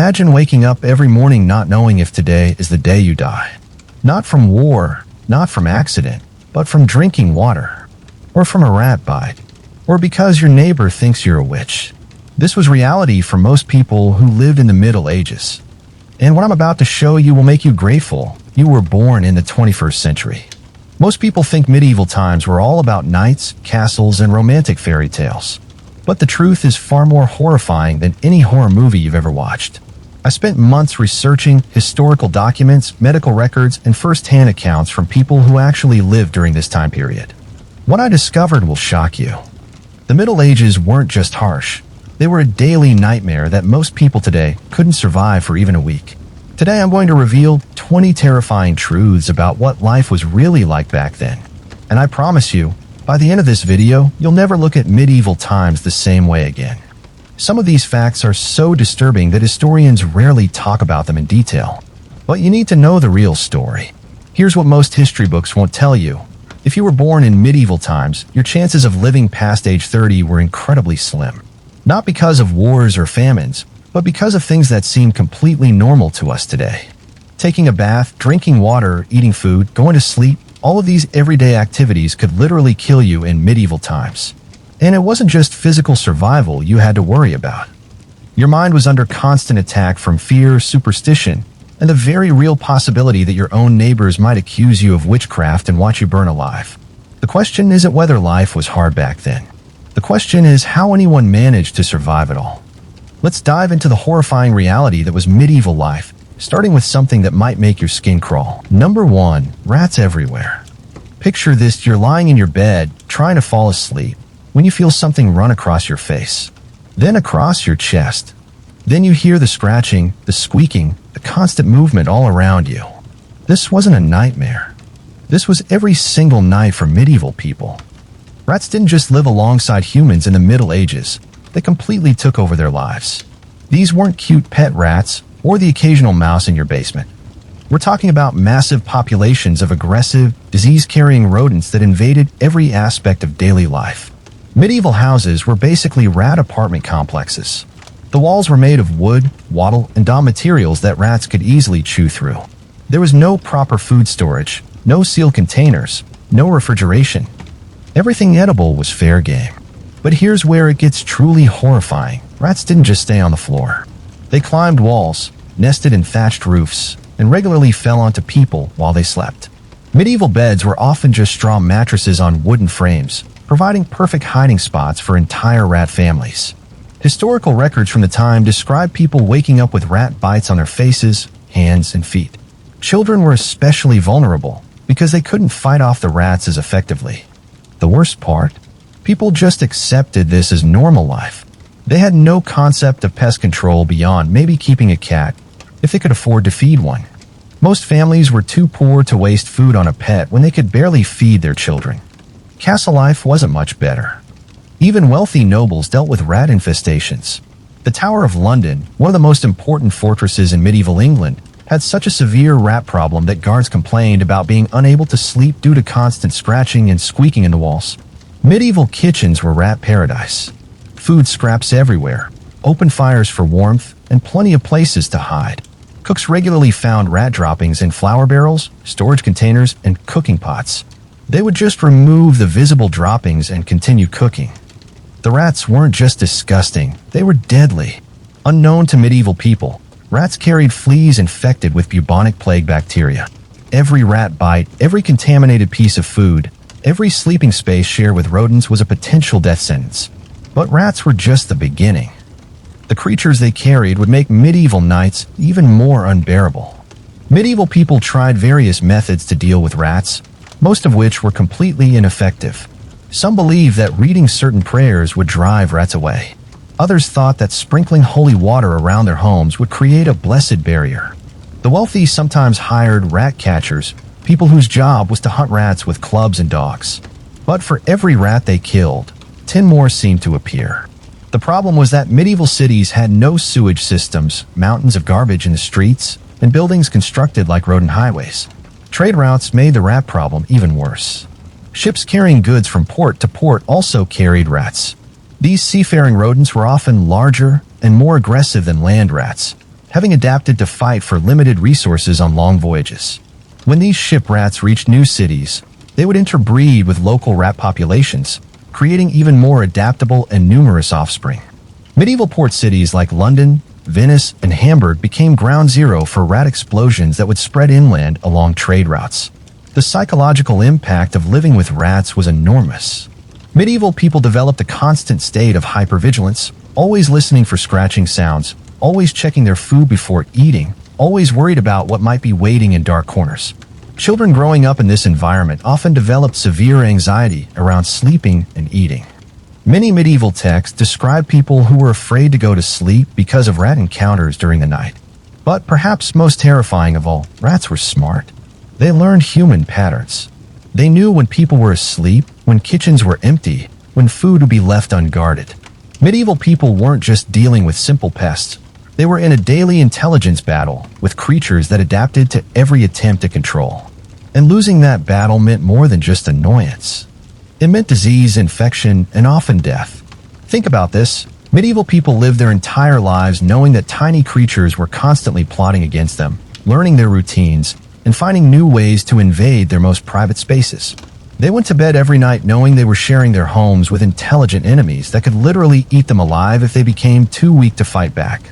Imagine waking up every morning not knowing if today is the day you die. Not from war, not from accident, but from drinking water, or from a rat bite, or because your neighbor thinks you're a witch. This was reality for most people who lived in the Middle Ages. And what I'm about to show you will make you grateful you were born in the 21st century. Most people think medieval times were all about knights, castles, and romantic fairy tales. But the truth is far more horrifying than any horror movie you've ever watched. I spent months researching historical documents, medical records, and first-hand accounts from people who actually lived during this time period. What I discovered will shock you. The Middle Ages weren't just harsh. They were a daily nightmare that most people today couldn't survive for even a week. Today I'm going to reveal 20 terrifying truths about what life was really like back then. And I promise you, by the end of this video, you'll never look at medieval times the same way again. Some of these facts are so disturbing that historians rarely talk about them in detail. But you need to know the real story. Here's what most history books won't tell you. If you were born in medieval times, your chances of living past age 30 were incredibly slim. Not because of wars or famines, but because of things that seem completely normal to us today. Taking a bath, drinking water, eating food, going to sleep, all of these everyday activities could literally kill you in medieval times. And it wasn't just physical survival you had to worry about. Your mind was under constant attack from fear, superstition, and the very real possibility that your own neighbors might accuse you of witchcraft and watch you burn alive. The question isn't whether life was hard back then. The question is how anyone managed to survive it all. Let's dive into the horrifying reality that was medieval life, starting with something that might make your skin crawl. Number 1. Rats everywhere. Picture this: you're lying in your bed, trying to fall asleep, when you feel something run across your face, then across your chest. Then you hear the scratching, the squeaking, the constant movement all around you. This wasn't a nightmare. This was every single night for medieval people. Rats didn't just live alongside humans in the Middle Ages. They completely took over their lives. These weren't cute pet rats or the occasional mouse in your basement. We're talking about massive populations of aggressive, disease-carrying rodents that invaded every aspect of daily life. Medieval houses were basically rat apartment complexes. The walls were made of wood, wattle, and daw materials that rats could easily chew through. There was no proper food storage, no sealed containers, no refrigeration. Everything edible was fair game. But here's where it gets truly horrifying. Rats didn't just stay on the floor. They climbed walls, nested in thatched roofs, and regularly fell onto people while they slept. Medieval beds were often just straw mattresses on wooden frames, providing perfect hiding spots for entire rat families. Historical records from the time describe people waking up with rat bites on their faces, hands, and feet. Children were especially vulnerable because they couldn't fight off the rats as effectively. The worst part? People just accepted this as normal life. They had no concept of pest control beyond maybe keeping a cat if they could afford to feed one. Most families were too poor to waste food on a pet when they could barely feed their children. Castle life wasn't much better. Even wealthy nobles dealt with rat infestations. The Tower of London, one of the most important fortresses in medieval England, had such a severe rat problem that guards complained about being unable to sleep due to constant scratching and squeaking in the walls. Medieval kitchens were rat paradise. Food scraps everywhere, open fires for warmth, and plenty of places to hide. Cooks regularly found rat droppings in flour barrels, storage containers, and cooking pots. They would just remove the visible droppings and continue cooking. The rats weren't just disgusting, they were deadly. Unknown to medieval people, rats carried fleas infected with bubonic plague bacteria. Every rat bite, every contaminated piece of food, every sleeping space shared with rodents was a potential death sentence. But rats were just the beginning. The creatures they carried would make medieval nights even more unbearable. Medieval people tried various methods to deal with rats, most of which were completely ineffective. Some believed that reading certain prayers would drive rats away. Others thought that sprinkling holy water around their homes would create a blessed barrier. The wealthy sometimes hired rat catchers, people whose job was to hunt rats with clubs and dogs. But for every rat they killed, 10 more seemed to appear. The problem was that medieval cities had no sewage systems, mountains of garbage in the streets, and buildings constructed like road and highways. Trade routes made the rat problem even worse. Ships carrying goods from port to port also carried rats. These seafaring rodents were often larger and more aggressive than land rats, having adapted to fight for limited resources on long voyages. When these ship rats reached new cities, they would interbreed with local rat populations, creating even more adaptable and numerous offspring. Medieval port cities like London, Venice, and Hamburg became ground zero for rat explosions that would spread inland along trade routes. The psychological impact of living with rats was enormous. Medieval people developed a constant state of hypervigilance, always listening for scratching sounds, always checking their food before eating, always worried about what might be waiting in dark corners. Children growing up in this environment often developed severe anxiety around sleeping and eating. Many medieval texts describe people who were afraid to go to sleep because of rat encounters during the night. But perhaps most terrifying of all, rats were smart. They learned human patterns. They knew when people were asleep, when kitchens were empty, when food would be left unguarded. Medieval people weren't just dealing with simple pests. They were in a daily intelligence battle with creatures that adapted to every attempt at control. And losing that battle meant more than just annoyance. It meant disease, infection, and often death. Think about this. Medieval people lived their entire lives knowing that tiny creatures were constantly plotting against them, learning their routines, and finding new ways to invade their most private spaces. They went to bed every night knowing they were sharing their homes with intelligent enemies that could literally eat them alive if they became too weak to fight back.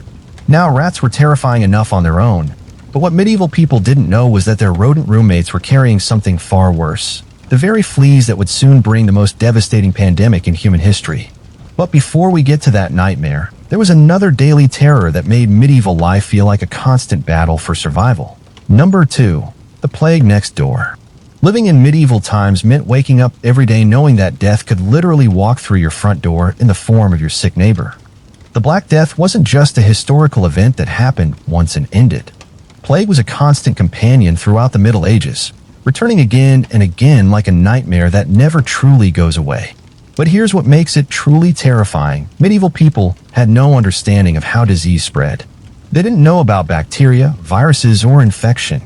Now, rats were terrifying enough on their own, but what medieval people didn't know was that their rodent roommates were carrying something far worse. The very fleas that would soon bring the most devastating pandemic in human history. But before we get to that nightmare, there was another daily terror that made medieval life feel like a constant battle for survival. Number 2. The plague next door. Living in medieval times meant waking up every day knowing that death could literally walk through your front door in the form of your sick neighbor. The Black Death wasn't just a historical event that happened once and ended. Plague was a constant companion throughout the Middle Ages, returning again and again like a nightmare that never truly goes away. But here's what makes it truly terrifying. Medieval people had no understanding of how disease spread. They didn't know about bacteria, viruses, or infection.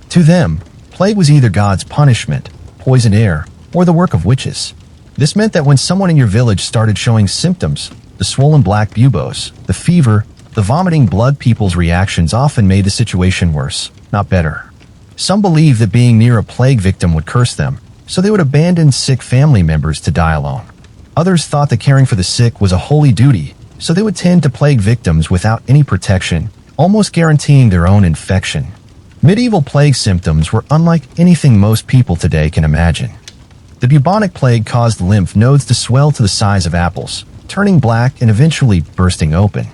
To them, plague was either God's punishment, poison air, or the work of witches. This meant that when someone in your village started showing symptoms, the swollen black buboes, the fever, the vomiting blood, people's reactions often made the situation worse, not better. Some believed that being near a plague victim would curse them, so they would abandon sick family members to die alone. Others thought that caring for the sick was a holy duty, so they would tend to plague victims without any protection, almost guaranteeing their own infection. Medieval plague symptoms were unlike anything most people today can imagine. The bubonic plague caused lymph nodes to swell to the size of apples, turning black and eventually bursting open.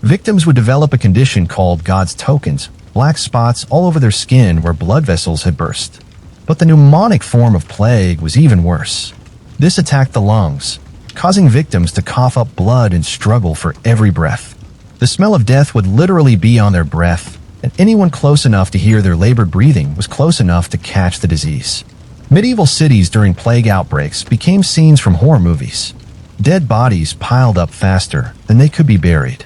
Victims would develop a condition called God's tokens, black spots all over their skin where blood vessels had burst. But the pneumonic form of plague was even worse. This attacked the lungs, causing victims to cough up blood and struggle for every breath. The smell of death would literally be on their breath, and anyone close enough to hear their labored breathing was close enough to catch the disease. Medieval cities during plague outbreaks became scenes from horror movies. Dead bodies piled up faster than they could be buried.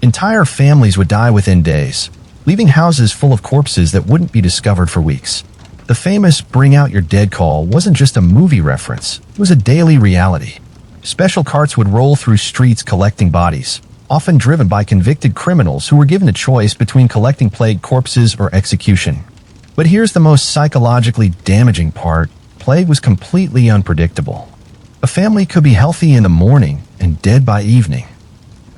Entire families would die within days, leaving houses full of corpses that wouldn't be discovered for weeks. The famous "Bring Out Your Dead" call wasn't just a movie reference, it was a daily reality. Special carts would roll through streets collecting bodies, often driven by convicted criminals who were given a choice between collecting plague corpses or execution. But here's the most psychologically damaging part: plague was completely unpredictable. A family could be healthy in the morning and dead by evening.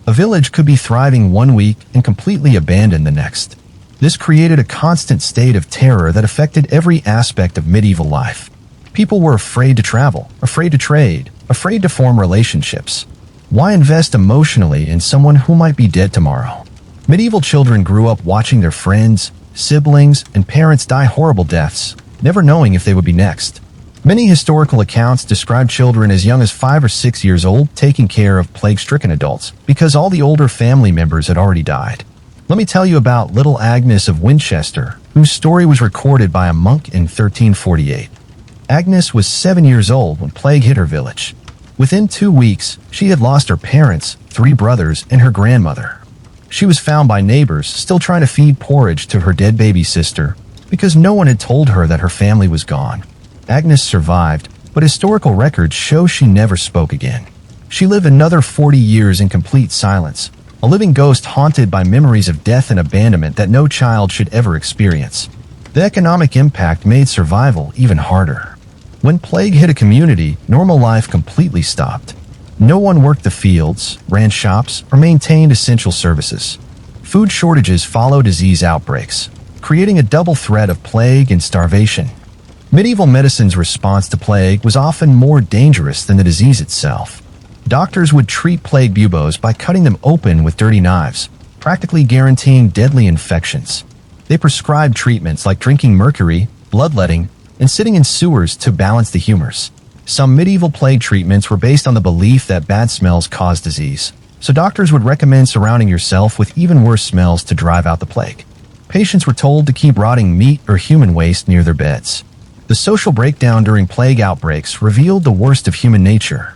A village could be thriving one week and completely abandoned the next. This created a constant state of terror that affected every aspect of medieval life. People were afraid to travel, afraid to trade, afraid to form relationships. Why invest emotionally in someone who might be dead tomorrow? Medieval children grew up watching their friends, siblings, and parents die horrible deaths, never knowing if they would be next. Many historical accounts describe children as young as 5 or 6 years old taking care of plague-stricken adults because all the older family members had already died. Let me tell you about little Agnes of Winchester, whose story was recorded by a monk in 1348. Agnes was 7 years old when plague hit her village. Within 2 weeks, she had lost her parents, 3 brothers, and her grandmother. She was found by neighbors still trying to feed porridge to her dead baby sister because no one had told her that her family was gone. Agnes survived, but historical records show she never spoke again. She lived another 40 years in complete silence, a living ghost haunted by memories of death and abandonment that no child should ever experience. The economic impact made survival even harder. When plague hit a community, normal life completely stopped. No one worked the fields, ran shops, or maintained essential services. Food shortages followed disease outbreaks, creating a double threat of plague and starvation. Medieval medicine's response to plague was often more dangerous than the disease itself. Doctors would treat plague buboes by cutting them open with dirty knives, practically guaranteeing deadly infections. They prescribed treatments like drinking mercury, bloodletting, and sitting in sewers to balance the humors. Some medieval plague treatments were based on the belief that bad smells caused disease, so doctors would recommend surrounding yourself with even worse smells to drive out the plague. Patients were told to keep rotting meat or human waste near their beds. The social breakdown during plague outbreaks revealed the worst of human nature.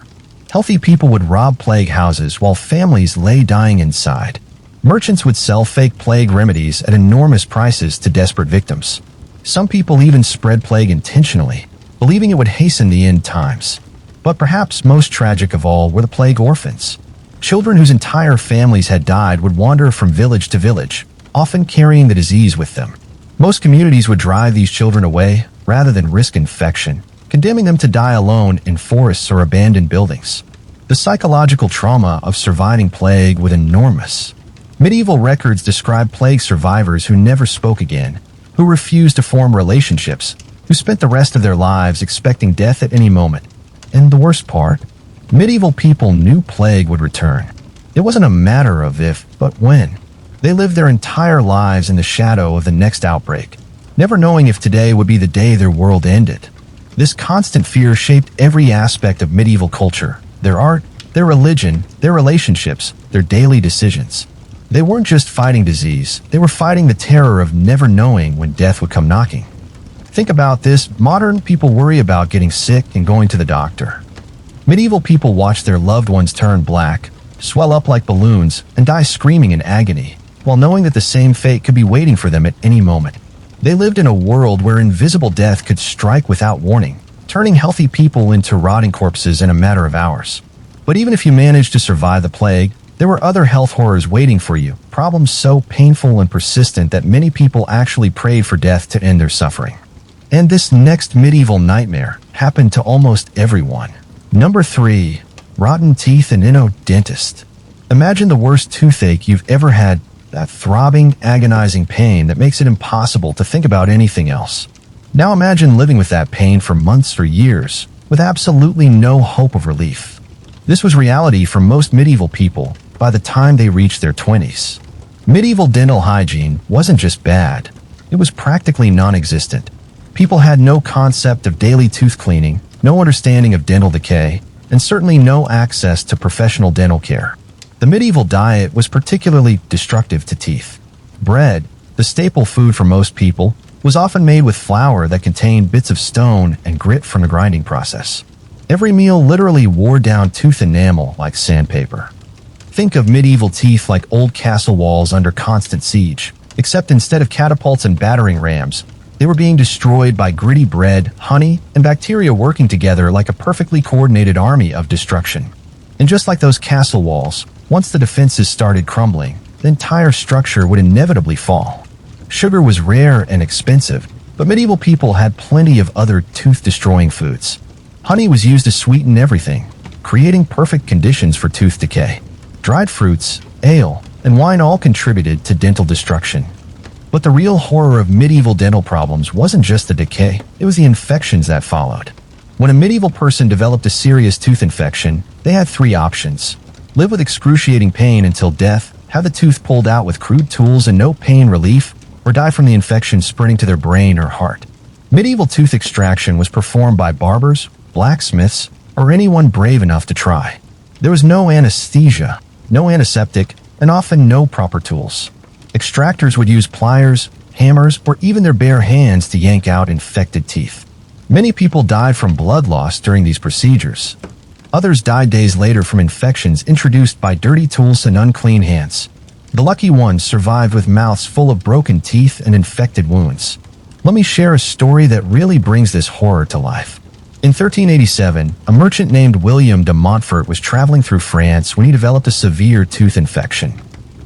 Healthy people would rob plague houses while families lay dying inside. Merchants would sell fake plague remedies at enormous prices to desperate victims. Some people even spread plague intentionally, believing it would hasten the end times. But perhaps most tragic of all were the plague orphans. Children whose entire families had died would wander from village to village, often carrying the disease with them. Most communities would drive these children away rather than risk infection, condemning them to die alone in forests or abandoned buildings. The psychological trauma of surviving plague was enormous. Medieval records describe plague survivors who never spoke again, who refused to form relationships, who spent the rest of their lives expecting death at any moment. And the worst part? Medieval people knew plague would return. It wasn't a matter of if, but when. They lived their entire lives in the shadow of the next outbreak, never knowing if today would be the day their world ended. This constant fear shaped every aspect of medieval culture, their art, their religion, their relationships, their daily decisions. They weren't just fighting disease, they were fighting the terror of never knowing when death would come knocking. Think about this, modern people worry about getting sick and going to the doctor. Medieval people watched their loved ones turn black, swell up like balloons, and die screaming in agony, while knowing that the same fate could be waiting for them at any moment. They lived in a world where invisible death could strike without warning, turning healthy people into rotting corpses in a matter of hours. But even if you managed to survive the plague, there were other health horrors waiting for you, problems so painful and persistent that many people actually prayed for death to end their suffering. And this next medieval nightmare happened to almost everyone. Number 3. Rotten teeth and no dentist. Imagine the worst toothache you've ever had, that throbbing, agonizing pain that makes it impossible to think about anything else. Now imagine living with that pain for months or years, with absolutely no hope of relief. This was reality for most medieval people by the time they reached their 20s. Medieval dental hygiene wasn't just bad, it was practically non-existent. People had no concept of daily tooth cleaning, no understanding of dental decay, and certainly no access to professional dental care. The medieval diet was particularly destructive to teeth. Bread, the staple food for most people, was often made with flour that contained bits of stone and grit from the grinding process. Every meal literally wore down tooth enamel like sandpaper. Think of medieval teeth like old castle walls under constant siege, except instead of catapults and battering rams, they were being destroyed by gritty bread, honey, and bacteria working together like a perfectly coordinated army of destruction. And just like those castle walls, once the defenses started crumbling, the entire structure would inevitably fall. Sugar was rare and expensive, but medieval people had plenty of other tooth-destroying foods. Honey was used to sweeten everything, creating perfect conditions for tooth decay. Dried fruits, ale, and wine all contributed to dental destruction. But the real horror of medieval dental problems wasn't just the decay, it was the infections that followed. When a medieval person developed a serious tooth infection, they had 3 options. Live with excruciating pain until death, have the tooth pulled out with crude tools and no pain relief, or die from the infection spreading to their brain or heart. Medieval tooth extraction was performed by barbers, blacksmiths, or anyone brave enough to try. There was no anesthesia, no antiseptic, and often no proper tools. Extractors would use pliers, hammers, or even their bare hands to yank out infected teeth. Many people died from blood loss during these procedures. Others died days later from infections introduced by dirty tools and unclean hands. The lucky ones survived with mouths full of broken teeth and infected wounds. Let me share a story that really brings this horror to life. In 1387, a merchant named William de Montfort was traveling through France when he developed a severe tooth infection.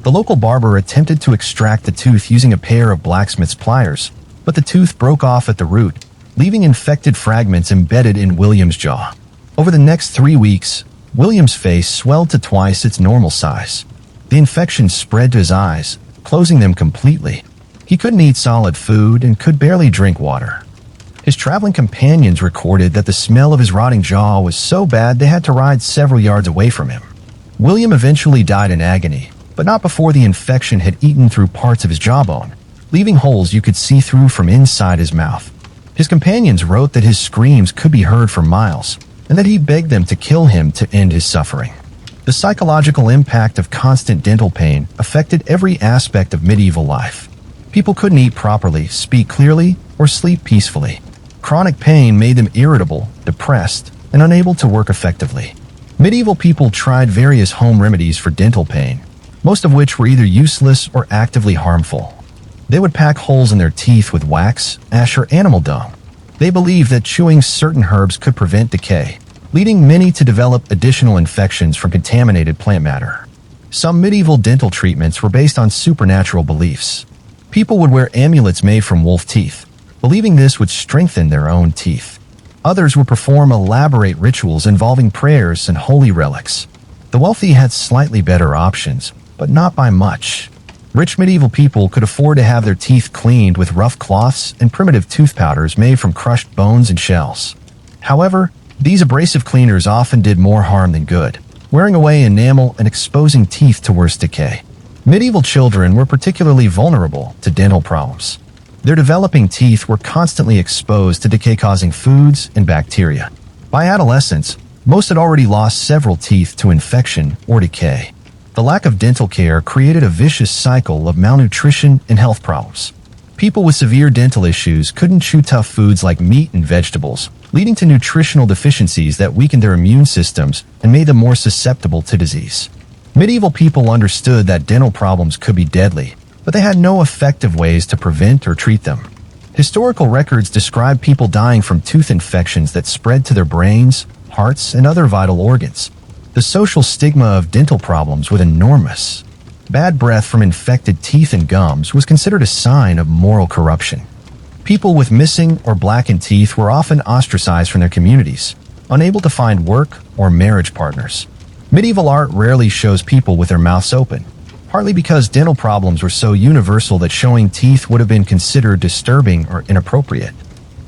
The local barber attempted to extract the tooth using a pair of blacksmith's pliers, but the tooth broke off at the root, leaving infected fragments embedded in William's jaw. Over the next 3 weeks, William's face swelled to twice its normal size. The infection spread to his eyes, closing them completely. He couldn't eat solid food and could barely drink water. His traveling companions recorded that the smell of his rotting jaw was so bad they had to ride several yards away from him. William eventually died in agony, but not before the infection had eaten through parts of his jawbone, leaving holes you could see through from inside his mouth. His companions wrote that his screams could be heard for miles, and that he begged them to kill him to end his suffering. The psychological impact of constant dental pain affected every aspect of medieval life. People couldn't eat properly, speak clearly, or sleep peacefully. Chronic pain made them irritable, depressed, and unable to work effectively. Medieval people tried various home remedies for dental pain, most of which were either useless or actively harmful. They would pack holes in their teeth with wax, ash, or animal dung. They believed that chewing certain herbs could prevent decay, leading many to develop additional infections from contaminated plant matter. Some medieval dental treatments were based on supernatural beliefs. People would wear amulets made from wolf teeth, believing this would strengthen their own teeth. Others would perform elaborate rituals involving prayers and holy relics. The wealthy had slightly better options, but not by much. Rich medieval people could afford to have their teeth cleaned with rough cloths and primitive tooth powders made from crushed bones and shells. However, these abrasive cleaners often did more harm than good, wearing away enamel and exposing teeth to worse decay. Medieval children were particularly vulnerable to dental problems. Their developing teeth were constantly exposed to decay-causing foods and bacteria. By adolescence, most had already lost several teeth to infection or decay. The lack of dental care created a vicious cycle of malnutrition and health problems. People with severe dental issues couldn't chew tough foods like meat and vegetables, leading to nutritional deficiencies that weakened their immune systems and made them more susceptible to disease. Medieval people understood that dental problems could be deadly, but they had no effective ways to prevent or treat them. Historical records describe people dying from tooth infections that spread to their brains, hearts, and other vital organs. The social stigma of dental problems was enormous. Bad breath from infected teeth and gums was considered a sign of moral corruption. People with missing or blackened teeth were often ostracized from their communities, unable to find work or marriage partners. Medieval art rarely shows people with their mouths open, partly because dental problems were so universal that showing teeth would have been considered disturbing or inappropriate.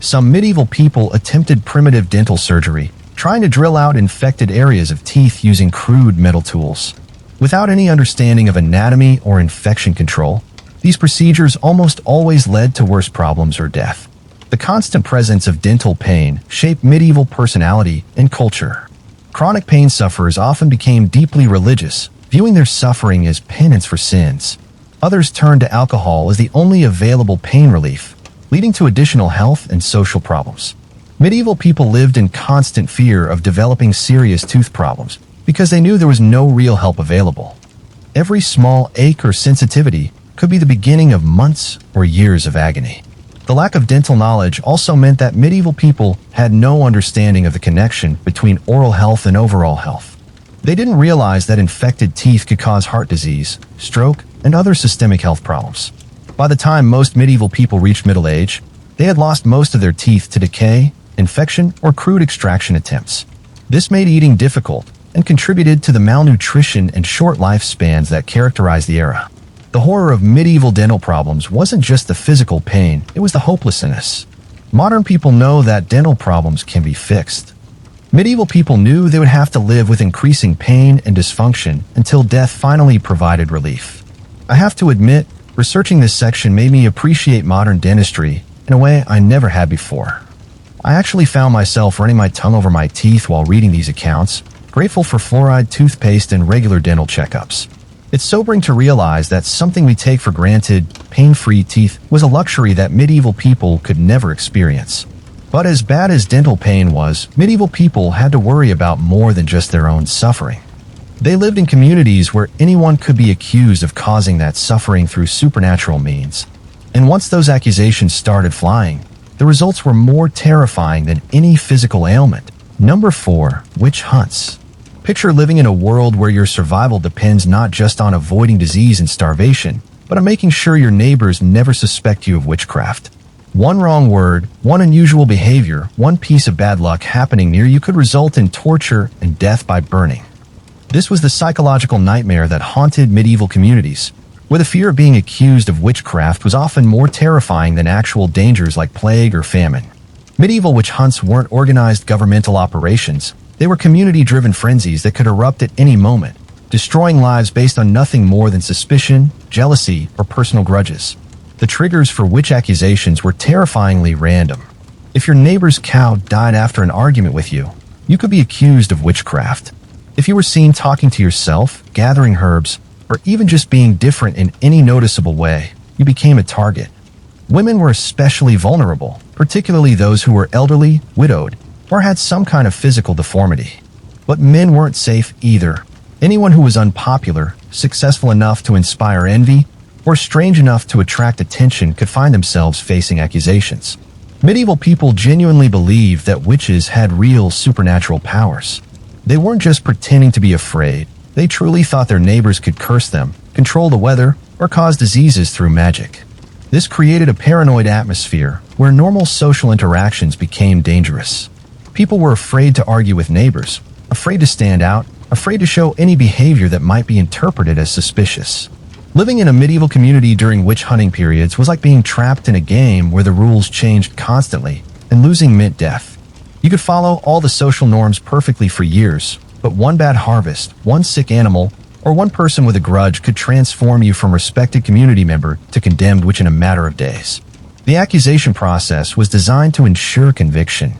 Some medieval people attempted primitive dental surgery, trying to drill out infected areas of teeth using crude metal tools. Without any understanding of anatomy or infection control, these procedures almost always led to worse problems or death. The constant presence of dental pain shaped medieval personality and culture. Chronic pain sufferers often became deeply religious, viewing their suffering as penance for sins. Others turned to alcohol as the only available pain relief, leading to additional health and social problems. Medieval people lived in constant fear of developing serious tooth problems because they knew there was no real help available. Every small ache or sensitivity could be the beginning of months or years of agony. The lack of dental knowledge also meant that medieval people had no understanding of the connection between oral health and overall health. They didn't realize that infected teeth could cause heart disease, stroke, and other systemic health problems. By the time most medieval people reached middle age, they had lost most of their teeth to decay, infection, or crude extraction attempts. This made eating difficult and contributed to the malnutrition and short lifespans that characterized the era. The horror of medieval dental problems wasn't just the physical pain, it was the hopelessness. Modern people know that dental problems can be fixed. Medieval people knew they would have to live with increasing pain and dysfunction until death finally provided relief. I have to admit, researching this section made me appreciate modern dentistry in a way I never had before. I actually found myself running my tongue over my teeth while reading these accounts, grateful for fluoride toothpaste and regular dental checkups. It's sobering to realize that something we take for granted, pain-free teeth, was a luxury that medieval people could never experience. But as bad as dental pain was, medieval people had to worry about more than just their own suffering. They lived in communities where anyone could be accused of causing that suffering through supernatural means. And once those accusations started flying, the results were more terrifying than any physical ailment. Number 4. Witch hunts. Picture living in a world where your survival depends not just on avoiding disease and starvation, but on making sure your neighbors never suspect you of witchcraft. One wrong word, one unusual behavior, one piece of bad luck happening near you could result in torture and death by burning. This was the psychological nightmare that haunted medieval communities, where the fear of being accused of witchcraft was often more terrifying than actual dangers like plague or famine. Medieval witch hunts weren't organized governmental operations. They were community-driven frenzies that could erupt at any moment, destroying lives based on nothing more than suspicion, jealousy, or personal grudges. The triggers for witch accusations were terrifyingly random. If your neighbor's cow died after an argument with you, you could be accused of witchcraft. If you were seen talking to yourself, gathering herbs, or even just being different in any noticeable way, you became a target. Women were especially vulnerable, particularly those who were elderly, widowed, or had some kind of physical deformity. But men weren't safe either. Anyone who was unpopular, successful enough to inspire envy, or strange enough to attract attention could find themselves facing accusations. Medieval people genuinely believed that witches had real supernatural powers. They weren't just pretending to be afraid. They truly thought their neighbors could curse them, control the weather, or cause diseases through magic. This created a paranoid atmosphere where normal social interactions became dangerous. People were afraid to argue with neighbors, afraid to stand out, afraid to show any behavior that might be interpreted as suspicious. Living in a medieval community during witch hunting periods was like being trapped in a game where the rules changed constantly, and losing meant death. You could follow all the social norms perfectly for years, but one bad harvest, one sick animal, or one person with a grudge could transform you from respected community member to condemned witch in a matter of days. The accusation process was designed to ensure conviction.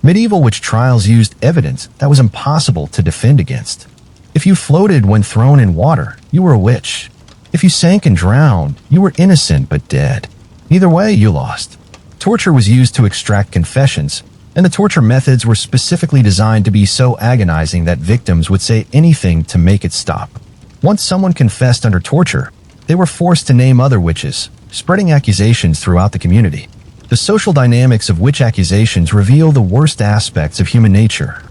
Medieval witch trials used evidence that was impossible to defend against. If you floated when thrown in water, you were a witch. If you sank and drowned, you were innocent but dead. Either way, you lost. Torture was used to extract confessions, and the torture methods were specifically designed to be so agonizing that victims would say anything to make it stop. Once someone confessed under torture, they were forced to name other witches, spreading accusations throughout the community. The social dynamics of witch accusations reveal the worst aspects of human nature.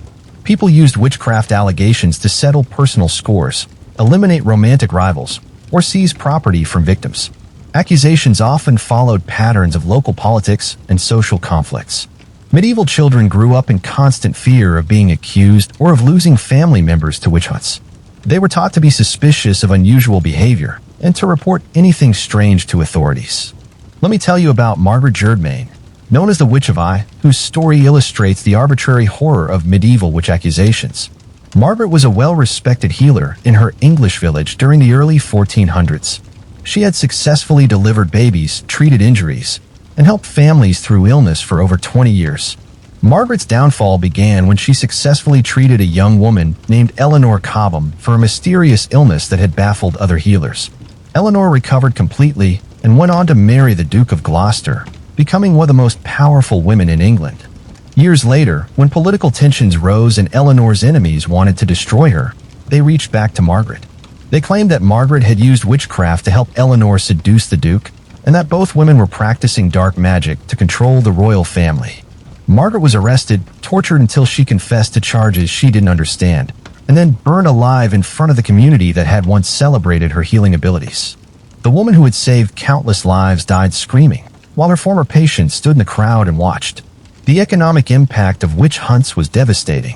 People used witchcraft allegations to settle personal scores, eliminate romantic rivals, or seize property from victims. Accusations often followed patterns of local politics and social conflicts. Medieval children grew up in constant fear of being accused or of losing family members to witch hunts. They were taught to be suspicious of unusual behavior and to report anything strange to authorities. Let me tell you about Margaret Jerdmain, known as the Witch of Eye, whose story illustrates the arbitrary horror of medieval witch accusations. Margaret was a well-respected healer in her English village during the early 1400s. She had successfully delivered babies, treated injuries, and helped families through illness for over 20 years. Margaret's downfall began when she successfully treated a young woman named Eleanor Cobham for a mysterious illness that had baffled other healers. Eleanor recovered completely and went on to marry the Duke of Gloucester, becoming one of the most powerful women in England. Years later, when political tensions rose and Eleanor's enemies wanted to destroy her, they reached back to Margaret. They claimed that Margaret had used witchcraft to help Eleanor seduce the Duke, and that both women were practicing dark magic to control the royal family. Margaret was arrested, tortured until she confessed to charges she didn't understand, and then burned alive in front of the community that had once celebrated her healing abilities. The woman who had saved countless lives died screaming, while her former patients stood in the crowd and watched. The economic impact of witch hunts was devastating.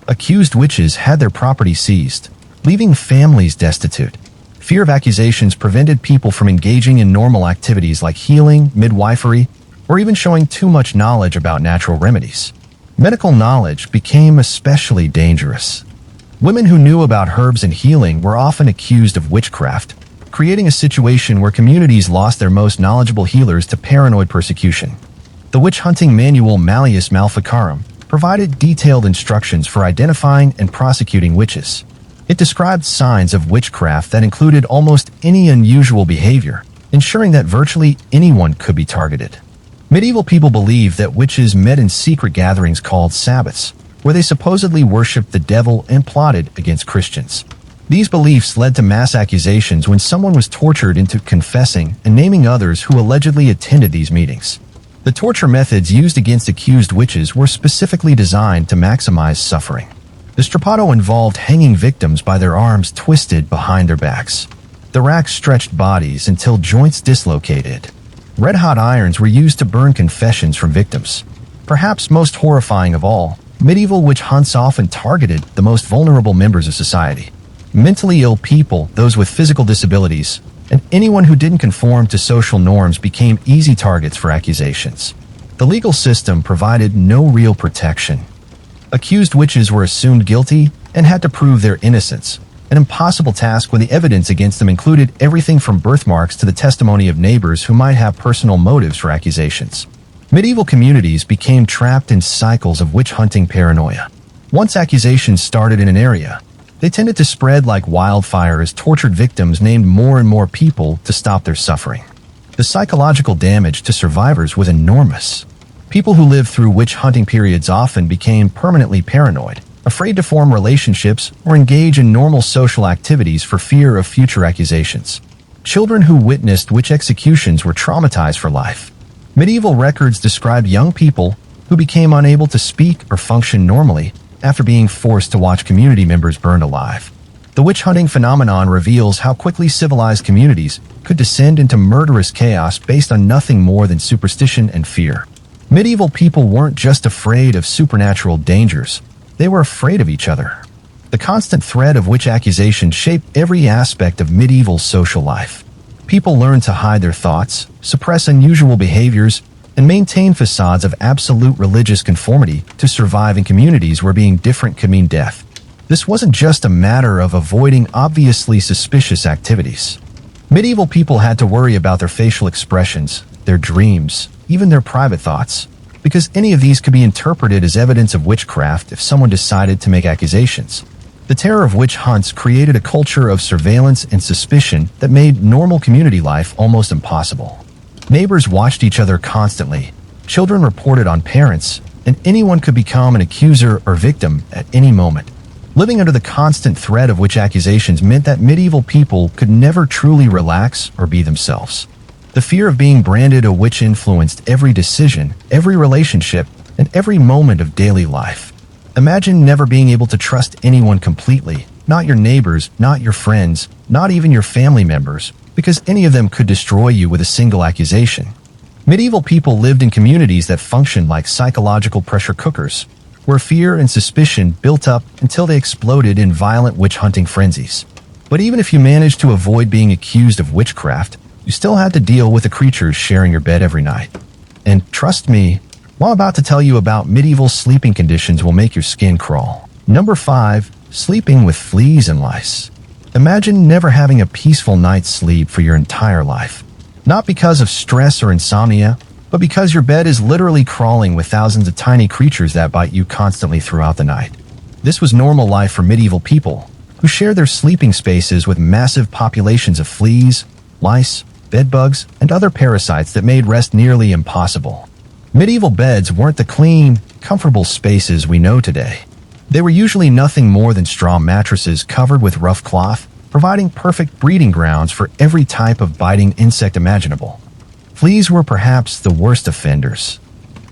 Accused witches had their property seized, leaving families destitute. Fear of accusations prevented people from engaging in normal activities like healing, midwifery, or even showing too much knowledge about natural remedies. Medical knowledge became especially dangerous. Women who knew about herbs and healing were often accused of witchcraft, creating a situation where communities lost their most knowledgeable healers to paranoid persecution. The witch-hunting manual Malleus Maleficarum provided detailed instructions for identifying and prosecuting witches. It described signs of witchcraft that included almost any unusual behavior, ensuring that virtually anyone could be targeted. Medieval people believed that witches met in secret gatherings called Sabbaths, where they supposedly worshipped the devil and plotted against Christians. These beliefs led to mass accusations when someone was tortured into confessing and naming others who allegedly attended these meetings. The torture methods used against accused witches were specifically designed to maximize suffering. The strappado involved hanging victims by their arms twisted behind their backs. The racks stretched bodies until joints dislocated. Red-hot irons were used to burn confessions from victims. Perhaps most horrifying of all, medieval witch hunts often targeted the most vulnerable members of society. Mentally ill people, those with physical disabilities, and anyone who didn't conform to social norms became easy targets for accusations. The legal system provided no real protection. Accused witches were assumed guilty and had to prove their innocence, an impossible task when the evidence against them included everything from birthmarks to the testimony of neighbors who might have personal motives for accusations. Medieval communities became trapped in cycles of witch-hunting paranoia. Once accusations started in an area, they tended to spread like wildfire as tortured victims named more and more people to stop their suffering. The psychological damage to survivors was enormous. People who lived through witch-hunting periods often became permanently paranoid, afraid to form relationships or engage in normal social activities for fear of future accusations. Children who witnessed witch executions were traumatized for life. Medieval records describe young people who became unable to speak or function normally after being forced to watch community members burned alive. The witch-hunting phenomenon reveals how quickly civilized communities could descend into murderous chaos based on nothing more than superstition and fear. Medieval people weren't just afraid of supernatural dangers, they were afraid of each other. The constant threat of witch accusations shaped every aspect of medieval social life. People learned to hide their thoughts, suppress unusual behaviors, and maintain facades of absolute religious conformity to survive in communities where being different could mean death. This wasn't just a matter of avoiding obviously suspicious activities. Medieval people had to worry about their facial expressions, their dreams, even their private thoughts, because any of these could be interpreted as evidence of witchcraft if someone decided to make accusations. The terror of witch hunts created a culture of surveillance and suspicion that made normal community life almost impossible. Neighbors watched each other constantly, children reported on parents, and anyone could become an accuser or victim at any moment. Living under the constant threat of witch accusations meant that medieval people could never truly relax or be themselves. The fear of being branded a witch influenced every decision, every relationship, and every moment of daily life. Imagine never being able to trust anyone completely, not your neighbors, not your friends, not even your family members, because any of them could destroy you with a single accusation. Medieval people lived in communities that functioned like psychological pressure cookers, where fear and suspicion built up until they exploded in violent witch-hunting frenzies. But even if you managed to avoid being accused of witchcraft, you still had to deal with the creatures sharing your bed every night. And trust me, what I'm about to tell you about medieval sleeping conditions will make your skin crawl. Number 5. Sleeping with fleas and lice. Imagine never having a peaceful night's sleep for your entire life. Not because of stress or insomnia, but because your bed is literally crawling with thousands of tiny creatures that bite you constantly throughout the night. This was normal life for medieval people, who shared their sleeping spaces with massive populations of fleas, lice, bedbugs, and other parasites that made rest nearly impossible. Medieval beds weren't the clean, comfortable spaces we know today. They were usually nothing more than straw mattresses covered with rough cloth, providing perfect breeding grounds for every type of biting insect imaginable. Fleas were perhaps the worst offenders.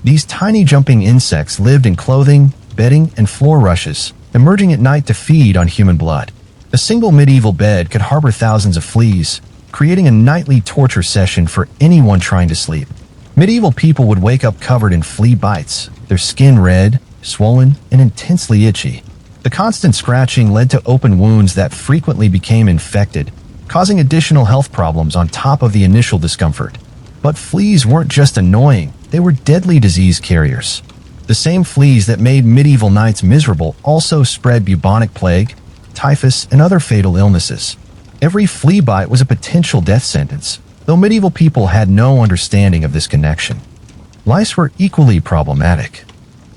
These tiny jumping insects lived in clothing, bedding, and floor rushes, emerging at night to feed on human blood. A single medieval bed could harbor thousands of fleas, creating a nightly torture session for anyone trying to sleep. Medieval people would wake up covered in flea bites, their skin red, swollen, and intensely itchy. The constant scratching led to open wounds that frequently became infected, causing additional health problems on top of the initial discomfort. But fleas weren't just annoying, they were deadly disease carriers. The same fleas that made medieval nights miserable also spread bubonic plague, typhus, and other fatal illnesses. Every flea bite was a potential death sentence, though medieval people had no understanding of this connection. Lice were equally problematic.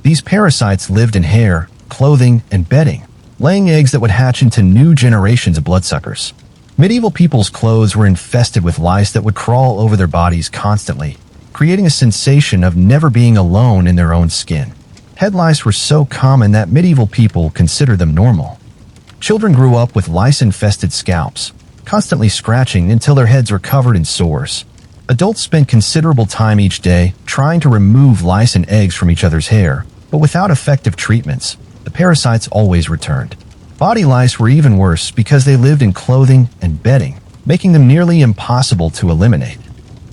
These parasites lived in hair, clothing, and bedding, laying eggs that would hatch into new generations of bloodsuckers. Medieval people's clothes were infested with lice that would crawl over their bodies constantly, creating a sensation of never being alone in their own skin. Head lice were so common that medieval people considered them normal. Children grew up with lice-infested scalps, constantly scratching until their heads were covered in sores. Adults spent considerable time each day trying to remove lice and eggs from each other's hair, but without effective treatments, the the parasites always returned. Body lice were even worse because they lived in clothing and bedding, making them nearly impossible to eliminate.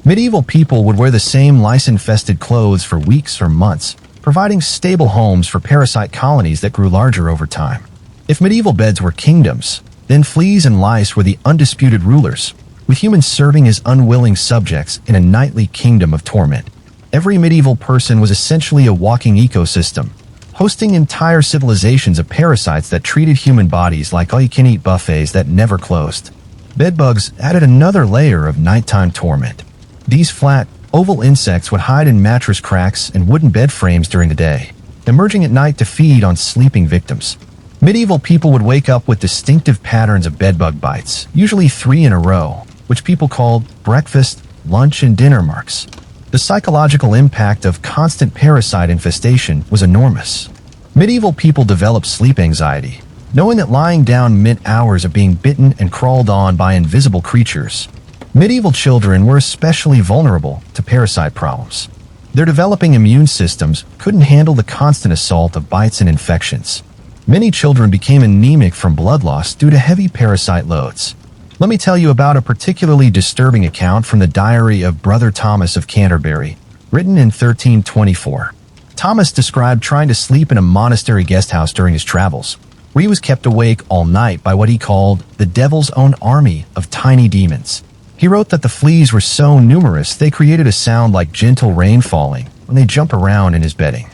Medieval people would wear the same lice-infested clothes for weeks or months, providing stable homes for parasite colonies that grew larger over time. If medieval beds were kingdoms, then fleas and lice were the undisputed rulers, with humans serving as unwilling subjects in a nightly kingdom of torment. Every medieval person was essentially a walking ecosystem, hosting entire civilizations of parasites that treated human bodies like all-you-can-eat buffets that never closed. Bedbugs added another layer of nighttime torment. These flat, oval insects would hide in mattress cracks and wooden bed frames during the day, emerging at night to feed on sleeping victims. Medieval people would wake up with distinctive patterns of bedbug bites, usually 3 in a row, which people called breakfast, lunch, and dinner marks. The psychological impact of constant parasite infestation was enormous. Medieval people developed sleep anxiety, knowing that lying down meant hours of being bitten and crawled on by invisible creatures. Medieval children were especially vulnerable to parasite problems. Their developing immune systems couldn't handle the constant assault of bites and infections. Many children became anemic from blood loss due to heavy parasite loads. Let me tell you about a particularly disturbing account from the diary of Brother Thomas of Canterbury, written in 1324. Thomas described trying to sleep in a monastery guesthouse during his travels, where he was kept awake all night by what he called the devil's own army of tiny demons. He wrote that the fleas were so numerous they created a sound like gentle rain falling when they jump around in his bedding.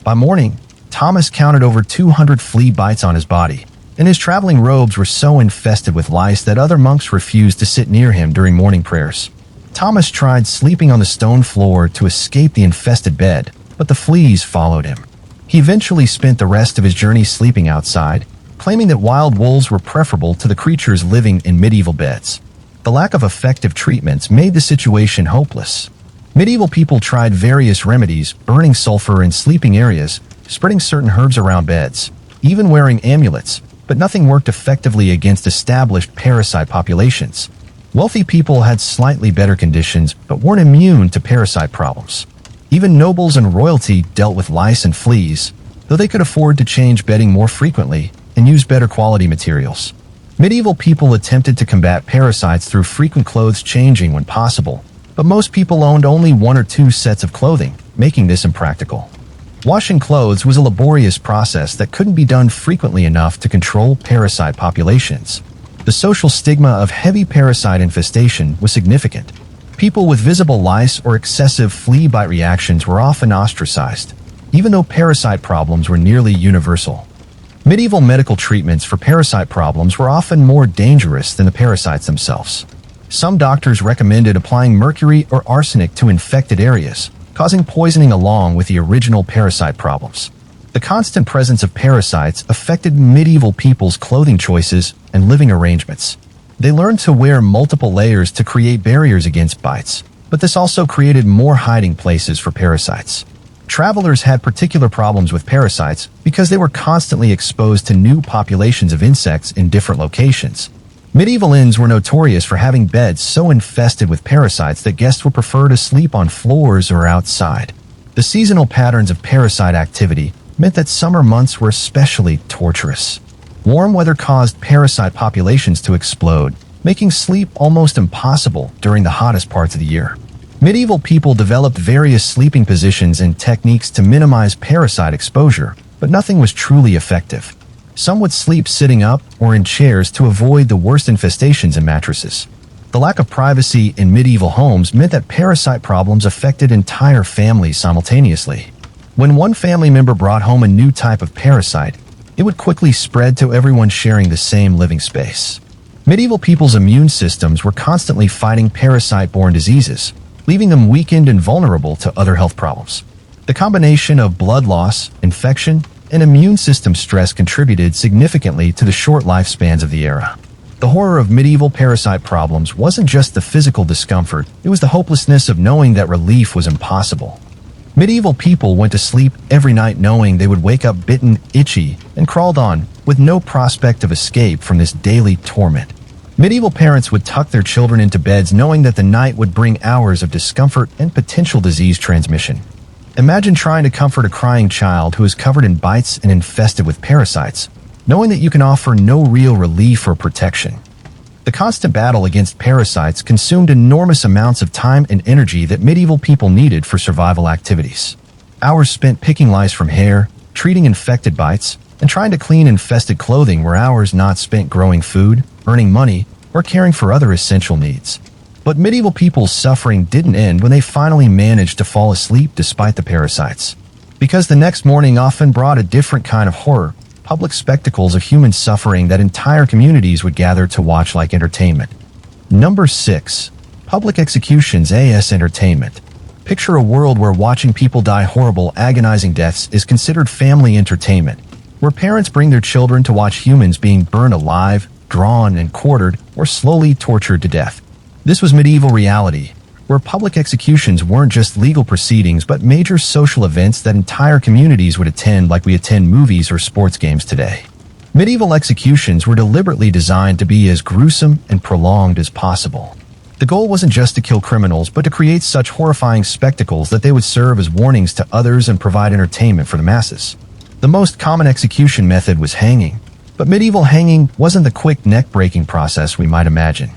By morning, Thomas counted over 200 flea bites on his body, and his traveling robes were so infested with lice that other monks refused to sit near him during morning prayers. Thomas tried sleeping on the stone floor to escape the infested bed, but the fleas followed him. He eventually spent the rest of his journey sleeping outside, claiming that wild wolves were preferable to the creatures living in medieval beds. The lack of effective treatments made the situation hopeless. Medieval people tried various remedies, burning sulfur in sleeping areas, spreading certain herbs around beds, even wearing amulets, but nothing worked effectively against established parasite populations. Wealthy people had slightly better conditions, but weren't immune to parasite problems. Even nobles and royalty dealt with lice and fleas, though they could afford to change bedding more frequently and use better quality materials. Medieval people attempted to combat parasites through frequent clothes changing when possible, but most people owned only 1 or 2 sets of clothing, making this impractical. Washing clothes was a laborious process that couldn't be done frequently enough to control parasite populations. The social stigma of heavy parasite infestation was significant. People with visible lice or excessive flea bite reactions were often ostracized, even though parasite problems were nearly universal. Medieval medical treatments for parasite problems were often more dangerous than the parasites themselves. Some doctors recommended applying mercury or arsenic to infected areas, causing poisoning along with the original parasite problems. The constant presence of parasites affected medieval people's clothing choices and living arrangements. They learned to wear multiple layers to create barriers against bites, but this also created more hiding places for parasites. Travelers had particular problems with parasites because they were constantly exposed to new populations of insects in different locations. Medieval inns were notorious for having beds so infested with parasites that guests would prefer to sleep on floors or outside. The seasonal patterns of parasite activity meant that summer months were especially torturous. Warm weather caused parasite populations to explode, making sleep almost impossible during the hottest parts of the year. Medieval people developed various sleeping positions and techniques to minimize parasite exposure, but nothing was truly effective. Some would sleep sitting up or in chairs to avoid the worst infestations in mattresses. The lack of privacy in medieval homes meant that parasite problems affected entire families simultaneously. When one family member brought home a new type of parasite, it would quickly spread to everyone sharing the same living space. Medieval people's immune systems were constantly fighting parasite-borne diseases, leaving them weakened and vulnerable to other health problems. The combination of blood loss, infection, and immune system stress contributed significantly to the short lifespans of the era. The horror of medieval parasite problems wasn't just the physical discomfort, it was the hopelessness of knowing that relief was impossible. Medieval people went to sleep every night knowing they would wake up bitten, itchy, and crawled on, with no prospect of escape from this daily torment. Medieval parents would tuck their children into beds knowing that the night would bring hours of discomfort and potential disease transmission. Imagine trying to comfort a crying child who is covered in bites and infested with parasites, knowing that you can offer no real relief or protection. The constant battle against parasites consumed enormous amounts of time and energy that medieval people needed for survival activities. Hours spent picking lice from hair, treating infected bites, and trying to clean infested clothing were hours not spent growing food, earning money, or caring for other essential needs. But medieval people's suffering didn't end when they finally managed to fall asleep despite the parasites. Because the next morning often brought a different kind of horror, public spectacles of human suffering that entire communities would gather to watch like entertainment. Number 6. Public executions as entertainment. Picture a world where watching people die horrible, agonizing deaths is considered family entertainment, where parents bring their children to watch humans being burned alive, drawn and quartered, or slowly tortured to death. This was medieval reality, where public executions weren't just legal proceedings but major social events that entire communities would attend like we attend movies or sports games today. Medieval executions were deliberately designed to be as gruesome and prolonged as possible. The goal wasn't just to kill criminals but to create such horrifying spectacles that they would serve as warnings to others and provide entertainment for the masses. The most common execution method was hanging, but medieval hanging wasn't the quick neck-breaking process we might imagine.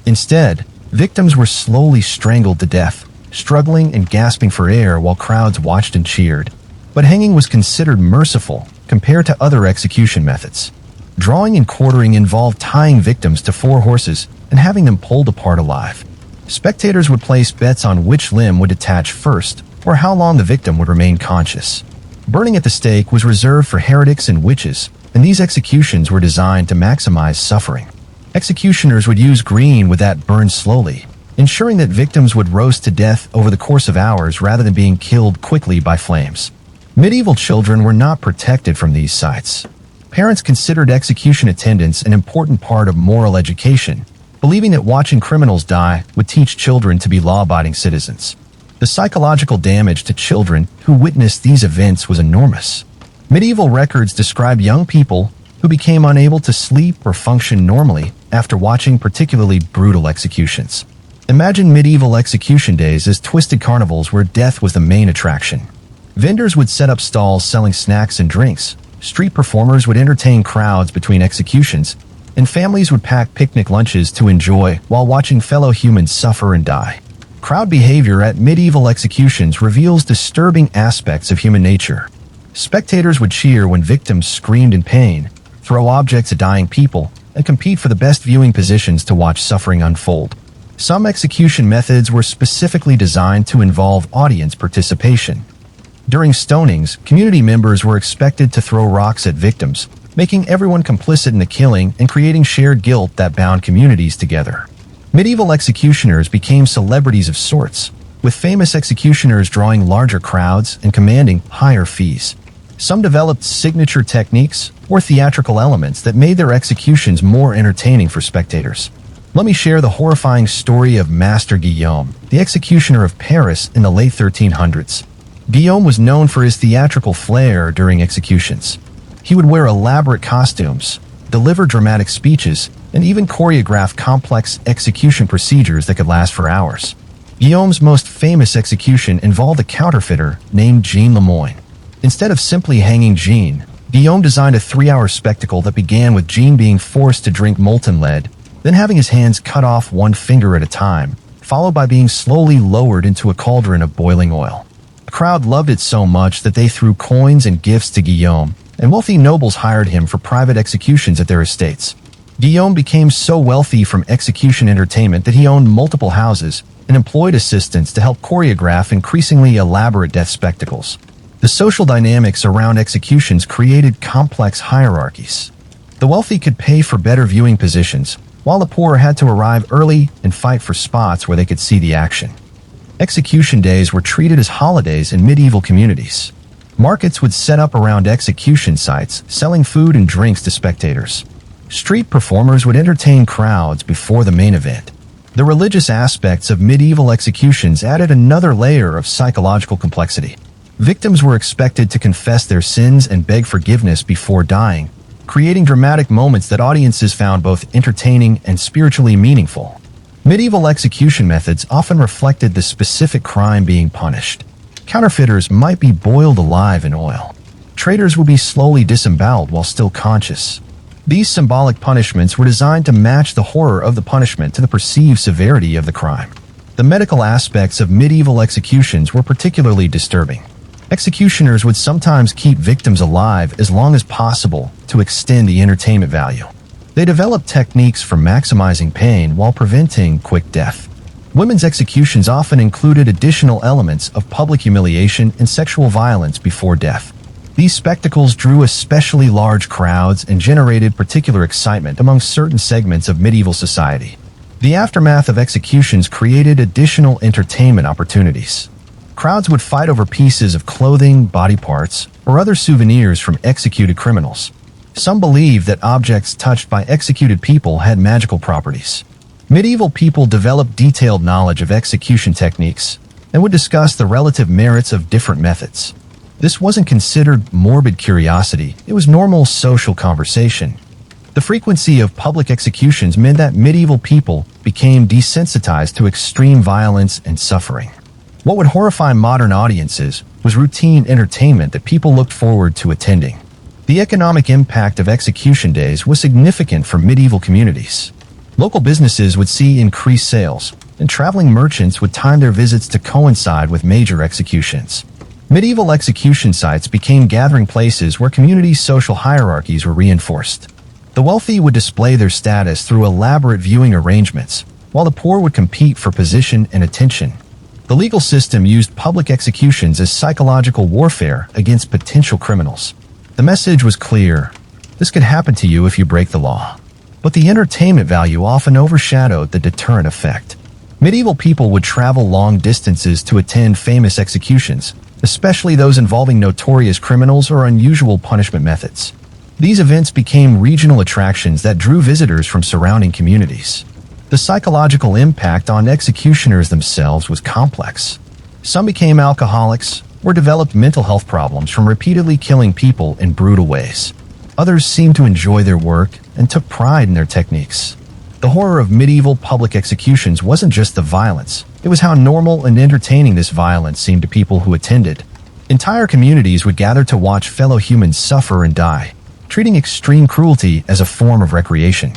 Instead, victims were slowly strangled to death, struggling and gasping for air while crowds watched and cheered. But hanging was considered merciful compared to other execution methods. Drawing and quartering involved tying victims to 4 horses and having them pulled apart alive. Spectators would place bets on which limb would detach first or how long the victim would remain conscious. Burning at the stake was reserved for heretics and witches, and these executions were designed to maximize suffering. Executioners would use green wood that burned slowly, ensuring that victims would roast to death over the course of hours rather than being killed quickly by flames. Medieval children were not protected from these sights. Parents considered execution attendance an important part of moral education, believing that watching criminals die would teach children to be law-abiding citizens. The psychological damage to children who witnessed these events was enormous. Medieval records describe young people who became unable to sleep or function normally after watching particularly brutal executions. Imagine medieval execution days as twisted carnivals where death was the main attraction. Vendors would set up stalls selling snacks and drinks, street performers would entertain crowds between executions, and families would pack picnic lunches to enjoy while watching fellow humans suffer and die. Crowd behavior at medieval executions reveals disturbing aspects of human nature. Spectators would cheer when victims screamed in pain, throw objects at dying people, and compete for the best viewing positions to watch suffering unfold. Some execution methods were specifically designed to involve audience participation. During stonings, community members were expected to throw rocks at victims, making everyone complicit in the killing and creating shared guilt that bound communities together. Medieval executioners became celebrities of sorts, with famous executioners drawing larger crowds and commanding higher fees. Some developed signature techniques or theatrical elements that made their executions more entertaining for spectators. Let me share the horrifying story of Master Guillaume, the executioner of Paris in the late 1300s. Guillaume was known for his theatrical flair during executions. He would wear elaborate costumes, deliver dramatic speeches, and even choreograph complex execution procedures that could last for hours. Guillaume's most famous execution involved a counterfeiter named Jean Lemoyne. Instead of simply hanging Jean, Guillaume designed a 3-hour spectacle that began with Jean being forced to drink molten lead, then having his hands cut off one finger at a time, followed by being slowly lowered into a cauldron of boiling oil. The crowd loved it so much that they threw coins and gifts to Guillaume, and wealthy nobles hired him for private executions at their estates. Guillaume became so wealthy from execution entertainment that he owned multiple houses and employed assistants to help choreograph increasingly elaborate death spectacles. The social dynamics around executions created complex hierarchies. The wealthy could pay for better viewing positions, while the poor had to arrive early and fight for spots where they could see the action. Execution days were treated as holidays in medieval communities. Markets would set up around execution sites, selling food and drinks to spectators. Street performers would entertain crowds before the main event. The religious aspects of medieval executions added another layer of psychological complexity. Victims were expected to confess their sins and beg forgiveness before dying, creating dramatic moments that audiences found both entertaining and spiritually meaningful. Medieval execution methods often reflected the specific crime being punished. Counterfeiters might be boiled alive in oil. Traitors would be slowly disemboweled while still conscious. These symbolic punishments were designed to match the horror of the punishment to the perceived severity of the crime. The medical aspects of medieval executions were particularly disturbing. Executioners would sometimes keep victims alive as long as possible to extend the entertainment value. They developed techniques for maximizing pain while preventing quick death. Women's executions often included additional elements of public humiliation and sexual violence before death. These spectacles drew especially large crowds and generated particular excitement among certain segments of medieval society. The aftermath of executions created additional entertainment opportunities. Crowds would fight over pieces of clothing, body parts, or other souvenirs from executed criminals. Some believed that objects touched by executed people had magical properties. Medieval people developed detailed knowledge of execution techniques and would discuss the relative merits of different methods. This wasn't considered morbid curiosity, it was normal social conversation. The frequency of public executions meant that medieval people became desensitized to extreme violence and suffering. What would horrify modern audiences was routine entertainment that people looked forward to attending. The economic impact of execution days was significant for medieval communities. Local businesses would see increased sales, and traveling merchants would time their visits to coincide with major executions. Medieval execution sites became gathering places where community social hierarchies were reinforced. The wealthy would display their status through elaborate viewing arrangements, while the poor would compete for position and attention. The legal system used public executions as psychological warfare against potential criminals. The message was clear: this could happen to you if you break the law. But the entertainment value often overshadowed the deterrent effect. Medieval people would travel long distances to attend famous executions, especially those involving notorious criminals or unusual punishment methods. These events became regional attractions that drew visitors from surrounding communities. The psychological impact on executioners themselves was complex. Some became alcoholics or developed mental health problems from repeatedly killing people in brutal ways. Others seemed to enjoy their work and took pride in their techniques. The horror of medieval public executions wasn't just the violence, it was how normal and entertaining this violence seemed to people who attended. Entire communities would gather to watch fellow humans suffer and die, treating extreme cruelty as a form of recreation.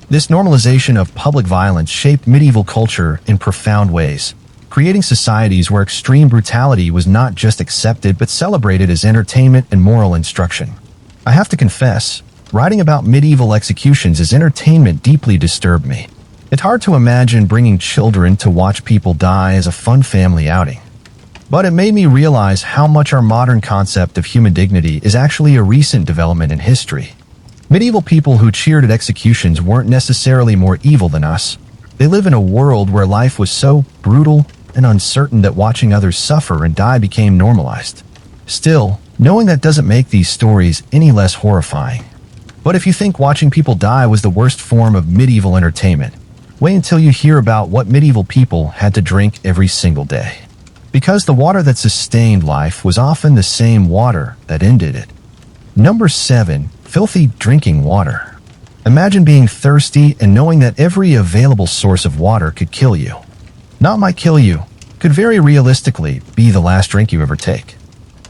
This normalization of public violence shaped medieval culture in profound ways, creating societies where extreme brutality was not just accepted but celebrated as entertainment and moral instruction. I have to confess, writing about medieval executions as entertainment deeply disturbed me. It's hard to imagine bringing children to watch people die as a fun family outing. But it made me realize how much our modern concept of human dignity is actually a recent development in history. Medieval people who cheered at executions weren't necessarily more evil than us. They live in a world where life was so brutal and uncertain that watching others suffer and die became normalized. Still, knowing that doesn't make these stories any less horrifying. But if you think watching people die was the worst form of medieval entertainment, wait until you hear about what medieval people had to drink every single day. Because the water that sustained life was often the same water that ended it. Number 7. Filthy drinking water. Imagine being thirsty and knowing that every available source of water could kill you. Not might kill you, could very realistically be the last drink you ever take.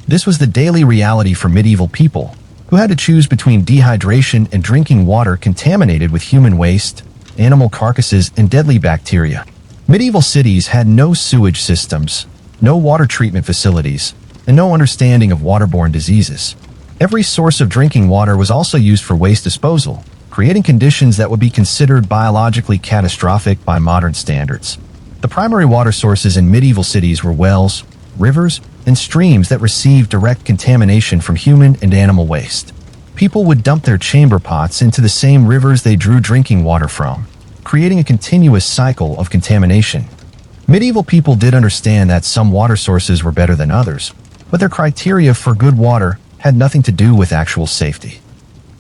This was the daily reality for medieval people, who had to choose between dehydration and drinking water contaminated with human waste, animal carcasses, and deadly bacteria. Medieval cities had no sewage systems, no water treatment facilities, and no understanding of waterborne diseases. Every source of drinking water was also used for waste disposal, creating conditions that would be considered biologically catastrophic by modern standards. The primary water sources in medieval cities were wells, rivers, and streams that received direct contamination from human and animal waste. People would dump their chamber pots into the same rivers they drew drinking water from, creating a continuous cycle of contamination. Medieval people did understand that some water sources were better than others, but their criteria for good water had nothing to do with actual safety.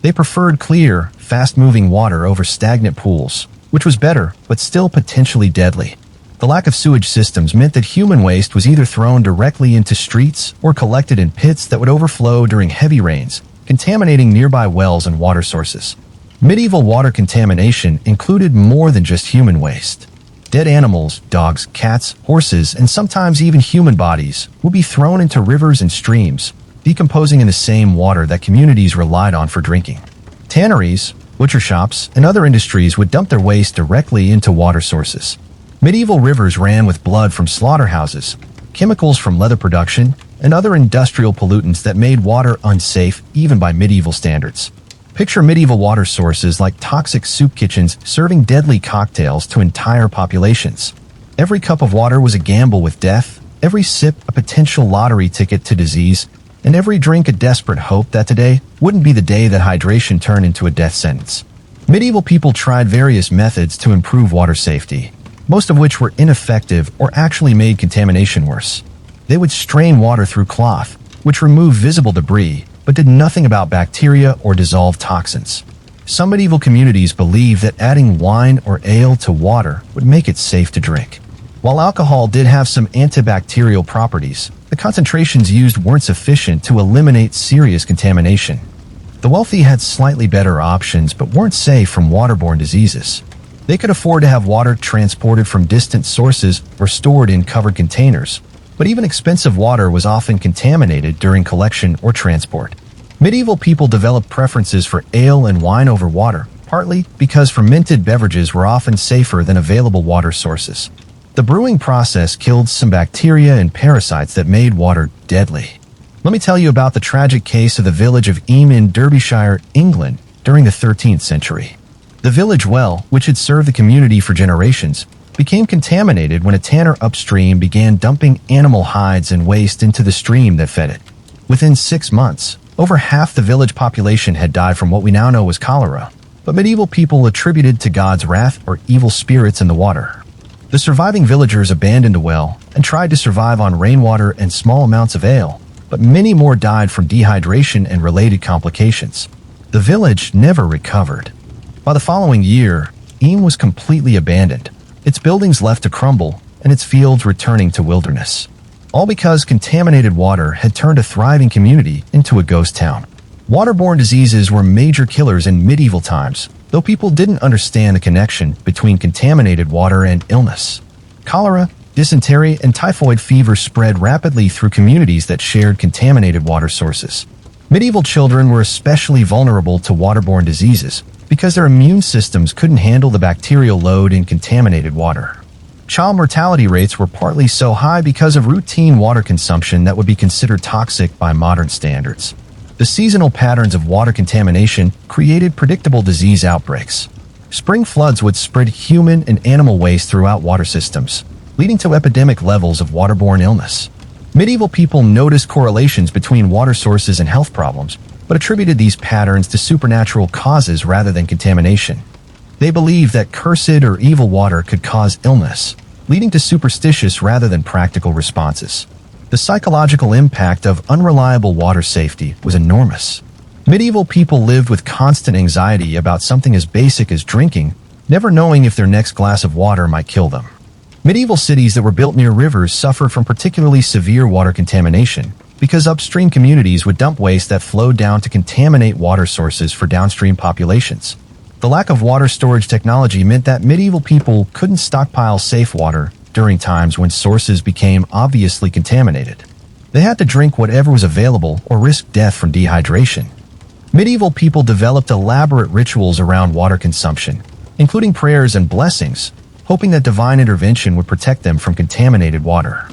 They preferred clear, fast-moving water over stagnant pools, which was better, but still potentially deadly. The lack of sewage systems meant that human waste was either thrown directly into streets or collected in pits that would overflow during heavy rains, contaminating nearby wells and water sources. Medieval water contamination included more than just human waste. Dead animals, dogs, cats, horses, and sometimes even human bodies would be thrown into rivers and streams, decomposing in the same water that communities relied on for drinking. Tanneries, butcher shops, and other industries would dump their waste directly into water sources. Medieval rivers ran with blood from slaughterhouses, chemicals from leather production, and other industrial pollutants that made water unsafe even by medieval standards. Picture medieval water sources like toxic soup kitchens serving deadly cocktails to entire populations. Every cup of water was a gamble with death, every sip a potential lottery ticket to disease, and every drink a desperate hope that today wouldn't be the day that hydration turned into a death sentence. Medieval people tried various methods to improve water safety, most of which were ineffective or actually made contamination worse. They would strain water through cloth, which removed visible debris, but did nothing about bacteria or dissolved toxins. Some medieval communities believed that adding wine or ale to water would make it safe to drink. While alcohol did have some antibacterial properties, the concentrations used weren't sufficient to eliminate serious contamination. The wealthy had slightly better options but weren't safe from waterborne diseases. They could afford to have water transported from distant sources or stored in covered containers, but even expensive water was often contaminated during collection or transport. Medieval people developed preferences for ale and wine over water, partly because fermented beverages were often safer than available water sources. The brewing process killed some bacteria and parasites that made water deadly. Let me tell you about the tragic case of the village of Eyam in Derbyshire, England, during the 13th century. The village well, which had served the community for generations, became contaminated when a tanner upstream began dumping animal hides and waste into the stream that fed it. Within 6 months, over half the village population had died from what we now know as cholera, but medieval people attributed to God's wrath or evil spirits in the water. The surviving villagers abandoned the well and tried to survive on rainwater and small amounts of ale, but many more died from dehydration and related complications. The village never recovered. By the following year, Eyam was completely abandoned, its buildings left to crumble, and its fields returning to wilderness. All because contaminated water had turned a thriving community into a ghost town. Waterborne diseases were major killers in medieval times, though people didn't understand the connection between contaminated water and illness. Cholera, dysentery, and typhoid fever spread rapidly through communities that shared contaminated water sources. Medieval children were especially vulnerable to waterborne diseases because their immune systems couldn't handle the bacterial load in contaminated water. Child mortality rates were partly so high because of routine water consumption that would be considered toxic by modern standards. The seasonal patterns of water contamination created predictable disease outbreaks. Spring floods would spread human and animal waste throughout water systems, leading to epidemic levels of waterborne illness. Medieval people noticed correlations between water sources and health problems, but attributed these patterns to supernatural causes rather than contamination. They believed that cursed or evil water could cause illness, leading to superstitious rather than practical responses. The psychological impact of unreliable water safety was enormous. Medieval people lived with constant anxiety about something as basic as drinking, never knowing if their next glass of water might kill them. Medieval cities that were built near rivers suffered from particularly severe water contamination, because upstream communities would dump waste that flowed down to contaminate water sources for downstream populations. The lack of water storage technology meant that medieval people couldn't stockpile safe water during times when sources became obviously contaminated. They had to drink whatever was available or risk death from dehydration. Medieval people developed elaborate rituals around water consumption, including prayers and blessings, hoping that divine intervention would protect them from contaminated water.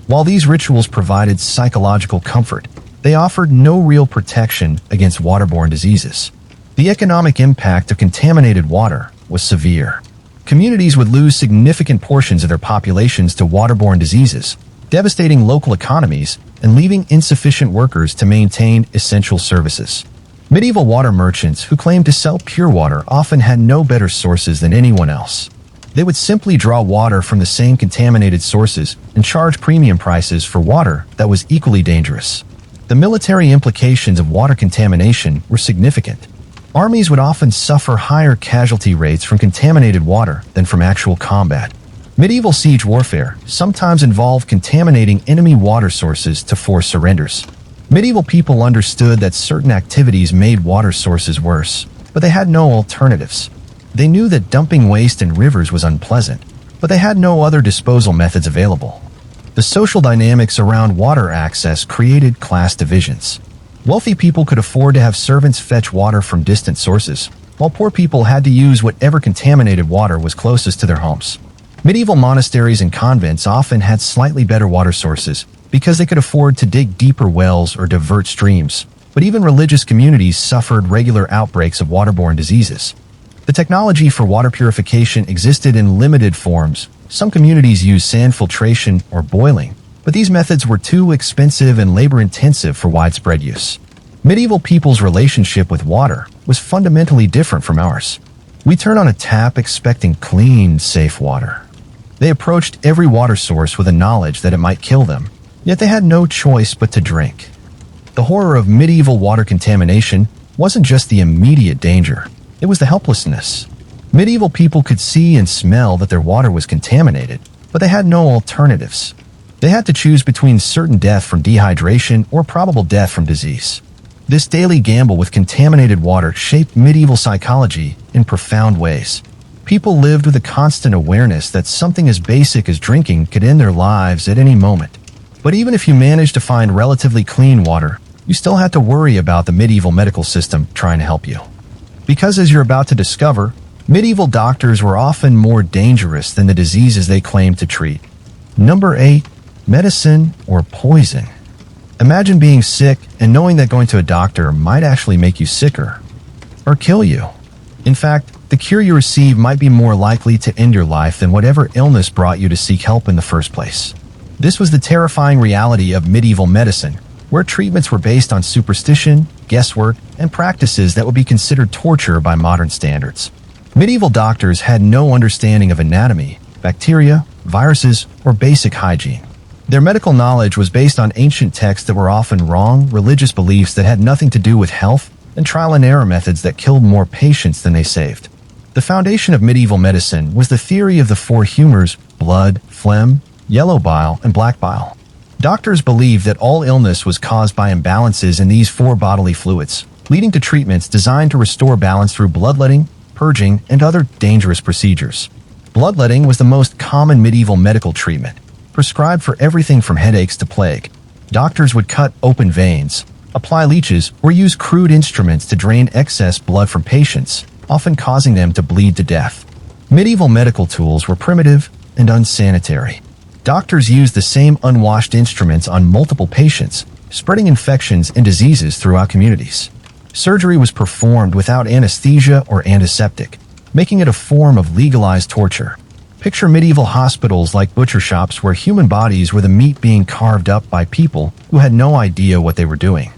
While these rituals provided psychological comfort, they offered no real protection against waterborne diseases. The economic impact of contaminated water was severe. Communities would lose significant portions of their populations to waterborne diseases, devastating local economies and leaving insufficient workers to maintain essential services. Medieval water merchants who claimed to sell pure water often had no better sources than anyone else. They would simply draw water from the same contaminated sources and charge premium prices for water that was equally dangerous. The military implications of water contamination were significant. Armies would often suffer higher casualty rates from contaminated water than from actual combat. Medieval siege warfare sometimes involved contaminating enemy water sources to force surrenders. Medieval people understood that certain activities made water sources worse, but they had no alternatives. They knew that dumping waste in rivers was unpleasant, but but they had no other disposal methods available. The social dynamics around water access created class divisions. Wealthy people could afford to have servants fetch water from distant sources, while poor people had to use whatever contaminated water was closest to their homes. Medieval monasteries and convents often had slightly better water sources because they could afford to dig deeper wells or divert streams, but even religious communities suffered regular outbreaks of waterborne diseases. The technology for water purification existed in limited forms. Some communities used sand filtration or boiling, but these methods were too expensive and labor-intensive for widespread use. Medieval people's relationship with water was fundamentally different from ours. We turn on a tap expecting clean, safe water. They approached every water source with a knowledge that it might kill them, yet they had no choice but to drink. The horror of medieval water contamination wasn't just the immediate danger, it was the helplessness. Medieval people could see and smell that their water was contaminated, but they had no alternatives. They had to choose between certain death from dehydration or probable death from disease. This daily gamble with contaminated water shaped medieval psychology in profound ways. People lived with a constant awareness that something as basic as drinking could end their lives at any moment. But even if you managed to find relatively clean water, you still had to worry about the medieval medical system trying to help you. Because as you're about to discover, medieval doctors were often more dangerous than the diseases they claimed to treat. Number 8. Medicine or poison. Imagine being sick and knowing that going to a doctor might actually make you sicker or kill you. In fact, the cure you receive might be more likely to end your life than whatever illness brought you to seek help in the first place. This was the terrifying reality of medieval medicine, where treatments were based on superstition, guesswork, and practices that would be considered torture by modern standards. Medieval doctors had no understanding of anatomy, bacteria, viruses, or basic hygiene. Their medical knowledge was based on ancient texts that were often wrong, religious beliefs that had nothing to do with health, and trial and error methods that killed more patients than they saved. The foundation of medieval medicine was the theory of the four humors: blood, phlegm, yellow bile, and black bile. Doctors believed that all illness was caused by imbalances in these four bodily fluids, leading to treatments designed to restore balance through bloodletting, purging, and other dangerous procedures. Bloodletting was the most common medieval medical treatment, prescribed for everything from headaches to plague. Doctors would cut open veins, apply leeches, or use crude instruments to drain excess blood from patients, often causing them to bleed to death. Medieval medical tools were primitive and unsanitary. Doctors used the same unwashed instruments on multiple patients, spreading infections and diseases throughout communities. Surgery was performed without anesthesia or antiseptic, making it a form of legalized torture. Picture medieval hospitals like butcher shops where human bodies were the meat being carved up by people who had no idea what they were doing.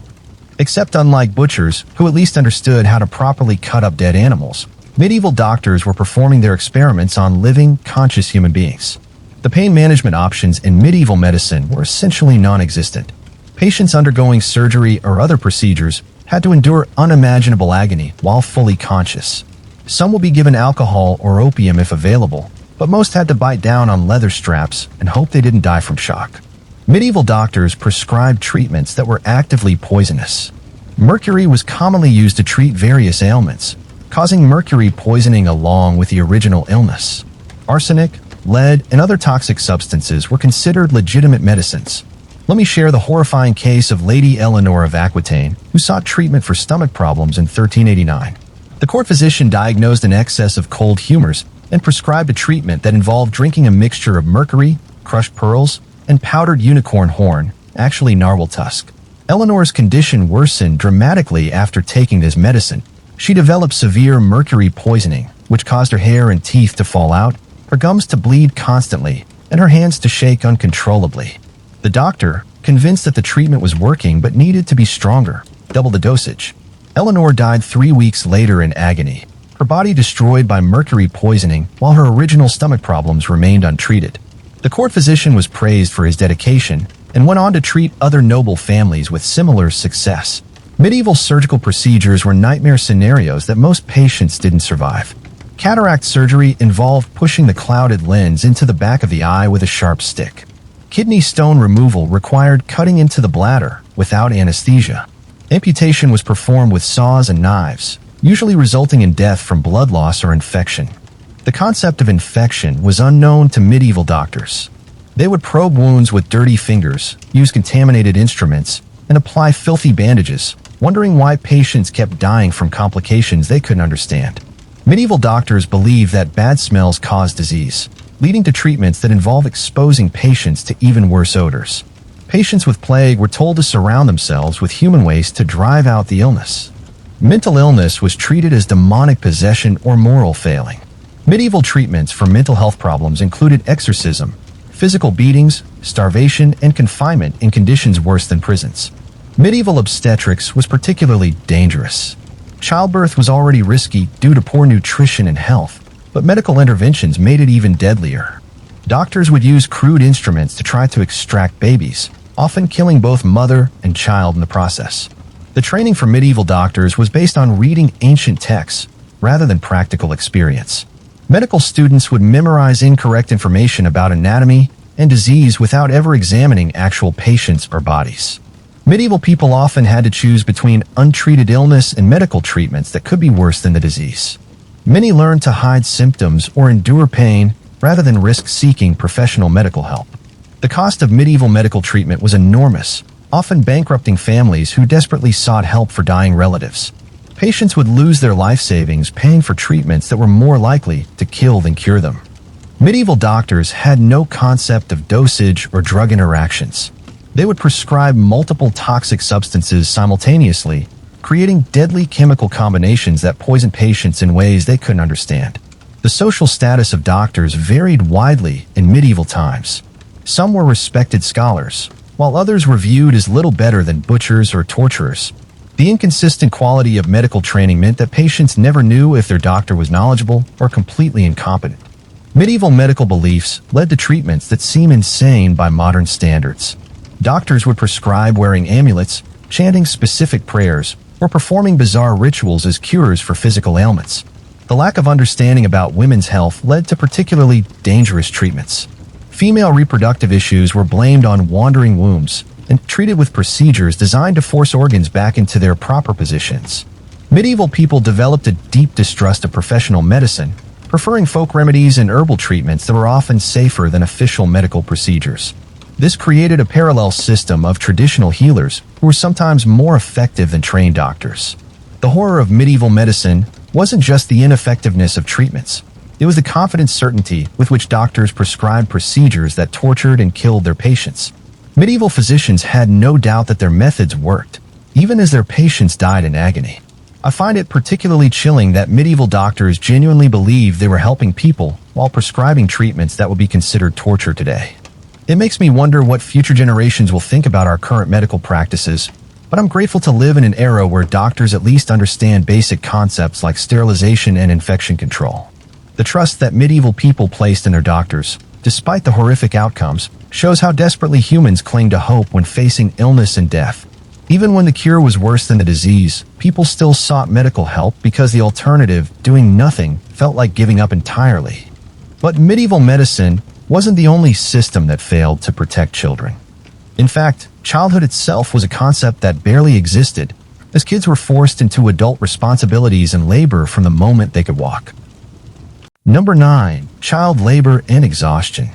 Except unlike butchers, who at least understood how to properly cut up dead animals, medieval doctors were performing their experiments on living, conscious human beings. The pain management options in medieval medicine were essentially non-existent. Patients undergoing surgery or other procedures had to endure unimaginable agony while fully conscious. Some would be given alcohol or opium if available, but most had to bite down on leather straps and hope they didn't die from shock. Medieval doctors prescribed treatments that were actively poisonous. Mercury was commonly used to treat various ailments, causing mercury poisoning along with the original illness. Arsenic, lead, and other toxic substances were considered legitimate medicines. Let me share the horrifying case of Lady Eleanor of Aquitaine, who sought treatment for stomach problems in 1389. The court physician diagnosed an excess of cold humors and prescribed a treatment that involved drinking a mixture of mercury, crushed pearls, and powdered unicorn horn, actually narwhal tusk. Eleanor's condition worsened dramatically after taking this medicine. She developed severe mercury poisoning, which caused her hair and teeth to fall out, her gums to bleed constantly, and her hands to shake uncontrollably. The doctor, convinced that the treatment was working but needed to be stronger, doubled the dosage. Eleanor died 3 weeks later in agony, her body destroyed by mercury poisoning while her original stomach problems remained untreated. The court physician was praised for his dedication and went on to treat other noble families with similar success. Medieval surgical procedures were nightmare scenarios that most patients didn't survive. Cataract surgery involved pushing the clouded lens into the back of the eye with a sharp stick. Kidney stone removal required cutting into the bladder without anesthesia. Amputation was performed with saws and knives, usually resulting in death from blood loss or infection. The concept of infection was unknown to medieval doctors. They would probe wounds with dirty fingers, use contaminated instruments, and apply filthy bandages, wondering why patients kept dying from complications they couldn't understand. Medieval doctors believed that bad smells caused disease, leading to treatments that involve exposing patients to even worse odors. Patients with plague were told to surround themselves with human waste to drive out the illness. Mental illness was treated as demonic possession or moral failing. Medieval treatments for mental health problems included exorcism, physical beatings, starvation, and confinement in conditions worse than prisons. Medieval obstetrics was particularly dangerous. Childbirth was already risky due to poor nutrition and health, but medical interventions made it even deadlier. Doctors would use crude instruments to try to extract babies, often killing both mother and child in the process. The training for medieval doctors was based on reading ancient texts rather than practical experience. Medical students would memorize incorrect information about anatomy and disease without ever examining actual patients or bodies. Medieval people often had to choose between untreated illness and medical treatments that could be worse than the disease. Many learned to hide symptoms or endure pain rather than risk seeking professional medical help. The cost of medieval medical treatment was enormous, often bankrupting families who desperately sought help for dying relatives. Patients would lose their life savings paying for treatments that were more likely to kill than cure them. Medieval doctors had no concept of dosage or drug interactions. They would prescribe multiple toxic substances simultaneously, creating deadly chemical combinations that poisoned patients in ways they couldn't understand. The social status of doctors varied widely in medieval times. Some were respected scholars, while others were viewed as little better than butchers or torturers. The inconsistent quality of medical training meant that patients never knew if their doctor was knowledgeable or completely incompetent. Medieval medical beliefs led to treatments that seem insane by modern standards. Doctors would prescribe wearing amulets, chanting specific prayers, or performing bizarre rituals as cures for physical ailments. The lack of understanding about women's health led to particularly dangerous treatments. Female reproductive issues were blamed on wandering wombs and treated with procedures designed to force organs back into their proper positions. Medieval people developed a deep distrust of professional medicine, preferring folk remedies and herbal treatments that were often safer than official medical procedures. This created a parallel system of traditional healers who were sometimes more effective than trained doctors. The horror of medieval medicine wasn't just the ineffectiveness of treatments. It was the confident certainty with which doctors prescribed procedures that tortured and killed their patients. Medieval physicians had no doubt that their methods worked, even as their patients died in agony. I find it particularly chilling that medieval doctors genuinely believed they were helping people while prescribing treatments that would be considered torture today. It makes me wonder what future generations will think about our current medical practices, but I'm grateful to live in an era where doctors at least understand basic concepts like sterilization and infection control. The trust that medieval people placed in their doctors, despite the horrific outcomes, shows how desperately humans cling to hope when facing illness and death. Even when the cure was worse than the disease, people still sought medical help because the alternative, doing nothing, felt like giving up entirely. But medieval medicine wasn't the only system that failed to protect children. In fact, childhood itself was a concept that barely existed, as kids were forced into adult responsibilities and labor from the moment they could walk. Number 9. Child labor and exhaustion.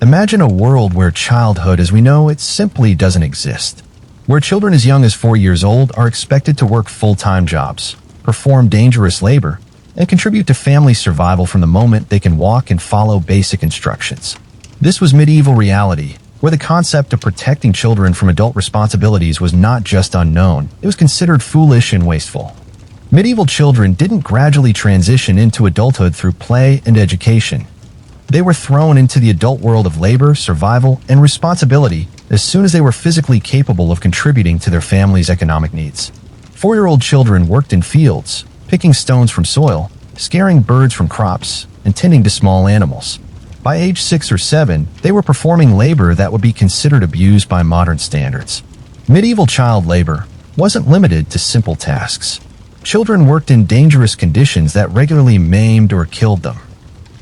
Imagine a world where childhood as we know it simply doesn't exist. Where children as young as 4 years old are expected to work full-time jobs, perform dangerous labor, and contribute to family survival from the moment they can walk and follow basic instructions. This was medieval reality, where the concept of protecting children from adult responsibilities was not just unknown, it was considered foolish and wasteful. Medieval children didn't gradually transition into adulthood through play and education. They were thrown into the adult world of labor, survival, and responsibility as soon as they were physically capable of contributing to their family's economic needs. 4-year-old children worked in fields, picking stones from soil, scaring birds from crops, and tending to small animals. By age 6 or 7, they were performing labor that would be considered abused by modern standards. Medieval child labor wasn't limited to simple tasks. Children worked in dangerous conditions that regularly maimed or killed them.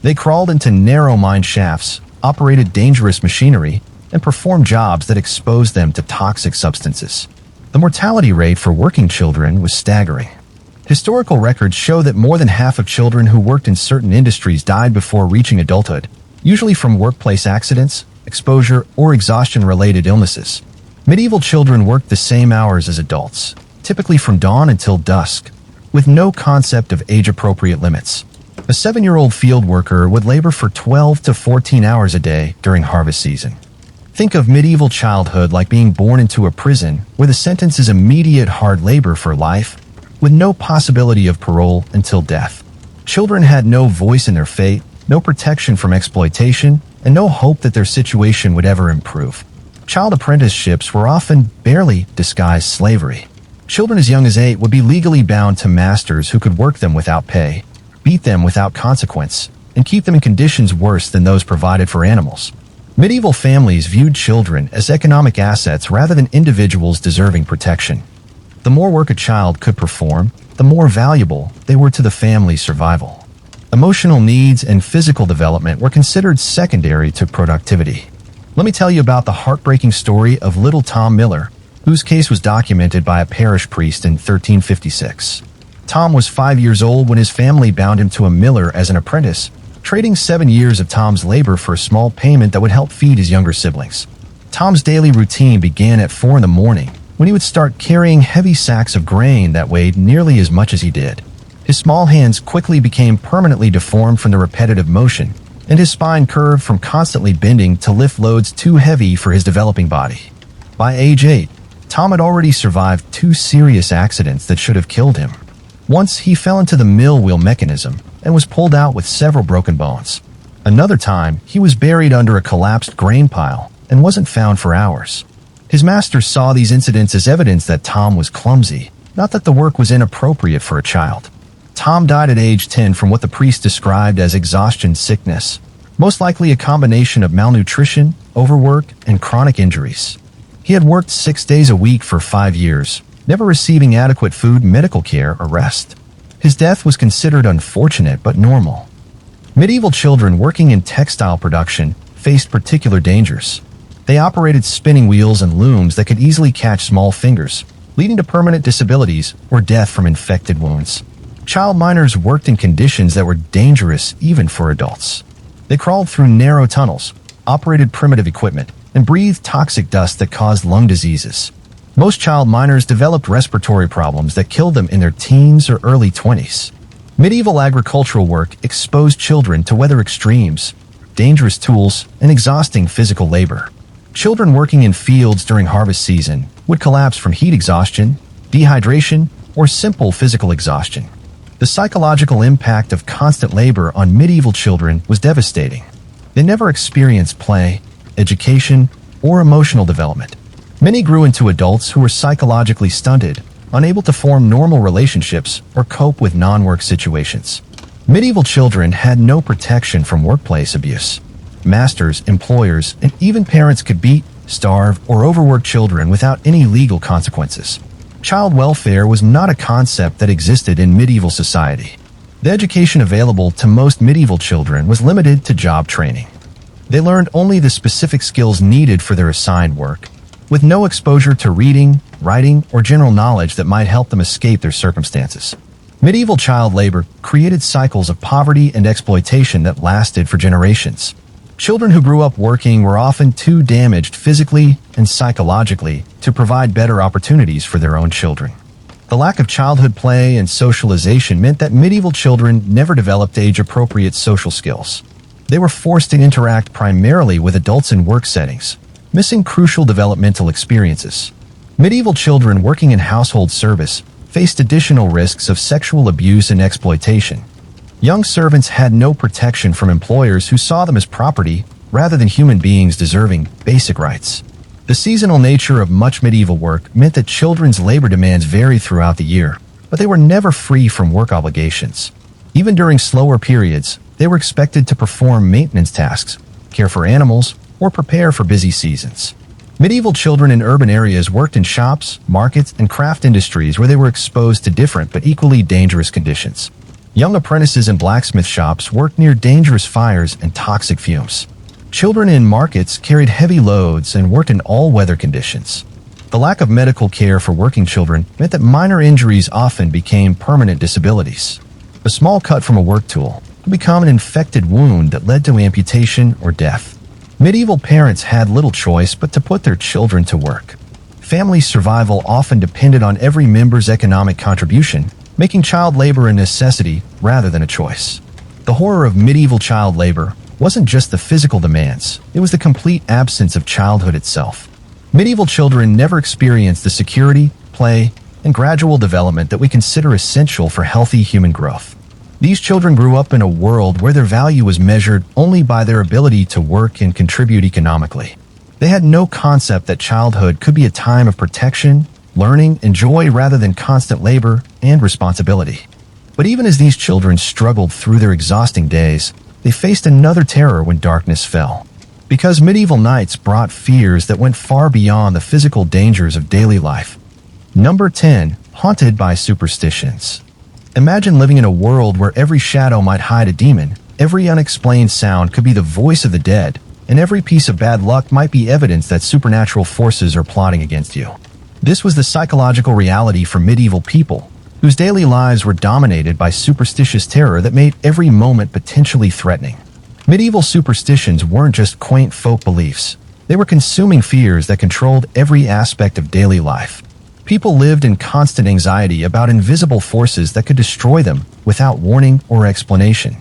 They crawled into narrow mine shafts, operated dangerous machinery, and performed jobs that exposed them to toxic substances. The mortality rate for working children was staggering. Historical records show that more than half of children who worked in certain industries died before reaching adulthood, usually from workplace accidents, exposure, or exhaustion-related illnesses. Medieval children worked the same hours as adults, typically from dawn until dusk, with no concept of age-appropriate limits. A 7-year-old field worker would labor for 12 to 14 hours a day during harvest season. Think of medieval childhood like being born into a prison where the sentence is immediate hard labor for life, with no possibility of parole until death. Children had no voice in their fate, no protection from exploitation, and no hope that their situation would ever improve. Child apprenticeships were often barely disguised slavery. Children as young as 8 would be legally bound to masters who could work them without pay, beat them without consequence, and keep them in conditions worse than those provided for animals. Medieval families viewed children as economic assets rather than individuals deserving protection. The more work a child could perform, the more valuable they were to the family's survival. Emotional needs and physical development were considered secondary to productivity. Let me tell you about the heartbreaking story of little Tom Miller, whose case was documented by a parish priest in 1356. Tom was 5 years old when his family bound him to a miller as an apprentice, trading 7 years of Tom's labor for a small payment that would help feed his younger siblings. Tom's daily routine began at 4 in the morning, when he would start carrying heavy sacks of grain that weighed nearly as much as he did. His small hands quickly became permanently deformed from the repetitive motion, and his spine curved from constantly bending to lift loads too heavy for his developing body. By age 8, Tom had already survived 2 serious accidents that should have killed him. Once, he fell into the mill wheel mechanism and was pulled out with several broken bones. Another time, he was buried under a collapsed grain pile and wasn't found for hours. His master saw these incidents as evidence that Tom was clumsy, not that the work was inappropriate for a child. Tom died at age 10 from what the priest described as exhaustion sickness, most likely a combination of malnutrition, overwork, and chronic injuries. He had worked 6 days a week for 5 years, never receiving adequate food, medical care, or rest. His death was considered unfortunate but normal. Medieval children working in textile production faced particular dangers. They operated spinning wheels and looms that could easily catch small fingers, leading to permanent disabilities or death from infected wounds. Child miners worked in conditions that were dangerous even for adults. They crawled through narrow tunnels, operated primitive equipment, and breathed toxic dust that caused lung diseases. Most child miners developed respiratory problems that killed them in their teens or early 20s. Medieval agricultural work exposed children to weather extremes, dangerous tools, and exhausting physical labor. Children working in fields during harvest season would collapse from heat exhaustion, dehydration, or simple physical exhaustion. The psychological impact of constant labor on medieval children was devastating. They never experienced play, education, or emotional development. Many grew into adults who were psychologically stunted, unable to form normal relationships or cope with non-work situations. Medieval children had no protection from workplace abuse. Masters, employers, and even parents could beat, starve, or overwork children without any legal consequences. Child welfare was not a concept that existed in medieval society. The education available to most medieval children was limited to job training. They learned only the specific skills needed for their assigned work, with no exposure to reading, writing, or general knowledge that might help them escape their circumstances. Medieval child labor created cycles of poverty and exploitation that lasted for generations. Children who grew up working were often too damaged physically and psychologically to provide better opportunities for their own children. The lack of childhood play and socialization meant that medieval children never developed age-appropriate social skills. They were forced to interact primarily with adults in work settings, missing crucial developmental experiences. Medieval children working in household service faced additional risks of sexual abuse and exploitation. Young servants had no protection from employers who saw them as property rather than human beings deserving basic rights. The seasonal nature of much medieval work meant that children's labor demands varied throughout the year, but they were never free from work obligations. Even during slower periods, they were expected to perform maintenance tasks, care for animals, or prepare for busy seasons. Medieval children in urban areas worked in shops, markets, and craft industries where they were exposed to different but equally dangerous conditions. Young apprentices in blacksmith shops worked near dangerous fires and toxic fumes. Children in markets carried heavy loads and worked in all weather conditions. The lack of medical care for working children meant that minor injuries often became permanent disabilities. A small cut from a work tool could become an infected wound that led to amputation or death. Medieval parents had little choice but to put their children to work. Family survival often depended on every member's economic contribution, making child labor a necessity rather than a choice. The horror of medieval child labor wasn't just the physical demands, it was the complete absence of childhood itself. Medieval children never experienced the security, play, and gradual development that we consider essential for healthy human growth. These children grew up in a world where their value was measured only by their ability to work and contribute economically. They had no concept that childhood could be a time of protection, learning, and joy rather than constant labor and responsibility. But even as these children struggled through their exhausting days, they faced another terror when darkness fell. Because medieval nights brought fears that went far beyond the physical dangers of daily life. Number 10. Haunted by superstitions. Imagine living in a world where every shadow might hide a demon, every unexplained sound could be the voice of the dead, and every piece of bad luck might be evidence that supernatural forces are plotting against you. This was the psychological reality for medieval people, whose daily lives were dominated by superstitious terror that made every moment potentially threatening. Medieval superstitions weren't just quaint folk beliefs. They were consuming fears that controlled every aspect of daily life. People lived in constant anxiety about invisible forces that could destroy them without warning or explanation.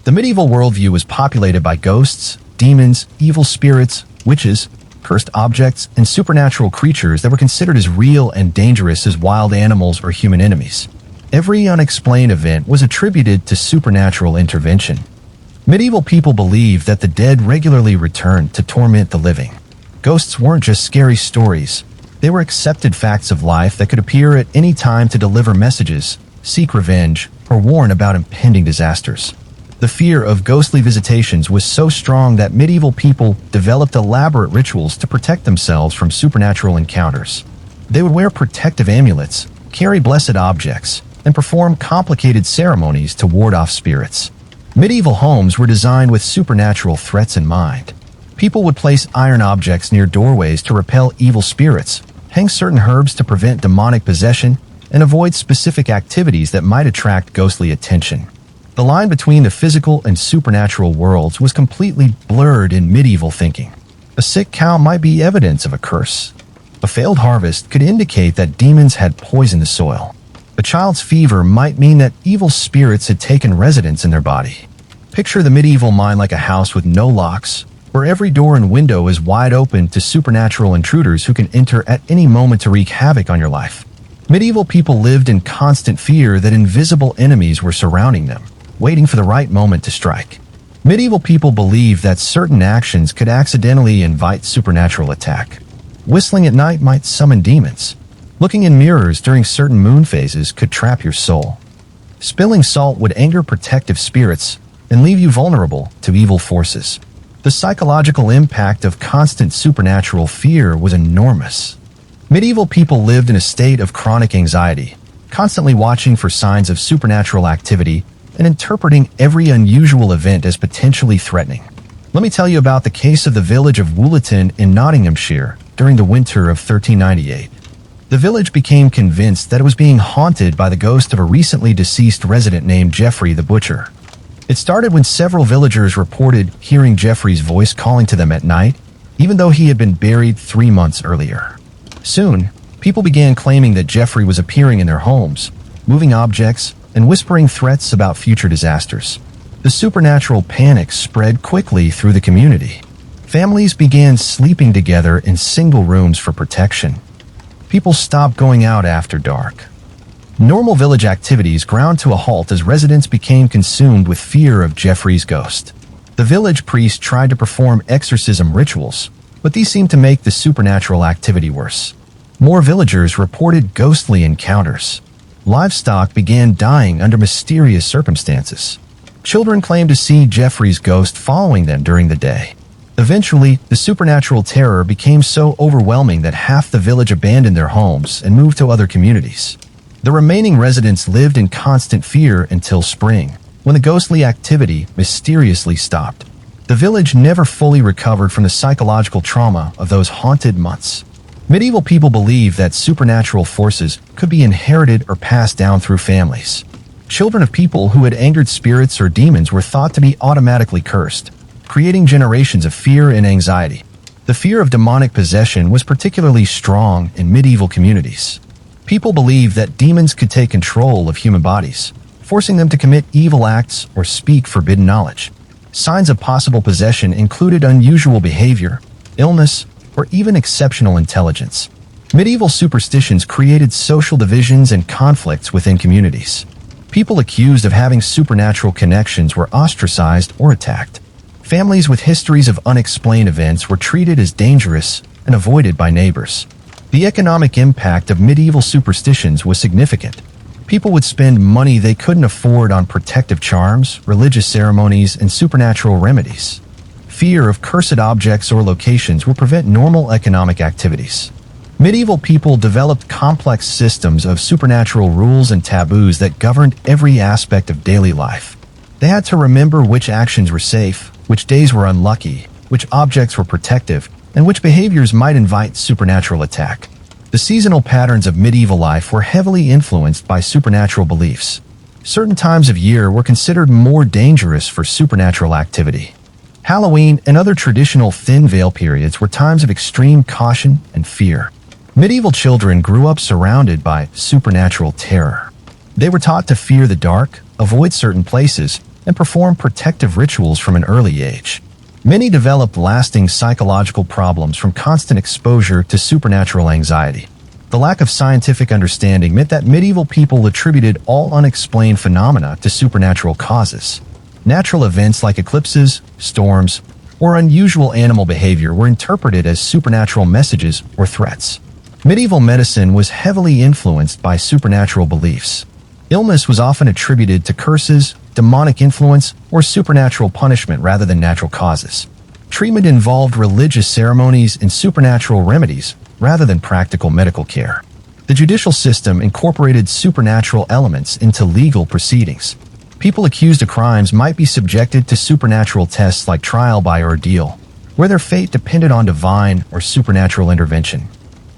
The medieval worldview was populated by ghosts, demons, evil spirits, witches, cursed objects, and supernatural creatures that were considered as real and dangerous as wild animals or human enemies. Every unexplained event was attributed to supernatural intervention. Medieval people believed that the dead regularly returned to torment the living. Ghosts weren't just scary stories. They were accepted facts of life that could appear at any time to deliver messages, seek revenge, or warn about impending disasters. The fear of ghostly visitations was so strong that medieval people developed elaborate rituals to protect themselves from supernatural encounters. They would wear protective amulets, carry blessed objects, and perform complicated ceremonies to ward off spirits. Medieval homes were designed with supernatural threats in mind. People would place iron objects near doorways to repel evil spirits, hang certain herbs to prevent demonic possession, and avoid specific activities that might attract ghostly attention. The line between the physical and supernatural worlds was completely blurred in medieval thinking. A sick cow might be evidence of a curse. A failed harvest could indicate that demons had poisoned the soil. A child's fever might mean that evil spirits had taken residence in their body. Picture the medieval mind like a house with no locks, where every door and window is wide open to supernatural intruders who can enter at any moment to wreak havoc on your life. Medieval people lived in constant fear that invisible enemies were surrounding them, waiting for the right moment to strike. Medieval people believed that certain actions could accidentally invite supernatural attack. Whistling at night might summon demons. Looking in mirrors during certain moon phases could trap your soul. Spilling salt would anger protective spirits and leave you vulnerable to evil forces. The psychological impact of constant supernatural fear was enormous. Medieval people lived in a state of chronic anxiety, constantly watching for signs of supernatural activity and interpreting every unusual event as potentially threatening. Let me tell you about the case of the village of Woollerton in Nottinghamshire during the winter of 1398. The village became convinced that it was being haunted by the ghost of a recently deceased resident named Geoffrey the Butcher. It started when several villagers reported hearing Geoffrey's voice calling to them at night, even though he had been buried 3 months earlier. Soon, people began claiming that Geoffrey was appearing in their homes, moving objects, and whispering threats about future disasters. The supernatural panic spread quickly through the community. Families began sleeping together in single rooms for protection. People stopped going out after dark. Normal village activities ground to a halt as residents became consumed with fear of Geoffrey's ghost. The village priest tried to perform exorcism rituals, but these seemed to make the supernatural activity worse. More villagers reported ghostly encounters. Livestock began dying under mysterious circumstances. Children claimed to see Geoffrey's ghost following them during the day. Eventually, the supernatural terror became so overwhelming that half the village abandoned their homes and moved to other communities. The remaining residents lived in constant fear until spring, when the ghostly activity mysteriously stopped. The village never fully recovered from the psychological trauma of those haunted months. Medieval people believed that supernatural forces could be inherited or passed down through families. Children of people who had angered spirits or demons were thought to be automatically cursed, creating generations of fear and anxiety. The fear of demonic possession was particularly strong in medieval communities. People believed that demons could take control of human bodies, forcing them to commit evil acts or speak forbidden knowledge. Signs of possible possession included unusual behavior, illness, or even exceptional intelligence. Medieval superstitions created social divisions and conflicts within communities. People accused of having supernatural connections were ostracized or attacked. Families with histories of unexplained events were treated as dangerous and avoided by neighbors. The economic impact of medieval superstitions was significant. People would spend money they couldn't afford on protective charms, religious ceremonies, and supernatural remedies. Fear of cursed objects or locations would prevent normal economic activities. Medieval people developed complex systems of supernatural rules and taboos that governed every aspect of daily life. They had to remember which actions were safe, which days were unlucky, which objects were protective, and which behaviors might invite supernatural attack. The seasonal patterns of medieval life were heavily influenced by supernatural beliefs. Certain times of year were considered more dangerous for supernatural activity. Halloween and other traditional thin veil periods were times of extreme caution and fear. Medieval children grew up surrounded by supernatural terror. They were taught to fear the dark, avoid certain places, and perform protective rituals from an early age. Many developed lasting psychological problems from constant exposure to supernatural anxiety. The lack of scientific understanding meant that medieval people attributed all unexplained phenomena to supernatural causes. Natural events like eclipses, storms, or unusual animal behavior were interpreted as supernatural messages or threats. Medieval medicine was heavily influenced by supernatural beliefs. Illness was often attributed to curses, demonic influence, or supernatural punishment rather than natural causes. Treatment involved religious ceremonies and supernatural remedies rather than practical medical care. The judicial system incorporated supernatural elements into legal proceedings. People accused of crimes might be subjected to supernatural tests like trial by ordeal, where their fate depended on divine or supernatural intervention.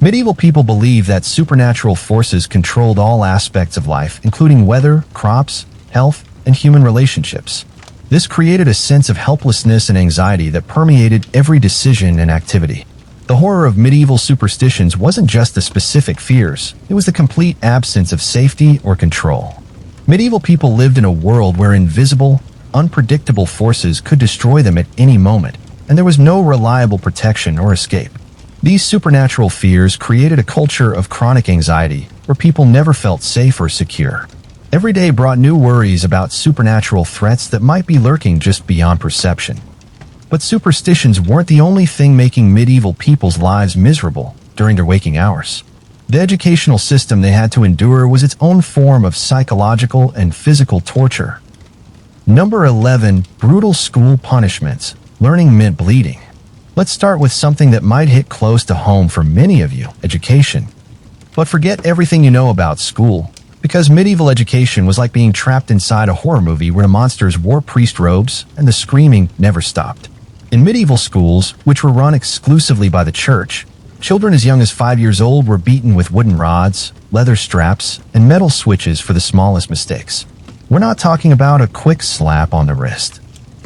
Medieval people believed that supernatural forces controlled all aspects of life, including weather, crops, health, and human relationships. This created a sense of helplessness and anxiety that permeated every decision and activity. The horror of medieval superstitions wasn't just the specific fears, it was the complete absence of safety or control. Medieval people lived in a world where invisible, unpredictable forces could destroy them at any moment, and there was no reliable protection or escape. These supernatural fears created a culture of chronic anxiety where people never felt safe or secure. Every day brought new worries about supernatural threats that might be lurking just beyond perception. But superstitions weren't the only thing making medieval people's lives miserable during their waking hours. The educational system they had to endure was its own form of psychological and physical torture. Number 11. Brutal school punishments. Learning meant bleeding. Let's start with something that might hit close to home for many of you, education. But forget everything you know about school, because medieval education was like being trapped inside a horror movie where the monsters wore priest robes and the screaming never stopped. In medieval schools, which were run exclusively by the church, children as young as 5 years old were beaten with wooden rods, leather straps, and metal switches for the smallest mistakes. We're not talking about a quick slap on the wrist.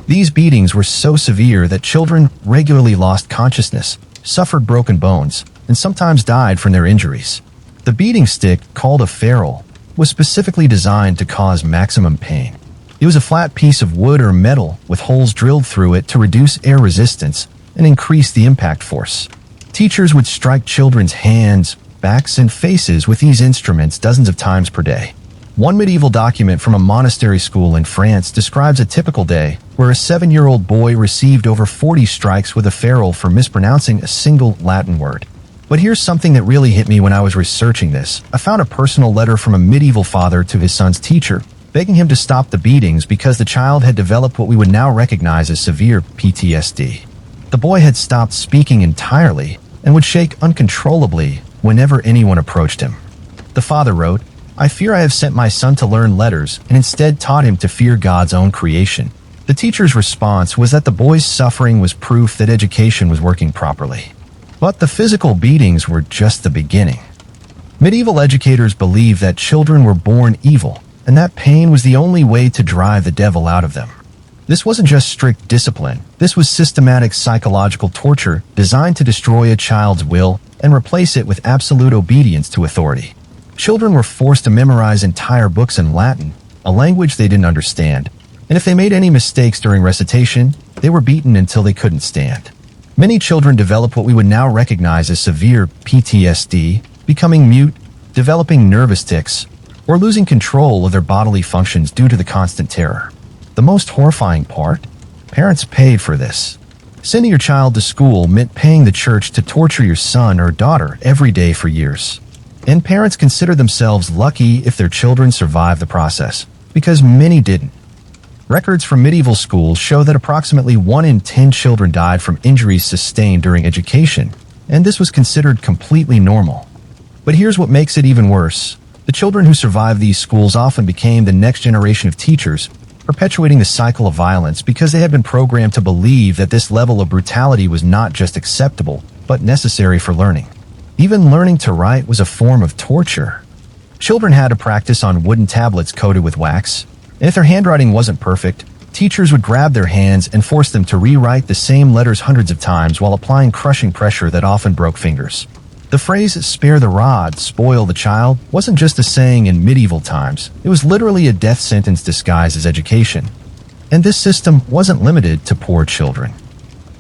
These beatings were so severe that children regularly lost consciousness, suffered broken bones, and sometimes died from their injuries. The beating stick, called a ferule, was specifically designed to cause maximum pain. It was a flat piece of wood or metal with holes drilled through it to reduce air resistance and increase the impact force. Teachers would strike children's hands, backs, and faces with these instruments dozens of times per day. One medieval document from a monastery school in France describes a typical day where a 7-year-old boy received over 40 strikes with a ferule for mispronouncing a single Latin word. But here's something that really hit me when I was researching this. I found a personal letter from a medieval father to his son's teacher, begging him to stop the beatings because the child had developed what we would now recognize as severe PTSD. The boy had stopped speaking entirely and would shake uncontrollably whenever anyone approached him. The father wrote, "I fear I have sent my son to learn letters and instead taught him to fear God's own creation." The teacher's response was that the boy's suffering was proof that education was working properly. But the physical beatings were just the beginning. Medieval educators believed that children were born evil, and that pain was the only way to drive the devil out of them. This wasn't just strict discipline. This was systematic psychological torture designed to destroy a child's will and replace it with absolute obedience to authority. Children were forced to memorize entire books in Latin, a language they didn't understand, and if they made any mistakes during recitation, they were beaten until they couldn't stand. Many children developed what we would now recognize as severe PTSD, becoming mute, developing nervous tics, or losing control of their bodily functions due to the constant terror. The most horrifying part? Parents paid for this. Sending your child to school meant paying the church to torture your son or daughter every day for years. And parents considered themselves lucky if their children survived the process, because many didn't. Records from medieval schools show that approximately 1 in 10 children died from injuries sustained during education, and this was considered completely normal. But here's what makes it even worse. The children who survived these schools often became the next generation of teachers, perpetuating the cycle of violence because they had been programmed to believe that this level of brutality was not just acceptable, but necessary for learning. Even learning to write was a form of torture. Children had to practice on wooden tablets coated with wax, and if their handwriting wasn't perfect, teachers would grab their hands and force them to rewrite the same letters hundreds of times while applying crushing pressure that often broke fingers. The phrase, "spare the rod, spoil the child," wasn't just a saying in medieval times. It was literally a death sentence disguised as education. And this system wasn't limited to poor children.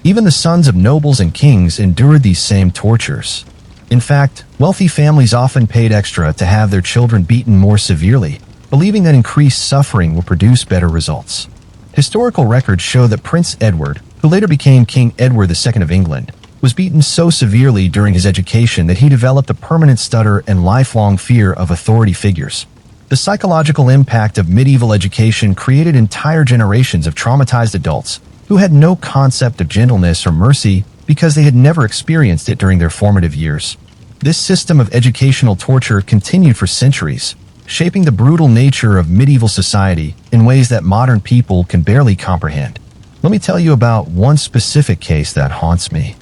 Even the sons of nobles and kings endured these same tortures. In fact, wealthy families often paid extra to have their children beaten more severely, believing that increased suffering will produce better results. Historical records show that Prince Edward, who later became King Edward II of England, was beaten so severely during his education that he developed a permanent stutter and lifelong fear of authority figures. The psychological impact of medieval education created entire generations of traumatized adults who had no concept of gentleness or mercy because they had never experienced it during their formative years. This system of educational torture continued for centuries, shaping the brutal nature of medieval society in ways that modern people can barely comprehend. Let me tell you about one specific case that haunts me.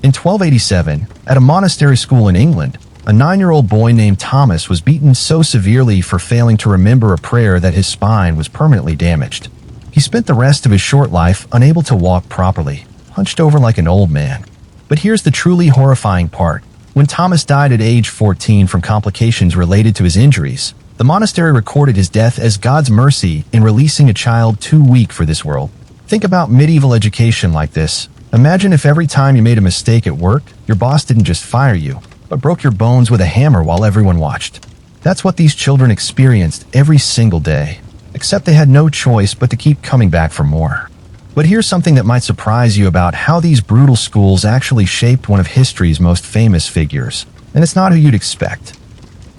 In 1287, at a monastery school in England, a 9-year-old boy named Thomas was beaten so severely for failing to remember a prayer that his spine was permanently damaged. He spent the rest of his short life unable to walk properly, hunched over like an old man. But here's the truly horrifying part. When Thomas died at age 14 from complications related to his injuries, the monastery recorded his death as God's mercy in releasing a child too weak for this world. Think about medieval education like this. Imagine if every time you made a mistake at work, your boss didn't just fire you, but broke your bones with a hammer while everyone watched. That's what these children experienced every single day, except they had no choice but to keep coming back for more. But here's something that might surprise you about how these brutal schools actually shaped one of history's most famous figures, and it's not who you'd expect.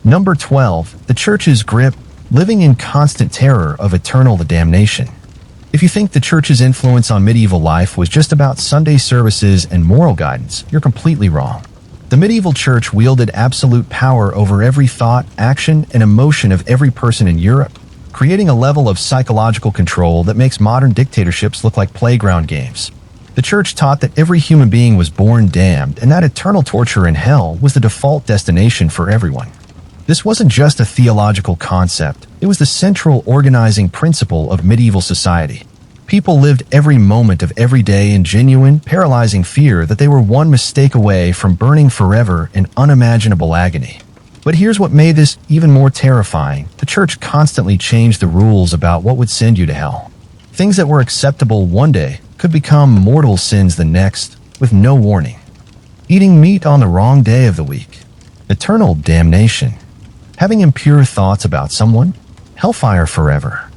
Number 12, the church's grip, living in constant terror of eternal damnation. If you think the church's influence on medieval life was just about Sunday services and moral guidance, you're completely wrong. The medieval church wielded absolute power over every thought, action, and emotion of every person in Europe, creating a level of psychological control that makes modern dictatorships look like playground games. The church taught that every human being was born damned and that eternal torture in hell was the default destination for everyone. This wasn't just a theological concept, it was the central organizing principle of medieval society. People lived every moment of every day in genuine, paralyzing fear that they were one mistake away from burning forever in unimaginable agony. But here's what made this even more terrifying. The church constantly changed the rules about what would send you to hell. Things that were acceptable one day could become mortal sins the next, with no warning. Eating meat on the wrong day of the week. Eternal damnation. Having impure thoughts about someone, hellfire forever.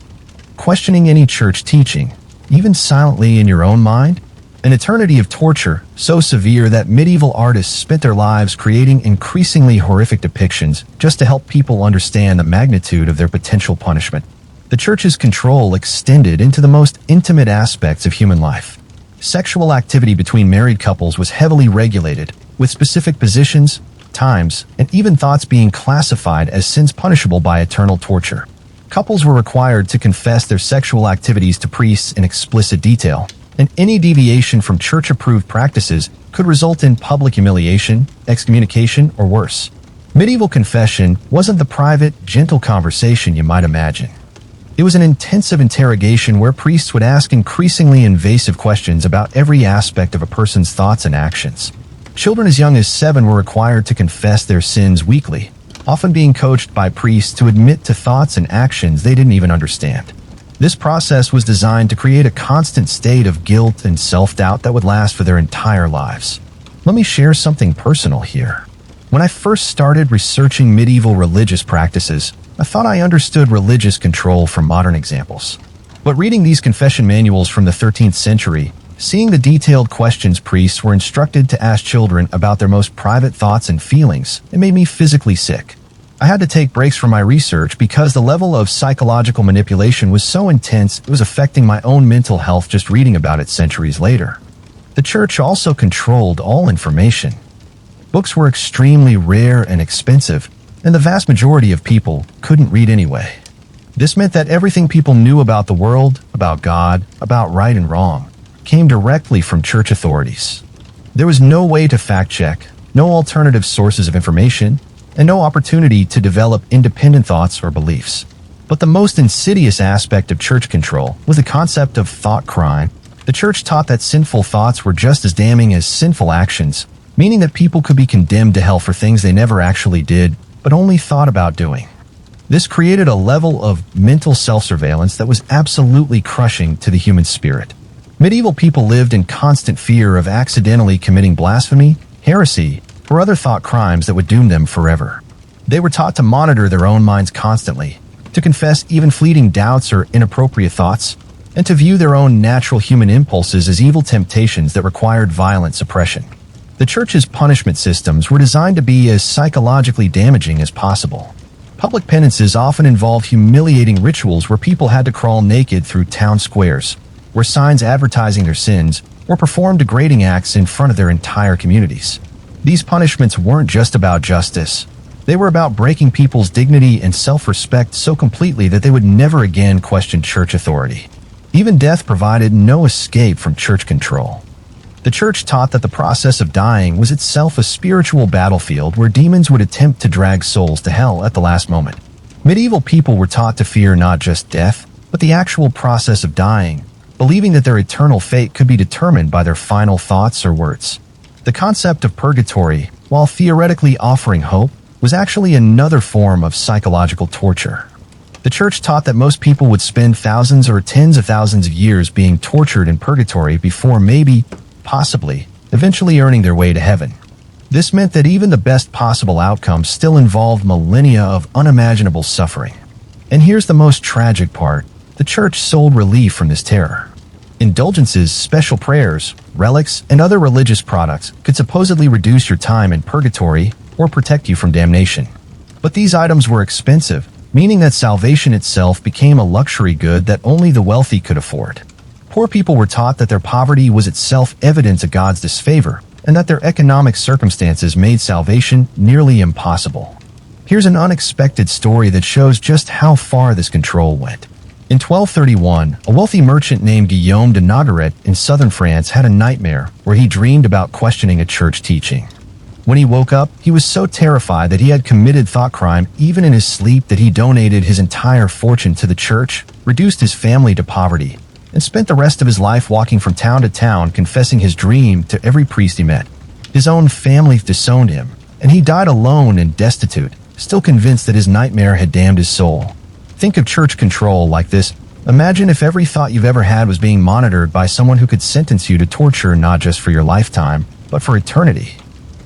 Questioning any church teaching, even silently in your own mind, an eternity of torture so severe that medieval artists spent their lives creating increasingly horrific depictions just to help people understand the magnitude of their potential punishment. The church's control extended into the most intimate aspects of human life. Sexual activity between married couples was heavily regulated, with specific positions, times, and even thoughts being classified as sins punishable by eternal torture. Couples were required to confess their sexual activities to priests in explicit detail, and any deviation from church-approved practices could result in public humiliation, excommunication, or worse. Medieval confession wasn't the private, gentle conversation you might imagine. It was an intensive interrogation where priests would ask increasingly invasive questions about every aspect of a person's thoughts and actions. Children as young as 7 were required to confess their sins weekly, often being coached by priests to admit to thoughts and actions they didn't even understand. This process was designed to create a constant state of guilt and self-doubt that would last for their entire lives. Let me share something personal here. When I first started researching medieval religious practices, I thought I understood religious control from modern examples. But reading these confession manuals from the 13th century, seeing the detailed questions priests were instructed to ask children about their most private thoughts and feelings, it made me physically sick. I had to take breaks from my research because the level of psychological manipulation was so intense it was affecting my own mental health just reading about it centuries later. The church also controlled all information. Books were extremely rare and expensive, and the vast majority of people couldn't read anyway. This meant that everything people knew about the world, about God, about right and wrong, came directly from church authorities. There was no way to fact-check, no alternative sources of information, and no opportunity to develop independent thoughts or beliefs. But the most insidious aspect of church control was the concept of thought crime. The church taught that sinful thoughts were just as damning as sinful actions, meaning that people could be condemned to hell for things they never actually did, but only thought about doing. This created a level of mental self-surveillance that was absolutely crushing to the human spirit. Medieval people lived in constant fear of accidentally committing blasphemy, heresy, or other thought crimes that would doom them forever. They were taught to monitor their own minds constantly, to confess even fleeting doubts or inappropriate thoughts, and to view their own natural human impulses as evil temptations that required violent suppression. The church's punishment systems were designed to be as psychologically damaging as possible. Public penances often involved humiliating rituals where people had to crawl naked through town squares, wear signs advertising their sins, or perform degrading acts in front of their entire communities. These punishments weren't just about justice. They were about breaking people's dignity and self-respect so completely that they would never again question church authority. Even death provided no escape from church control. The church taught that the process of dying was itself a spiritual battlefield where demons would attempt to drag souls to hell at the last moment. Medieval people were taught to fear not just death, but the actual process of dying, believing that their eternal fate could be determined by their final thoughts or words. The concept of purgatory, while theoretically offering hope, was actually another form of psychological torture. The church taught that most people would spend thousands or tens of thousands of years being tortured in purgatory before maybe, possibly, eventually earning their way to heaven. This meant that even the best possible outcomes still involved millennia of unimaginable suffering. And here's the most tragic part: the church sold relief from this terror. Indulgences, special prayers, relics, and other religious products could supposedly reduce your time in purgatory or protect you from damnation. But these items were expensive, meaning that salvation itself became a luxury good that only the wealthy could afford. Poor people were taught that their poverty was itself evidence of God's disfavor, and that their economic circumstances made salvation nearly impossible. Here's an unexpected story that shows just how far this control went. In 1231, a wealthy merchant named Guillaume de Nogaret in southern France had a nightmare where he dreamed about questioning a church teaching. When he woke up, he was so terrified that he had committed thought crime even in his sleep that he donated his entire fortune to the church, reduced his family to poverty, and spent the rest of his life walking from town to town confessing his dream to every priest he met. His own family disowned him, and he died alone and destitute, still convinced that his nightmare had damned his soul. Think of church control like this. Imagine if every thought you've ever had was being monitored by someone who could sentence you to torture not just for your lifetime, but for eternity.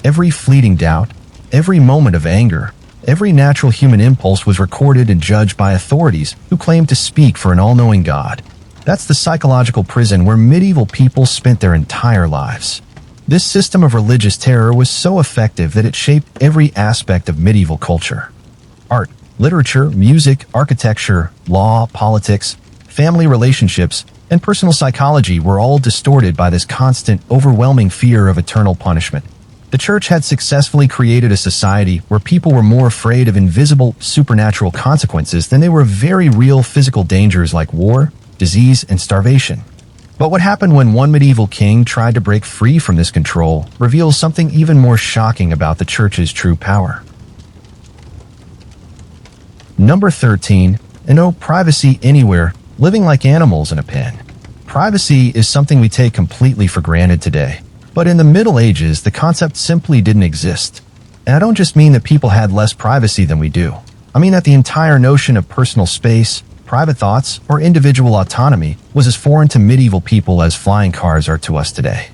Every fleeting doubt, every moment of anger, every natural human impulse was recorded and judged by authorities who claimed to speak for an all-knowing God. That's the psychological prison where medieval people spent their entire lives. This system of religious terror was so effective that it shaped every aspect of medieval culture. Art, literature, music, architecture, law, politics, family relationships, and personal psychology were all distorted by this constant, overwhelming fear of eternal punishment. The church had successfully created a society where people were more afraid of invisible, supernatural consequences than they were of very real physical dangers like war, disease, and starvation. But what happened when one medieval king tried to break free from this control reveals something even more shocking about the church's true power. Number 13. No privacy anywhere, living like animals in a pen. Privacy is something we take completely for granted today. But in the Middle Ages, the concept simply didn't exist. And I don't just mean that people had less privacy than we do. I mean that the entire notion of personal space, private thoughts, or individual autonomy was as foreign to medieval people as flying cars are to us today.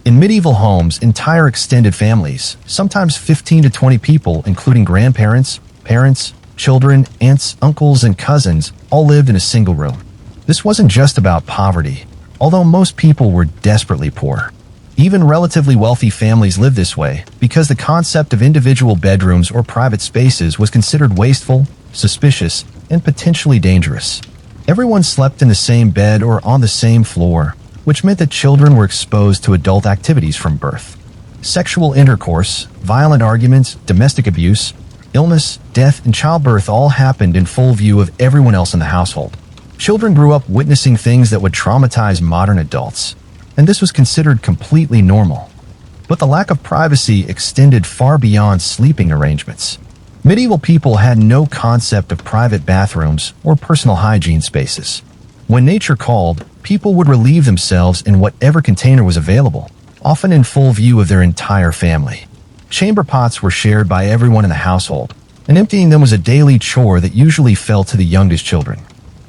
In medieval homes, entire extended families, sometimes 15 to 20 people, including grandparents, parents, children, aunts, uncles, and cousins, all lived in a single room. This wasn't just about poverty, although most people were desperately poor. Even relatively wealthy families lived this way because the concept of individual bedrooms or private spaces was considered wasteful, suspicious, and potentially dangerous. Everyone slept in the same bed or on the same floor, which meant that children were exposed to adult activities from birth. Sexual intercourse, violent arguments, domestic abuse, illness, death, and childbirth all happened in full view of everyone else in the household. Children grew up witnessing things that would traumatize modern adults, and this was considered completely normal. But the lack of privacy extended far beyond sleeping arrangements. Medieval people had no concept of private bathrooms or personal hygiene spaces. When nature called, people would relieve themselves in whatever container was available, often in full view of their entire family. Chamber pots were shared by everyone in the household, and emptying them was a daily chore that usually fell to the youngest children.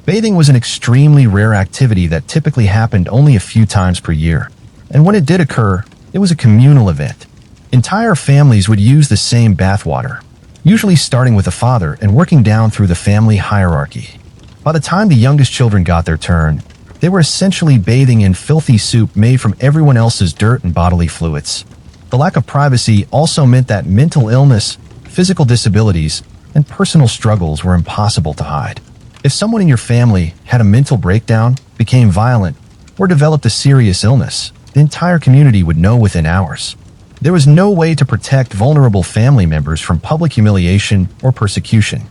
Bathing was an extremely rare activity that typically happened only a few times per year, and when it did occur, it was a communal event. Entire families would use the same bathwater, usually starting with the father and working down through the family hierarchy. By the time the youngest children got their turn, they were essentially bathing in filthy soup made from everyone else's dirt and bodily fluids. The lack of privacy also meant that mental illness, physical disabilities, and personal struggles were impossible to hide. If someone in your family had a mental breakdown, became violent, or developed a serious illness, the entire community would know within hours. There was no way to protect vulnerable family members from public humiliation or persecution.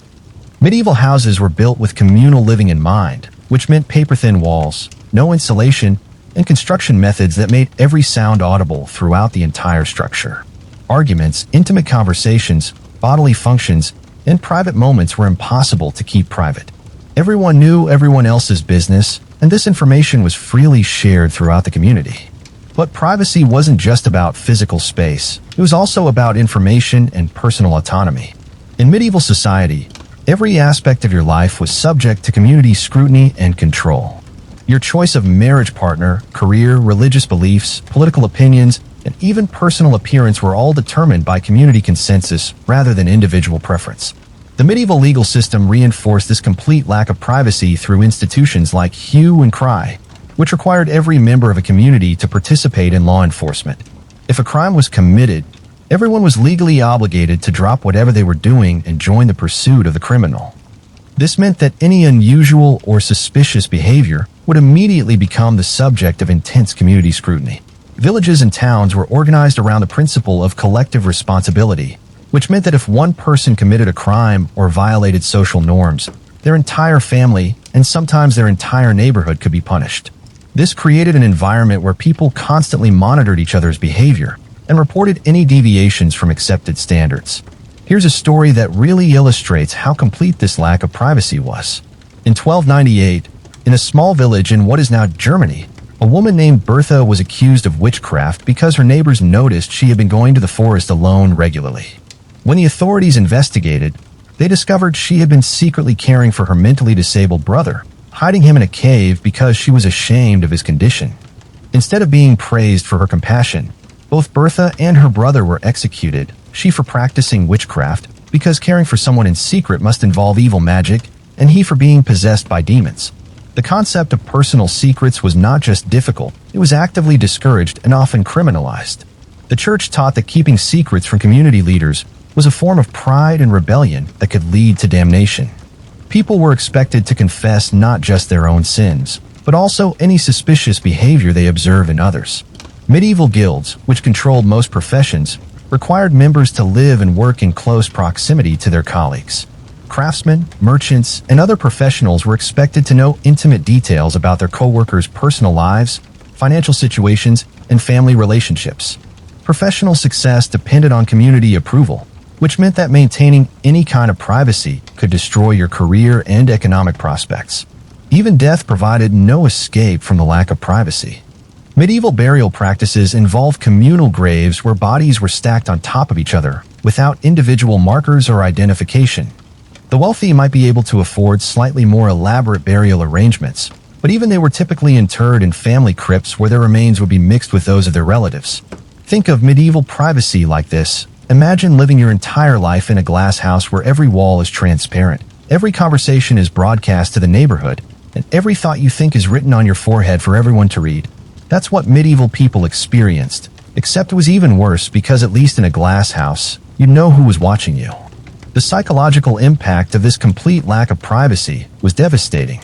Medieval houses were built with communal living in mind, which meant paper-thin walls, no insulation, and construction methods that made every sound audible throughout the entire structure. Arguments, intimate conversations, bodily functions, and private moments were impossible to keep private. Everyone knew everyone else's business, and this information was freely shared throughout the community. But privacy wasn't just about physical space. It was also about information and personal autonomy. In medieval society, every aspect of your life was subject to community scrutiny and control. Your choice of marriage partner, career, religious beliefs, political opinions, and even personal appearance were all determined by community consensus rather than individual preference. The medieval legal system reinforced this complete lack of privacy through institutions like hue and cry, which required every member of a community to participate in law enforcement. If a crime was committed, everyone was legally obligated to drop whatever they were doing and join the pursuit of the criminal. This meant that any unusual or suspicious behavior would immediately become the subject of intense community scrutiny. Villages and towns were organized around the principle of collective responsibility, which meant that if one person committed a crime or violated social norms, their entire family and sometimes their entire neighborhood could be punished. This created an environment where people constantly monitored each other's behavior and reported any deviations from accepted standards. Here's a story that really illustrates how complete this lack of privacy was. In 1298, in a small village in what is now Germany, a woman named Bertha was accused of witchcraft because her neighbors noticed she had been going to the forest alone regularly. When the authorities investigated, they discovered she had been secretly caring for her mentally disabled brother, hiding him in a cave because she was ashamed of his condition. Instead of being praised for her compassion, both Bertha and her brother were executed, she for practicing witchcraft, because caring for someone in secret must involve evil magic, and he for being possessed by demons. The concept of personal secrets was not just difficult, it was actively discouraged and often criminalized. The church taught that keeping secrets from community leaders was a form of pride and rebellion that could lead to damnation. People were expected to confess not just their own sins, but also any suspicious behavior they observe in others. Medieval guilds, which controlled most professions, required members to live and work in close proximity to their colleagues. Craftsmen, merchants, and other professionals were expected to know intimate details about their co-workers' personal lives, financial situations, and family relationships. Professional success depended on community approval, which meant that maintaining any kind of privacy could destroy your career and economic prospects. Even death provided no escape from the lack of privacy. Medieval burial practices involved communal graves where bodies were stacked on top of each other, without individual markers or identification. The wealthy might be able to afford slightly more elaborate burial arrangements, but even they were typically interred in family crypts where their remains would be mixed with those of their relatives. Think of medieval privacy like this. Imagine living your entire life in a glass house where every wall is transparent, every conversation is broadcast to the neighborhood, and every thought you think is written on your forehead for everyone to read. That's what medieval people experienced, except it was even worse because at least in a glass house, you know who was watching you. The psychological impact of this complete lack of privacy was devastating.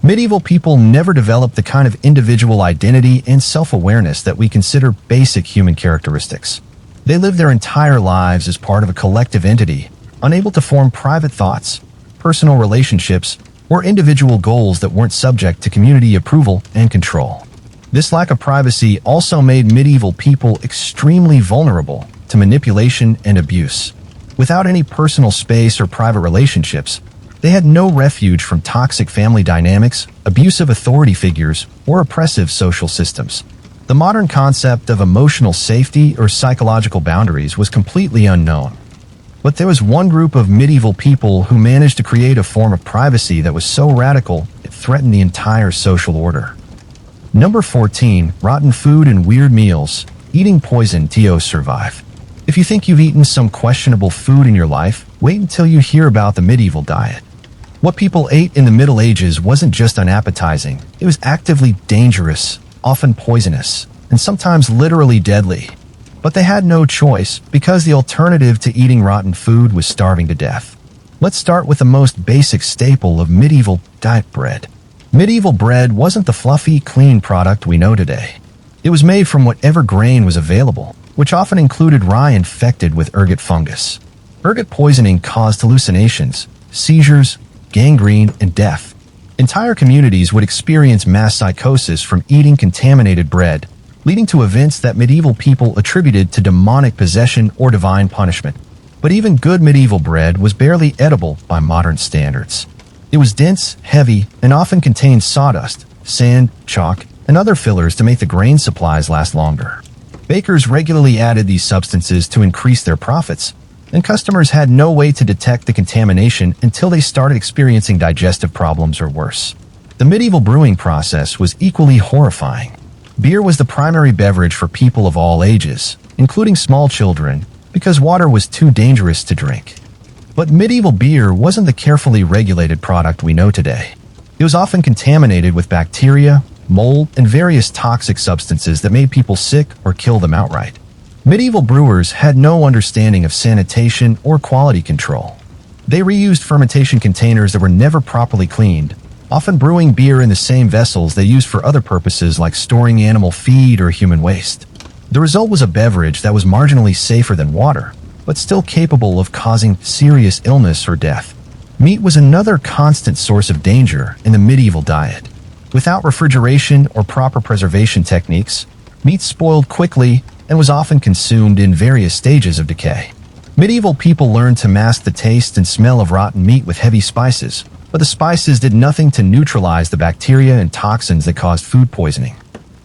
Medieval people never developed the kind of individual identity and self-awareness that we consider basic human characteristics. They lived their entire lives as part of a collective entity, unable to form private thoughts, personal relationships, or individual goals that weren't subject to community approval and control. This lack of privacy also made medieval people extremely vulnerable to manipulation and abuse. Without any personal space or private relationships, they had no refuge from toxic family dynamics, abusive authority figures, or oppressive social systems. The modern concept of emotional safety or psychological boundaries was completely unknown. But there was one group of medieval people who managed to create a form of privacy that was so radical it threatened the entire social order. Number 14. Rotten food and weird meals. Eating poison to survive. If you think you've eaten some questionable food in your life, wait until you hear about the medieval diet. What people ate in the Middle Ages wasn't just unappetizing, it was actively dangerous, often poisonous, and sometimes literally deadly. But they had no choice because the alternative to eating rotten food was starving to death. Let's start with the most basic staple of medieval diet: bread. Medieval bread wasn't the fluffy, clean product we know today. It was made from whatever grain was available, which often included rye infected with ergot fungus. Ergot poisoning caused hallucinations, seizures, gangrene, and death. Entire communities would experience mass psychosis from eating contaminated bread, leading to events that medieval people attributed to demonic possession or divine punishment. But even good medieval bread was barely edible by modern standards. It was dense, heavy, and often contained sawdust, sand, chalk, and other fillers to make the grain supplies last longer. Bakers regularly added these substances to increase their profits, and customers had no way to detect the contamination until they started experiencing digestive problems or worse. The medieval brewing process was equally horrifying. Beer was the primary beverage for people of all ages, including small children, because water was too dangerous to drink. But medieval beer wasn't the carefully regulated product we know today. It was often contaminated with bacteria, mold, and various toxic substances that made people sick or kill them outright. Medieval brewers had no understanding of sanitation or quality control. They reused fermentation containers that were never properly cleaned, often brewing beer in the same vessels they used for other purposes like storing animal feed or human waste. The result was a beverage that was marginally safer than water, but still capable of causing serious illness or death. Meat was another constant source of danger in the medieval diet. Without refrigeration or proper preservation techniques, meat spoiled quickly and was often consumed in various stages of decay. Medieval people learned to mask the taste and smell of rotten meat with heavy spices, but the spices did nothing to neutralize the bacteria and toxins that caused food poisoning.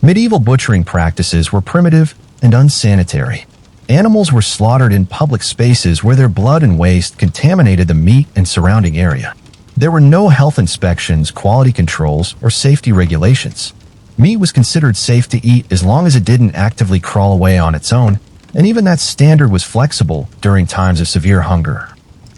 Medieval butchering practices were primitive and unsanitary. Animals were slaughtered in public spaces where their blood and waste contaminated the meat and surrounding area. There were no health inspections, quality controls, or safety regulations. Meat was considered safe to eat as long as it didn't actively crawl away on its own, and even that standard was flexible during times of severe hunger.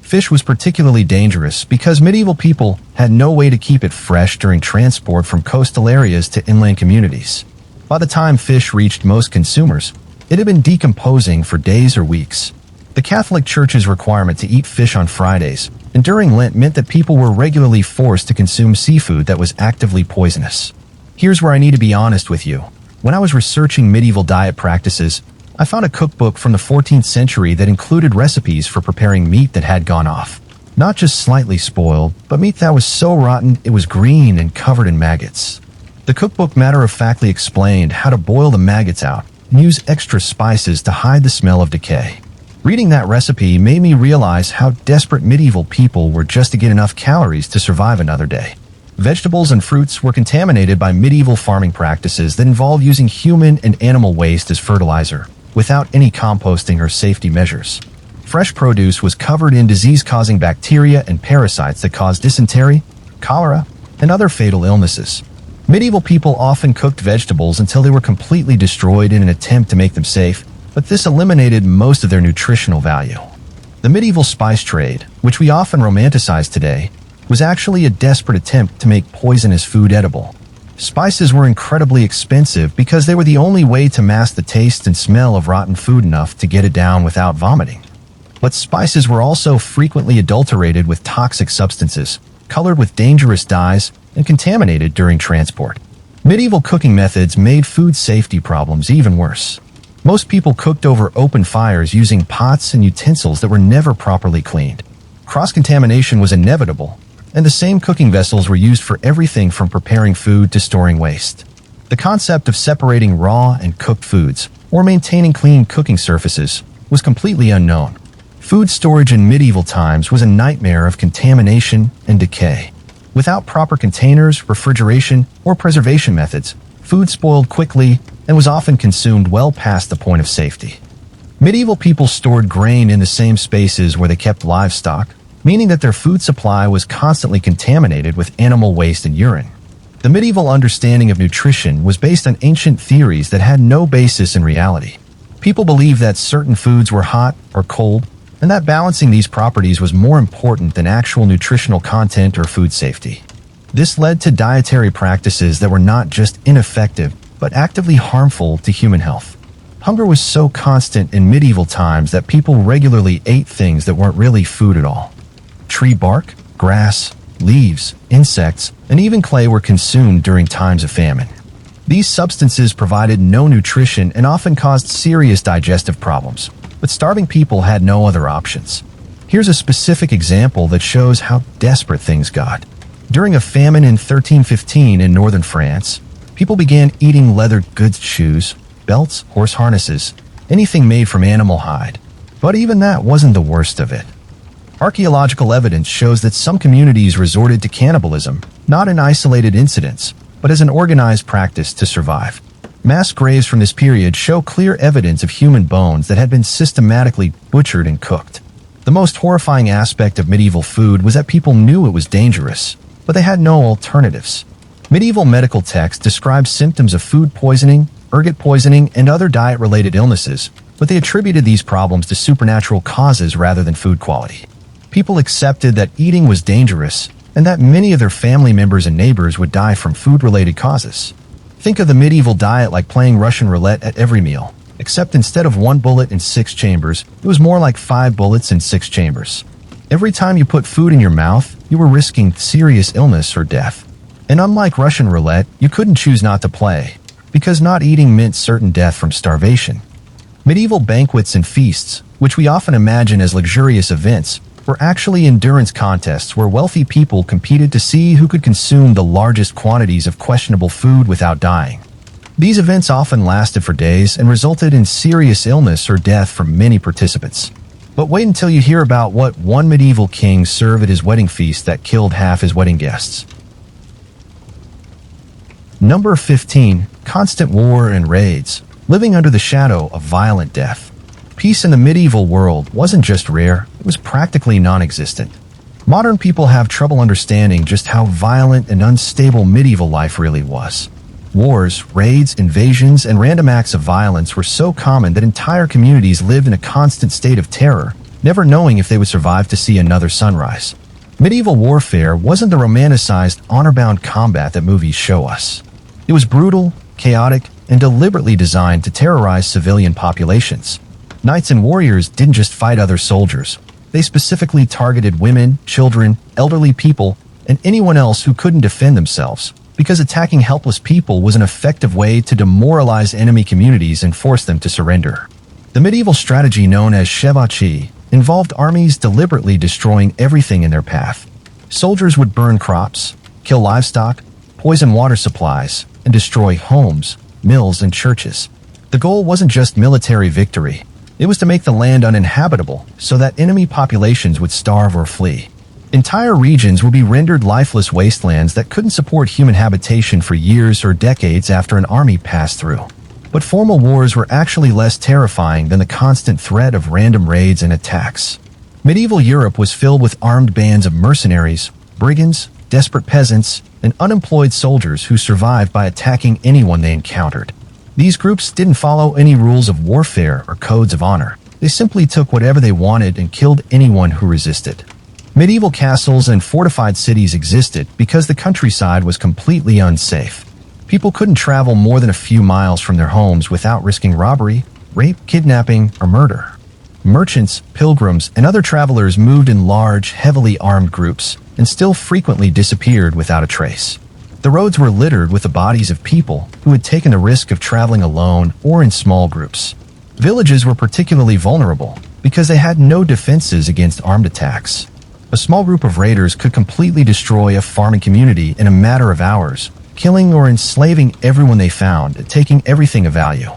Fish was particularly dangerous because medieval people had no way to keep it fresh during transport from coastal areas to inland communities. By the time fish reached most consumers, it had been decomposing for days or weeks. The Catholic Church's requirement to eat fish on Fridays and during Lent meant that people were regularly forced to consume seafood that was actively poisonous. Here's where I need to be honest with you. When I was researching medieval diet practices, I found a cookbook from the 14th century that included recipes for preparing meat that had gone off. Not just slightly spoiled, but meat that was so rotten it was green and covered in maggots. The cookbook matter-of-factly explained how to boil the maggots out and use extra spices to hide the smell of decay. Reading that recipe made me realize how desperate medieval people were just to get enough calories to survive another day. Vegetables and fruits were contaminated by medieval farming practices that involved using human and animal waste as fertilizer, without any composting or safety measures. Fresh produce was covered in disease-causing bacteria and parasites that caused dysentery, cholera, and other fatal illnesses. Medieval people often cooked vegetables until they were completely destroyed in an attempt to make them safe, but this eliminated most of their nutritional value. The medieval spice trade, which we often romanticize today, was actually a desperate attempt to make poisonous food edible. Spices were incredibly expensive because they were the only way to mask the taste and smell of rotten food enough to get it down without vomiting. But spices were also frequently adulterated with toxic substances, colored with dangerous dyes, and contaminated during transport. Medieval cooking methods made food safety problems even worse. Most people cooked over open fires using pots and utensils that were never properly cleaned. Cross-contamination was inevitable, and the same cooking vessels were used for everything from preparing food to storing waste. The concept of separating raw and cooked foods, or maintaining clean cooking surfaces, was completely unknown. Food storage in medieval times was a nightmare of contamination and decay. Without proper containers, refrigeration, or preservation methods, food spoiled quickly and was often consumed well past the point of safety. Medieval people stored grain in the same spaces where they kept livestock, meaning that their food supply was constantly contaminated with animal waste and urine. The medieval understanding of nutrition was based on ancient theories that had no basis in reality. People believed that certain foods were hot or cold, and that balancing these properties was more important than actual nutritional content or food safety. This led to dietary practices that were not just ineffective, but actively harmful to human health. Hunger was so constant in medieval times that people regularly ate things that weren't really food at all. Tree bark, grass, leaves, insects, and even clay were consumed during times of famine. These substances provided no nutrition and often caused serious digestive problems, but starving people had no other options. Here's a specific example that shows how desperate things got. During a famine in 1315 in northern France, people began eating leather goods, shoes, belts, horse harnesses, anything made from animal hide. But even that wasn't the worst of it. Archaeological evidence shows that some communities resorted to cannibalism, not in isolated incidents, but as an organized practice to survive. Mass graves from this period show clear evidence of human bones that had been systematically butchered and cooked. The most horrifying aspect of medieval food was that people knew it was dangerous, but they had no alternatives. Medieval medical texts describe symptoms of food poisoning, ergot poisoning, and other diet-related illnesses, but they attributed these problems to supernatural causes rather than food quality. People accepted that eating was dangerous and that many of their family members and neighbors would die from food-related causes. Think of the medieval diet like playing Russian roulette at every meal, except instead of 1 bullet in 6 chambers, it was more like 5 bullets in 6 chambers. Every time you put food in your mouth, you were risking serious illness or death. And unlike Russian roulette, you couldn't choose not to play, because not eating meant certain death from starvation. Medieval banquets and feasts, which we often imagine as luxurious events, were actually endurance contests where wealthy people competed to see who could consume the largest quantities of questionable food without dying. These events often lasted for days and resulted in serious illness or death for many participants. But wait until you hear about what one medieval king served at his wedding feast that killed half his wedding guests. Number 15. Constant war and raids, living under the shadow of violent death. Peace in the medieval world wasn't just rare, it was practically non-existent. Modern people have trouble understanding just how violent and unstable medieval life really was. Wars, raids, invasions, and random acts of violence were so common that entire communities lived in a constant state of terror, never knowing if they would survive to see another sunrise. Medieval warfare wasn't the romanticized, honor-bound combat that movies show us. It was brutal, chaotic, and deliberately designed to terrorize civilian populations. Knights and warriors didn't just fight other soldiers. They specifically targeted women, children, elderly people, and anyone else who couldn't defend themselves, because attacking helpless people was an effective way to demoralize enemy communities and force them to surrender. The medieval strategy known as chevauchée involved armies deliberately destroying everything in their path. Soldiers would burn crops, kill livestock, poison water supplies, and destroy homes, mills, and churches. The goal wasn't just military victory. It was to make the land uninhabitable so that enemy populations would starve or flee. Entire regions would be rendered lifeless wastelands that couldn't support human habitation for years or decades after an army passed through. But formal wars were actually less terrifying than the constant threat of random raids and attacks. Medieval Europe was filled with armed bands of mercenaries, brigands, desperate peasants, and unemployed soldiers who survived by attacking anyone they encountered. These groups didn't follow any rules of warfare or codes of honor. They simply took whatever they wanted and killed anyone who resisted. Medieval castles and fortified cities existed because the countryside was completely unsafe. People couldn't travel more than a few miles from their homes without risking robbery, rape, kidnapping, or murder. Merchants, pilgrims, and other travelers moved in large, heavily armed groups and still frequently disappeared without a trace. The roads were littered with the bodies of people who had taken the risk of traveling alone or in small groups. Villages were particularly vulnerable because they had no defenses against armed attacks. A small group of raiders could completely destroy a farming community in a matter of hours, killing or enslaving everyone they found and taking everything of value.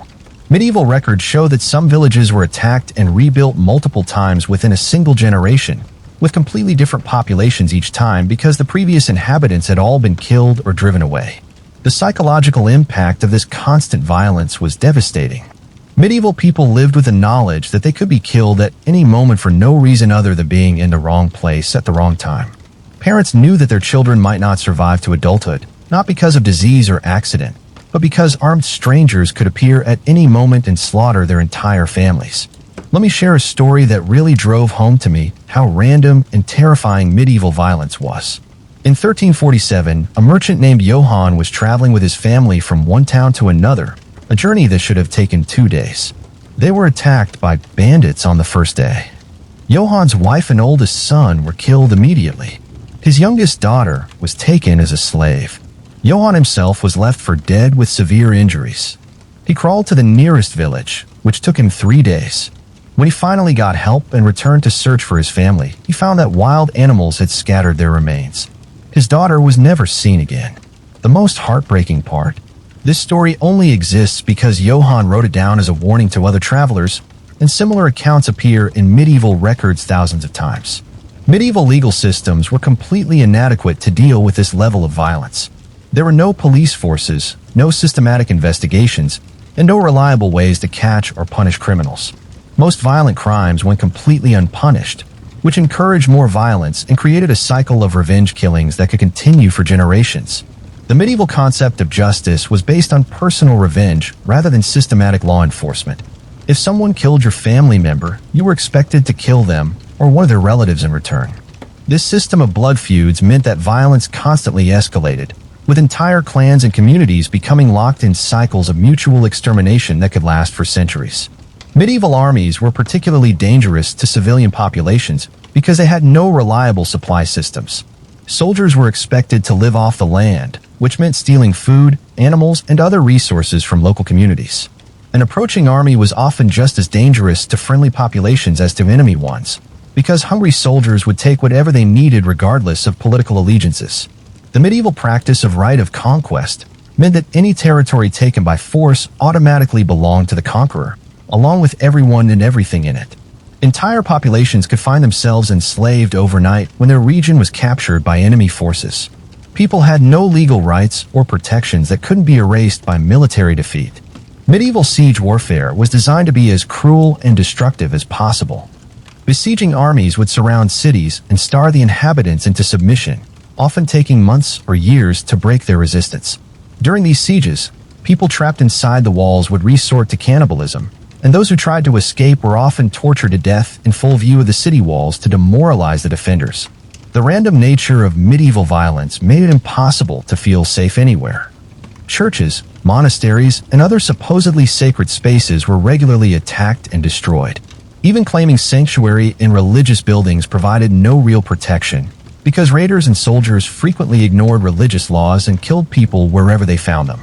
Medieval records show that some villages were attacked and rebuilt multiple times within a single generation, with completely different populations each time because the previous inhabitants had all been killed or driven away. The psychological impact of this constant violence was devastating. Medieval people lived with the knowledge that they could be killed at any moment for no reason other than being in the wrong place at the wrong time. Parents knew that their children might not survive to adulthood, not because of disease or accident, but because armed strangers could appear at any moment and slaughter their entire families. Let me share a story that really drove home to me how random and terrifying medieval violence was. In 1347, a merchant named Johann was traveling with his family from one town to another, a journey that should have taken 2 days. They were attacked by bandits on the first day. Johann's wife and oldest son were killed immediately. His youngest daughter was taken as a slave. Johann himself was left for dead with severe injuries. He crawled to the nearest village, which took him 3 days. When he finally got help and returned to search for his family, he found that wild animals had scattered their remains. His daughter was never seen again. The most heartbreaking part: this story only exists because Johann wrote it down as a warning to other travelers, and similar accounts appear in medieval records thousands of times. Medieval legal systems were completely inadequate to deal with this level of violence. There were no police forces, no systematic investigations, and no reliable ways to catch or punish criminals. Most violent crimes went completely unpunished, which encouraged more violence and created a cycle of revenge killings that could continue for generations. The medieval concept of justice was based on personal revenge rather than systematic law enforcement. If someone killed your family member, you were expected to kill them or one of their relatives in return. This system of blood feuds meant that violence constantly escalated, with entire clans and communities becoming locked in cycles of mutual extermination that could last for centuries. Medieval armies were particularly dangerous to civilian populations because they had no reliable supply systems. Soldiers were expected to live off the land, which meant stealing food, animals, and other resources from local communities. An approaching army was often just as dangerous to friendly populations as to enemy ones, because hungry soldiers would take whatever they needed regardless of political allegiances. The medieval practice of right of conquest meant that any territory taken by force automatically belonged to the conqueror, along with everyone and everything in it. Entire populations could find themselves enslaved overnight when their region was captured by enemy forces. People had no legal rights or protections that couldn't be erased by military defeat. Medieval siege warfare was designed to be as cruel and destructive as possible. Besieging armies would surround cities and starve the inhabitants into submission, often taking months or years to break their resistance. During these sieges, people trapped inside the walls would resort to cannibalism, and those who tried to escape were often tortured to death in full view of the city walls to demoralize the defenders. The random nature of medieval violence made it impossible to feel safe anywhere. Churches, monasteries, and other supposedly sacred spaces were regularly attacked and destroyed. Even claiming sanctuary in religious buildings provided no real protection, because raiders and soldiers frequently ignored religious laws and killed people wherever they found them.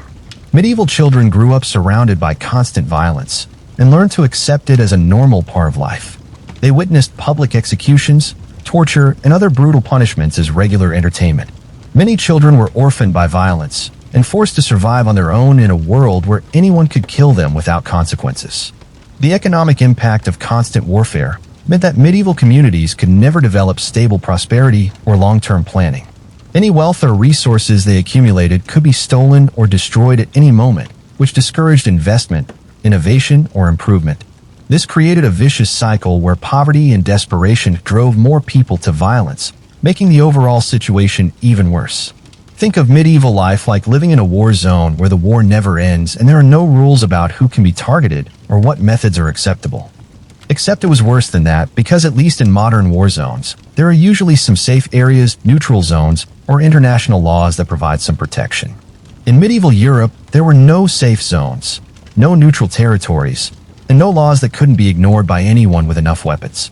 Medieval children grew up surrounded by constant violence and learned to accept it as a normal part of life. They witnessed public executions, torture, and other brutal punishments as regular entertainment. Many children were orphaned by violence and forced to survive on their own in a world where anyone could kill them without consequences. The economic impact of constant warfare meant that medieval communities could never develop stable prosperity or long-term planning. Any wealth or resources they accumulated could be stolen or destroyed at any moment, which discouraged investment, innovation, or improvement. This created a vicious cycle where poverty and desperation drove more people to violence, making the overall situation even worse. Think of medieval life like living in a war zone where the war never ends and there are no rules about who can be targeted or what methods are acceptable. Except it was worse than that, because at least in modern war zones, there are usually some safe areas, neutral zones, or international laws that provide some protection. In medieval Europe, there were no safe zones, no neutral territories, and no laws that couldn't be ignored by anyone with enough weapons.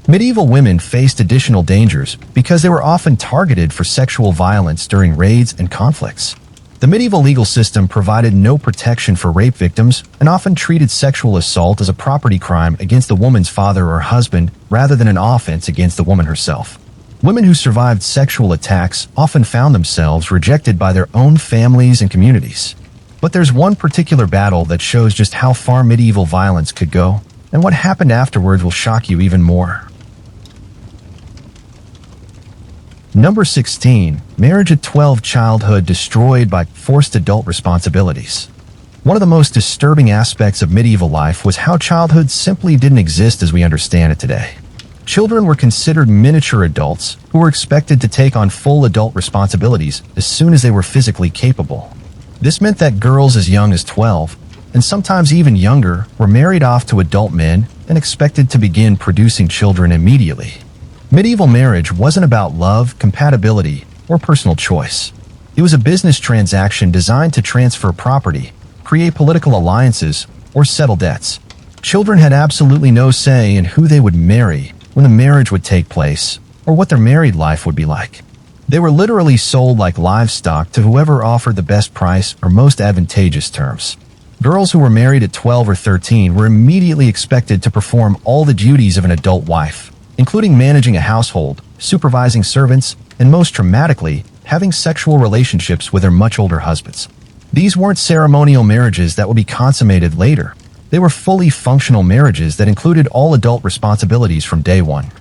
Medieval women faced additional dangers because they were often targeted for sexual violence during raids and conflicts. The medieval legal system provided no protection for rape victims and often treated sexual assault as a property crime against the woman's father or husband rather than an offense against the woman herself. Women who survived sexual attacks often found themselves rejected by their own families and communities. But there's one particular battle that shows just how far medieval violence could go, and what happened afterwards will shock you even more. Number 16. Marriage at 12. Childhood destroyed by forced adult responsibilities. One of the most disturbing aspects of medieval life was how childhood simply didn't exist as we understand it today. Children were considered miniature adults who were expected to take on full adult responsibilities as soon as they were physically capable. This meant that girls as young as 12, and sometimes even younger, were married off to adult men and expected to begin producing children immediately. Medieval marriage wasn't about love, compatibility, or personal choice. It was a business transaction designed to transfer property, create political alliances, or settle debts. Children had absolutely no say in who they would marry, when the marriage would take place, or what their married life would be like. They were literally sold like livestock to whoever offered the best price or most advantageous terms. Girls who were married at 12 or 13 were immediately expected to perform all the duties of an adult wife, including managing a household, supervising servants, and most traumatically, having sexual relationships with their much older husbands. These weren't ceremonial marriages that would be consummated later. They were fully functional marriages that included all adult responsibilities from day one.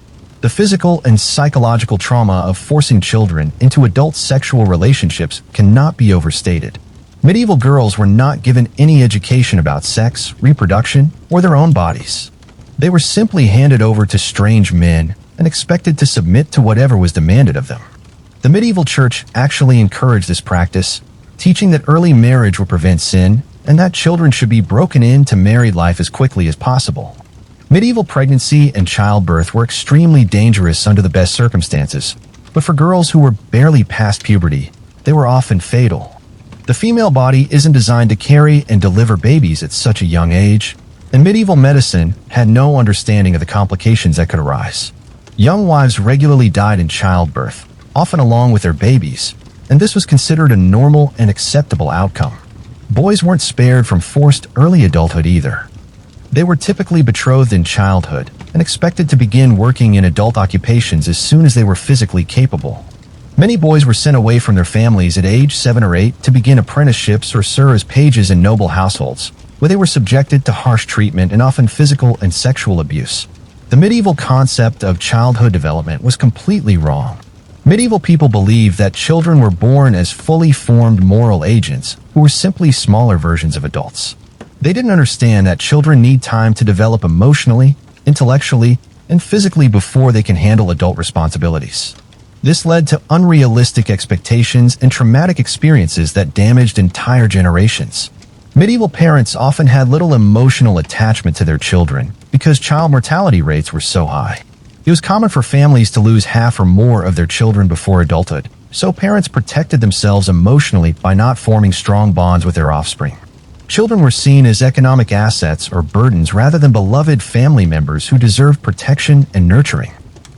The physical and psychological trauma of forcing children into adult sexual relationships cannot be overstated. Medieval girls were not given any education about sex, reproduction, or their own bodies. They were simply handed over to strange men and expected to submit to whatever was demanded of them. The medieval church actually encouraged this practice, teaching that early marriage would prevent sin and that children should be broken into married life as quickly as possible. Medieval pregnancy and childbirth were extremely dangerous under the best circumstances, but for girls who were barely past puberty, they were often fatal. The female body isn't designed to carry and deliver babies at such a young age, and medieval medicine had no understanding of the complications that could arise. Young wives regularly died in childbirth, often along with their babies, and this was considered a normal and acceptable outcome. Boys weren't spared from forced early adulthood either. They were typically betrothed in childhood and expected to begin working in adult occupations as soon as they were physically capable. Many boys were sent away from their families at age 7 or 8 to begin apprenticeships or serve as pages in noble households, where they were subjected to harsh treatment and often physical and sexual abuse. The medieval concept of childhood development was completely wrong. Medieval people believed that children were born as fully formed moral agents who were simply smaller versions of adults. They didn't understand that children need time to develop emotionally, intellectually, and physically before they can handle adult responsibilities. This led to unrealistic expectations and traumatic experiences that damaged entire generations. Medieval parents often had little emotional attachment to their children because child mortality rates were so high. It was common for families to lose half or more of their children before adulthood, so parents protected themselves emotionally by not forming strong bonds with their offspring. Children were seen as economic assets or burdens rather than beloved family members who deserved protection and nurturing.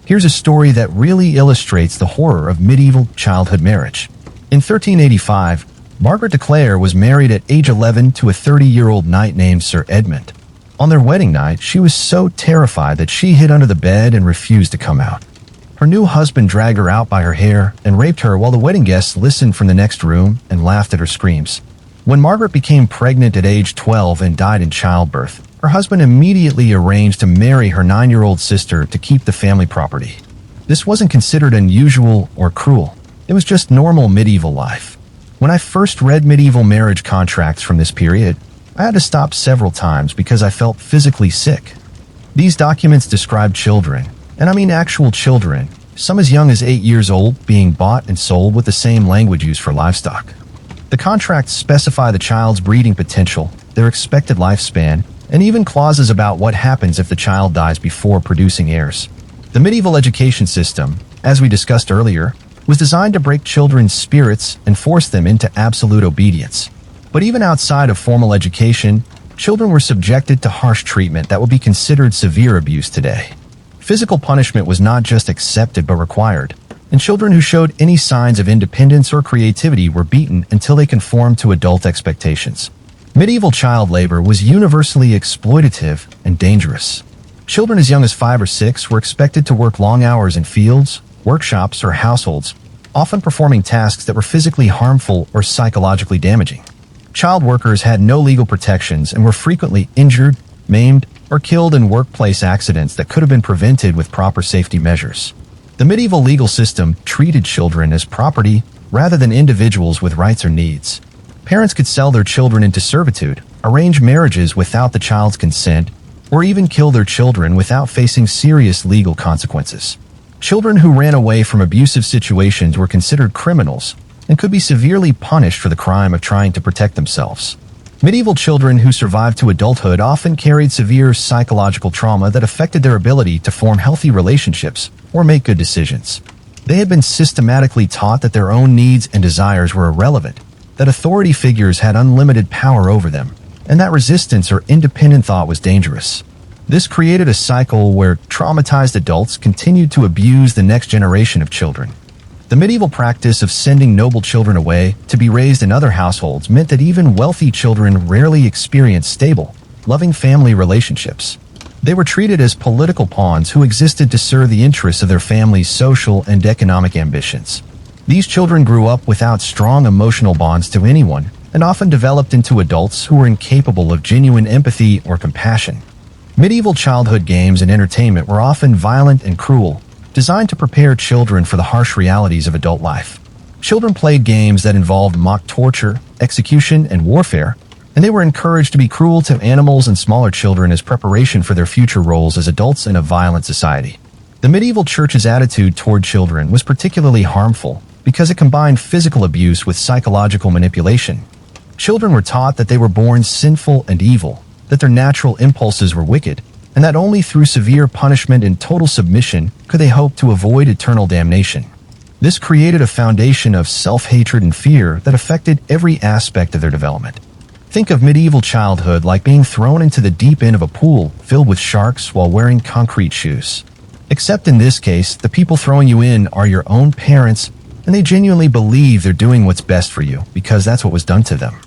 Here's a story that really illustrates the horror of medieval childhood marriage. In 1385, Margaret de Clare was married at age 11 to a 30-year-old knight named Sir Edmund. On their wedding night, she was so terrified that she hid under the bed and refused to come out. Her new husband dragged her out by her hair and raped her while the wedding guests listened from the next room and laughed at her screams. When Margaret became pregnant at age 12 and died in childbirth, her husband immediately arranged to marry her 9-year-old sister to keep the family property. This wasn't considered unusual or cruel. It was just normal medieval life. When I first read medieval marriage contracts from this period, I had to stop several times because I felt physically sick. These documents describe children, and I mean actual children, some as young as 8 years old, being bought and sold with the same language used for livestock. The contracts specify the child's breeding potential, their expected lifespan, and even clauses about what happens if the child dies before producing heirs. The medieval education system, as we discussed earlier, was designed to break children's spirits and force them into absolute obedience. But even outside of formal education, children were subjected to harsh treatment that would be considered severe abuse today. Physical punishment was not just accepted but required, and children who showed any signs of independence or creativity were beaten until they conformed to adult expectations. Medieval child labor was universally exploitative and dangerous. Children as young as 5 or 6 were expected to work long hours in fields, workshops, or households, often performing tasks that were physically harmful or psychologically damaging. Child workers had no legal protections and were frequently injured, maimed, or killed in workplace accidents that could have been prevented with proper safety measures. The medieval legal system treated children as property rather than individuals with rights or needs. Parents could sell their children into servitude, arrange marriages without the child's consent, or even kill their children without facing serious legal consequences. Children who ran away from abusive situations were considered criminals and could be severely punished for the crime of trying to protect themselves. Medieval children who survived to adulthood often carried severe psychological trauma that affected their ability to form healthy relationships or make good decisions. They had been systematically taught that their own needs and desires were irrelevant, that authority figures had unlimited power over them, and that resistance or independent thought was dangerous. This created a cycle where traumatized adults continued to abuse the next generation of children. The medieval practice of sending noble children away to be raised in other households meant that even wealthy children rarely experienced stable, loving family relationships. They were treated as political pawns who existed to serve the interests of their family's social and economic ambitions. These children grew up without strong emotional bonds to anyone and often developed into adults who were incapable of genuine empathy or compassion. Medieval childhood games and entertainment were often violent and cruel, designed to prepare children for the harsh realities of adult life. Children played games that involved mock torture, execution, and warfare, and they were encouraged to be cruel to animals and smaller children as preparation for their future roles as adults in a violent society. The medieval church's attitude toward children was particularly harmful because it combined physical abuse with psychological manipulation. Children were taught that they were born sinful and evil, that their natural impulses were wicked, and that only through severe punishment and total submission could they hope to avoid eternal damnation. This created a foundation of self-hatred and fear that affected every aspect of their development. Think of medieval childhood like being thrown into the deep end of a pool filled with sharks while wearing concrete shoes. Except in this case, the people throwing you in are your own parents, and they genuinely believe they're doing what's best for you because that's what was done to them.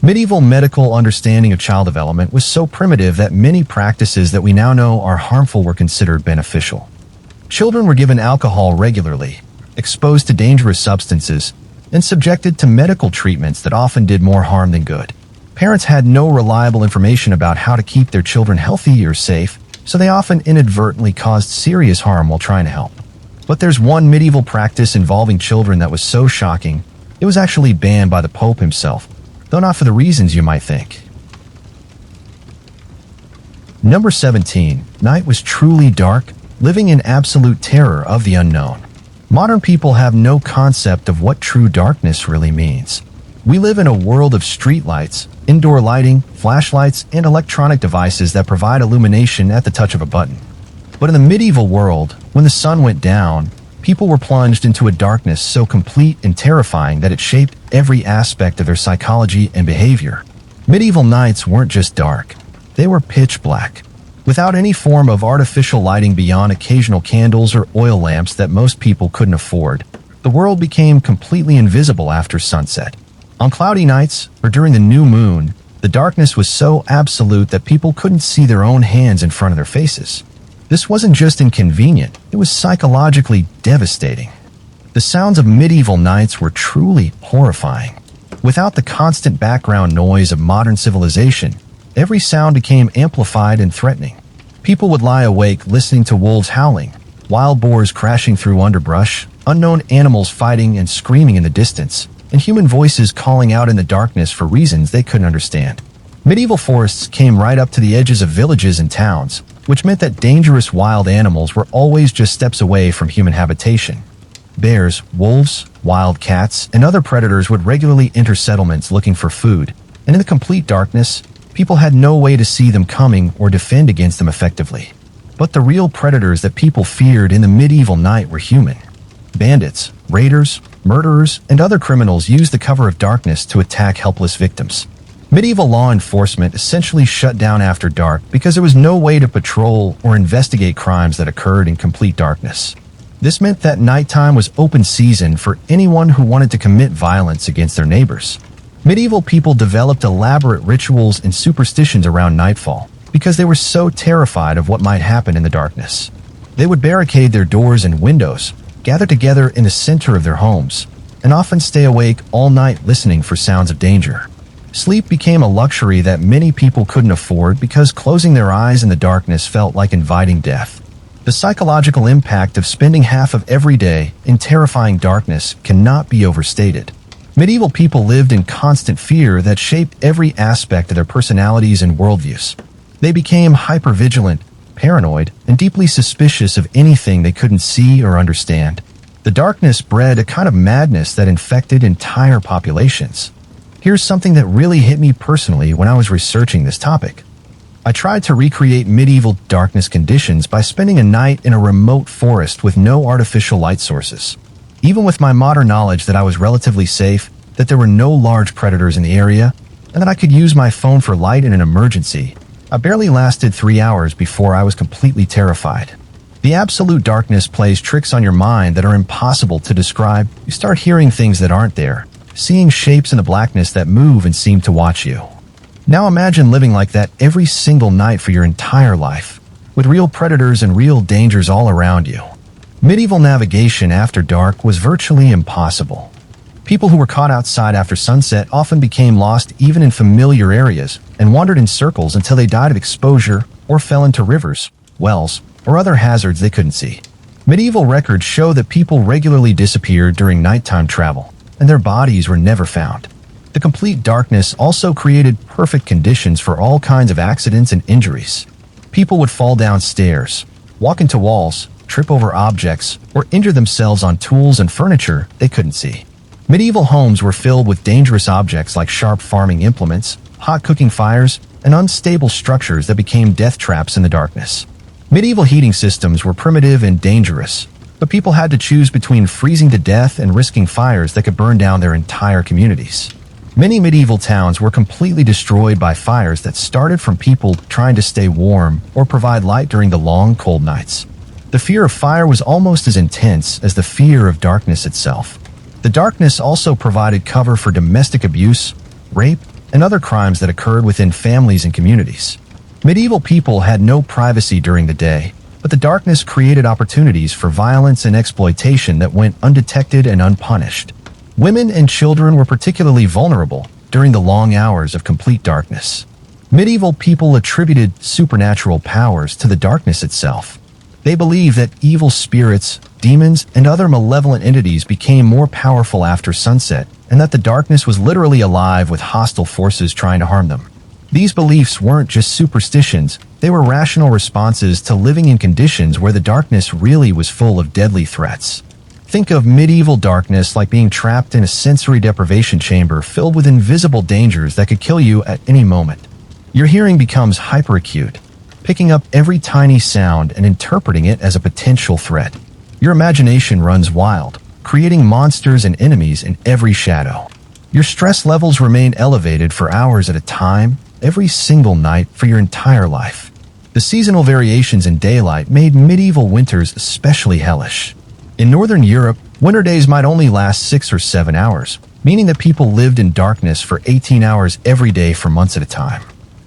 Medieval medical understanding of child development was so primitive that many practices that we now know are harmful were considered beneficial. Children were given alcohol regularly, exposed to dangerous substances, and subjected to medical treatments that often did more harm than good. Parents had no reliable information about how to keep their children healthy or safe, so they often inadvertently caused serious harm while trying to help. But there's one medieval practice involving children that was so shocking, it was actually banned by the Pope himself, though not for the reasons you might think. Number 17. Night was truly dark, living in absolute terror of the unknown. Modern people have no concept of what true darkness really means. We live in a world of streetlights, indoor lighting, flashlights, and electronic devices that provide illumination at the touch of a button. But in the medieval world, when the sun went down, people were plunged into a darkness so complete and terrifying that it shaped every aspect of their psychology and behavior. Medieval nights weren't just dark, they were pitch black. Without any form of artificial lighting beyond occasional candles or oil lamps that most people couldn't afford, the world became completely invisible after sunset. On cloudy nights, or during the new moon, the darkness was so absolute that people couldn't see their own hands in front of their faces. This wasn't just inconvenient, it was psychologically devastating. The sounds of medieval nights were truly horrifying. Without the constant background noise of modern civilization, every sound became amplified and threatening. People would lie awake listening to wolves howling, wild boars crashing through underbrush, unknown animals fighting and screaming in the distance, and human voices calling out in the darkness for reasons they couldn't understand. Medieval forests came right up to the edges of villages and towns, which meant that dangerous wild animals were always just steps away from human habitation. Bears, wolves, wild cats, and other predators would regularly enter settlements looking for food, and in the complete darkness, people had no way to see them coming or defend against them effectively. But the real predators that people feared in the medieval night were human. Bandits, raiders, murderers, and other criminals used the cover of darkness to attack helpless victims. Medieval law enforcement essentially shut down after dark because there was no way to patrol or investigate crimes that occurred in complete darkness. This meant that nighttime was open season for anyone who wanted to commit violence against their neighbors. Medieval people developed elaborate rituals and superstitions around nightfall because they were so terrified of what might happen in the darkness. They would barricade their doors and windows, gather together in the center of their homes, and often stay awake all night listening for sounds of danger. Sleep became a luxury that many people couldn't afford because closing their eyes in the darkness felt like inviting death. The psychological impact of spending half of every day in terrifying darkness cannot be overstated. Medieval people lived in constant fear that shaped every aspect of their personalities and worldviews. They became hypervigilant, paranoid, and deeply suspicious of anything they couldn't see or understand. The darkness bred a kind of madness that infected entire populations. Here's something that really hit me personally when I was researching this topic. I tried to recreate medieval darkness conditions by spending a night in a remote forest with no artificial light sources. Even with my modern knowledge that I was relatively safe, that there were no large predators in the area, and that I could use my phone for light in an emergency, I barely lasted 3 hours before I was completely terrified. The absolute darkness plays tricks on your mind that are impossible to describe. You start hearing things that aren't there, seeing shapes in the blackness that move and seem to watch you. Now imagine living like that every single night for your entire life, with real predators and real dangers all around you. Medieval navigation after dark was virtually impossible. People who were caught outside after sunset often became lost even in familiar areas and wandered in circles until they died of exposure or fell into rivers, wells, or other hazards they couldn't see. Medieval records show that people regularly disappeared during nighttime travel, and their bodies were never found. The complete darkness also created perfect conditions for all kinds of accidents and injuries. People would fall down stairs, walk into walls, trip over objects, or injure themselves on tools and furniture they couldn't see. Medieval homes were filled with dangerous objects like sharp farming implements, hot cooking fires, and unstable structures that became death traps in the darkness. Medieval heating systems were primitive and dangerous, but people had to choose between freezing to death and risking fires that could burn down their entire communities. Many medieval towns were completely destroyed by fires that started from people trying to stay warm or provide light during the long, cold nights. The fear of fire was almost as intense as the fear of darkness itself. The darkness also provided cover for domestic abuse, rape, and other crimes that occurred within families and communities. Medieval people had no privacy during the day, but the darkness created opportunities for violence and exploitation that went undetected and unpunished. Women and children were particularly vulnerable during the long hours of complete darkness. Medieval people attributed supernatural powers to the darkness itself. They believed that evil spirits, demons, and other malevolent entities became more powerful after sunset, and that the darkness was literally alive with hostile forces trying to harm them. These beliefs weren't just superstitions, they were rational responses to living in conditions where the darkness really was full of deadly threats. Think of medieval darkness like being trapped in a sensory deprivation chamber filled with invisible dangers that could kill you at any moment. Your hearing becomes hyperacute, picking up every tiny sound and interpreting it as a potential threat. Your imagination runs wild, creating monsters and enemies in every shadow. Your stress levels remain elevated for hours at a time, every single night for your entire life. The seasonal variations in daylight made medieval winters especially hellish. In Northern Europe, winter days might only last 6 or 7 hours, meaning that people lived in darkness for 18 hours every day for months at a time.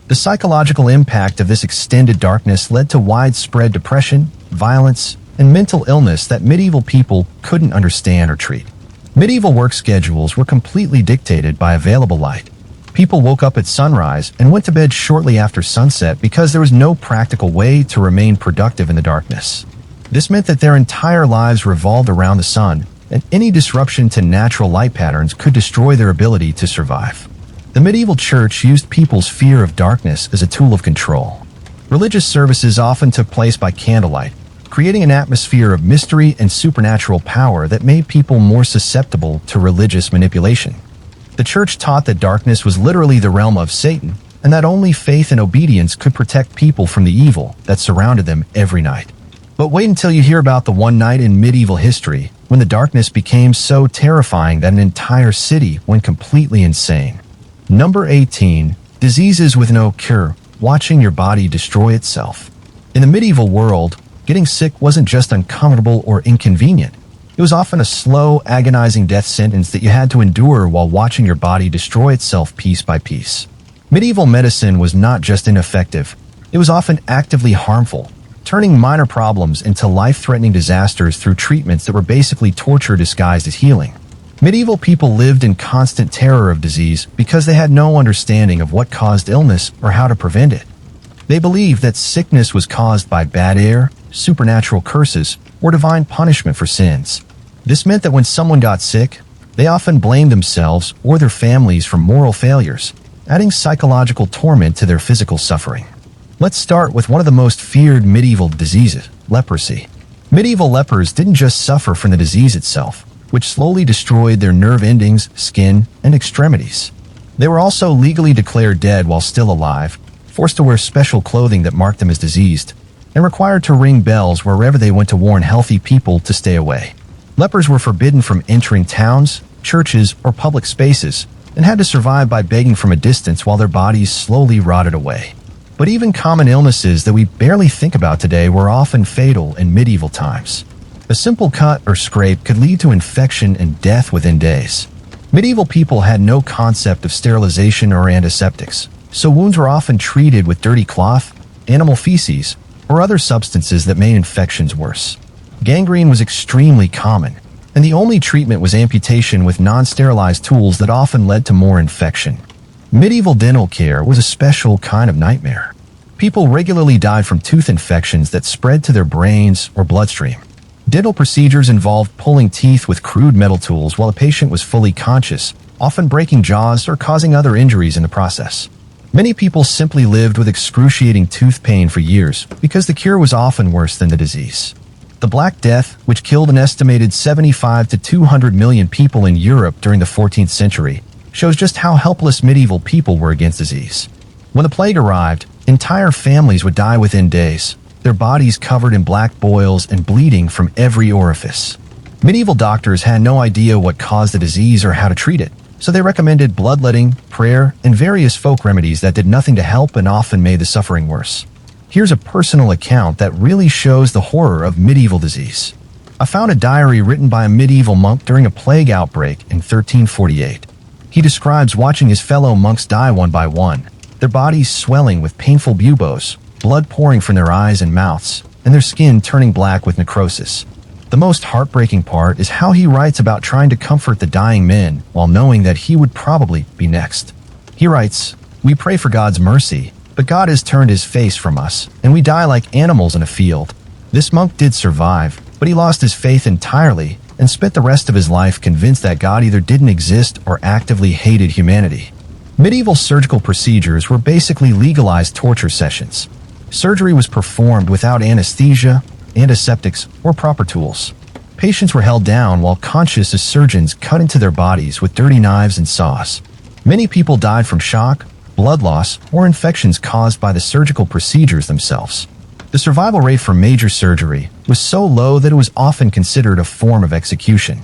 The psychological impact of this extended darkness led to widespread depression, violence, and mental illness that medieval people couldn't understand or treat. Medieval work schedules were completely dictated by available light. People woke up at sunrise and went to bed shortly after sunset because there was no practical way to remain productive in the darkness. This meant that their entire lives revolved around the sun, and any disruption to natural light patterns could destroy their ability to survive. The medieval church used people's fear of darkness as a tool of control. Religious services often took place by candlelight, creating an atmosphere of mystery and supernatural power that made people more susceptible to religious manipulation. The church taught that darkness was literally the realm of Satan, and that only faith and obedience could protect people from the evil that surrounded them every night. But wait until you hear about the one night in medieval history when the darkness became so terrifying that an entire city went completely insane. Number 18. Diseases with no cure, watching your body destroy itself. In the medieval world, getting sick wasn't just uncomfortable or inconvenient. It was often a slow, agonizing death sentence that you had to endure while watching your body destroy itself piece by piece. Medieval medicine was not just ineffective, it was often actively harmful, turning minor problems into life-threatening disasters through treatments that were basically torture disguised as healing. Medieval people lived in constant terror of disease because they had no understanding of what caused illness or how to prevent it. They believed that sickness was caused by bad air, supernatural curses, or divine punishment for sins. This meant that when someone got sick, they often blamed themselves or their families for moral failures, adding psychological torment to their physical suffering. Let's start with one of the most feared medieval diseases, leprosy. Medieval lepers didn't just suffer from the disease itself, which slowly destroyed their nerve endings, skin, and extremities. They were also legally declared dead while still alive, forced to wear special clothing that marked them as diseased, and required to ring bells wherever they went to warn healthy people to stay away. Lepers were forbidden from entering towns, churches, or public spaces, and had to survive by begging from a distance while their bodies slowly rotted away. But even common illnesses that we barely think about today were often fatal in medieval times. A simple cut or scrape could lead to infection and death within days. Medieval people had no concept of sterilization or antiseptics, so wounds were often treated with dirty cloth, animal feces, or other substances that made infections worse. Gangrene was extremely common, and the only treatment was amputation with non-sterilized tools that often led to more infection. Medieval dental care was a special kind of nightmare. People regularly died from tooth infections that spread to their brains or bloodstream. Dental procedures involved pulling teeth with crude metal tools while the patient was fully conscious, often breaking jaws or causing other injuries in the process. Many people simply lived with excruciating tooth pain for years because the cure was often worse than the disease. The Black Death, which killed an estimated 75 to 200 million people in Europe during the 14th century, shows just how helpless medieval people were against disease. When the plague arrived, entire families would die within days, their bodies covered in black boils and bleeding from every orifice. Medieval doctors had no idea what caused the disease or how to treat it, so they recommended bloodletting, prayer, and various folk remedies that did nothing to help and often made the suffering worse. Here's a personal account that really shows the horror of medieval disease. I found a diary written by a medieval monk during a plague outbreak in 1348. He describes watching his fellow monks die one by one, their bodies swelling with painful buboes, blood pouring from their eyes and mouths, and their skin turning black with necrosis. The most heartbreaking part is how he writes about trying to comfort the dying men while knowing that he would probably be next. He writes, "We pray for God's mercy, but God has turned his face from us, and we die like animals in a field." This monk did survive, but he lost his faith entirely and spent the rest of his life convinced that God either didn't exist or actively hated humanity. Medieval surgical procedures were basically legalized torture sessions. Surgery was performed without anesthesia, antiseptics, or proper tools. Patients were held down while conscious as surgeons cut into their bodies with dirty knives and saws. Many people died from shock, blood loss, or infections caused by the surgical procedures themselves. The survival rate for major surgery was so low that it was often considered a form of execution.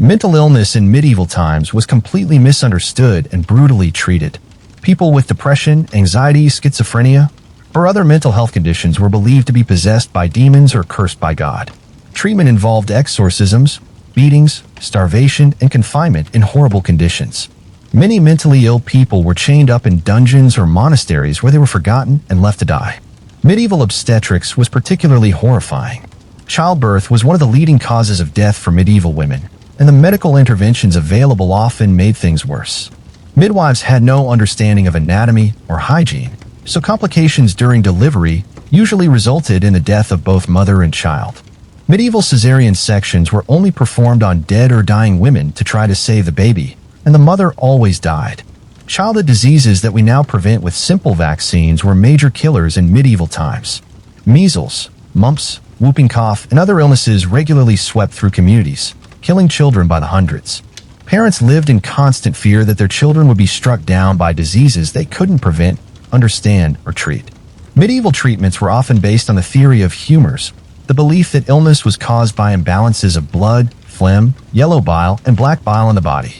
Mental illness in medieval times was completely misunderstood and brutally treated. People with depression, anxiety, schizophrenia, or other mental health conditions were believed to be possessed by demons or cursed by God. Treatment involved exorcisms, beatings, starvation, and confinement in horrible conditions. Many mentally ill people were chained up in dungeons or monasteries where they were forgotten and left to die. Medieval obstetrics was particularly horrifying. Childbirth was one of the leading causes of death for medieval women, and the medical interventions available often made things worse. Midwives had no understanding of anatomy or hygiene, so complications during delivery usually resulted in the death of both mother and child. Medieval cesarean sections were only performed on dead or dying women to try to save the baby, and the mother always died. Childhood diseases that we now prevent with simple vaccines were major killers in medieval times. Measles, mumps, whooping cough, and other illnesses regularly swept through communities, killing children by the hundreds. Parents lived in constant fear that their children would be struck down by diseases they couldn't prevent, understand, or treat. Medieval treatments were often based on the theory of humors, the belief that illness was caused by imbalances of blood, phlegm, yellow bile, and black bile in the body.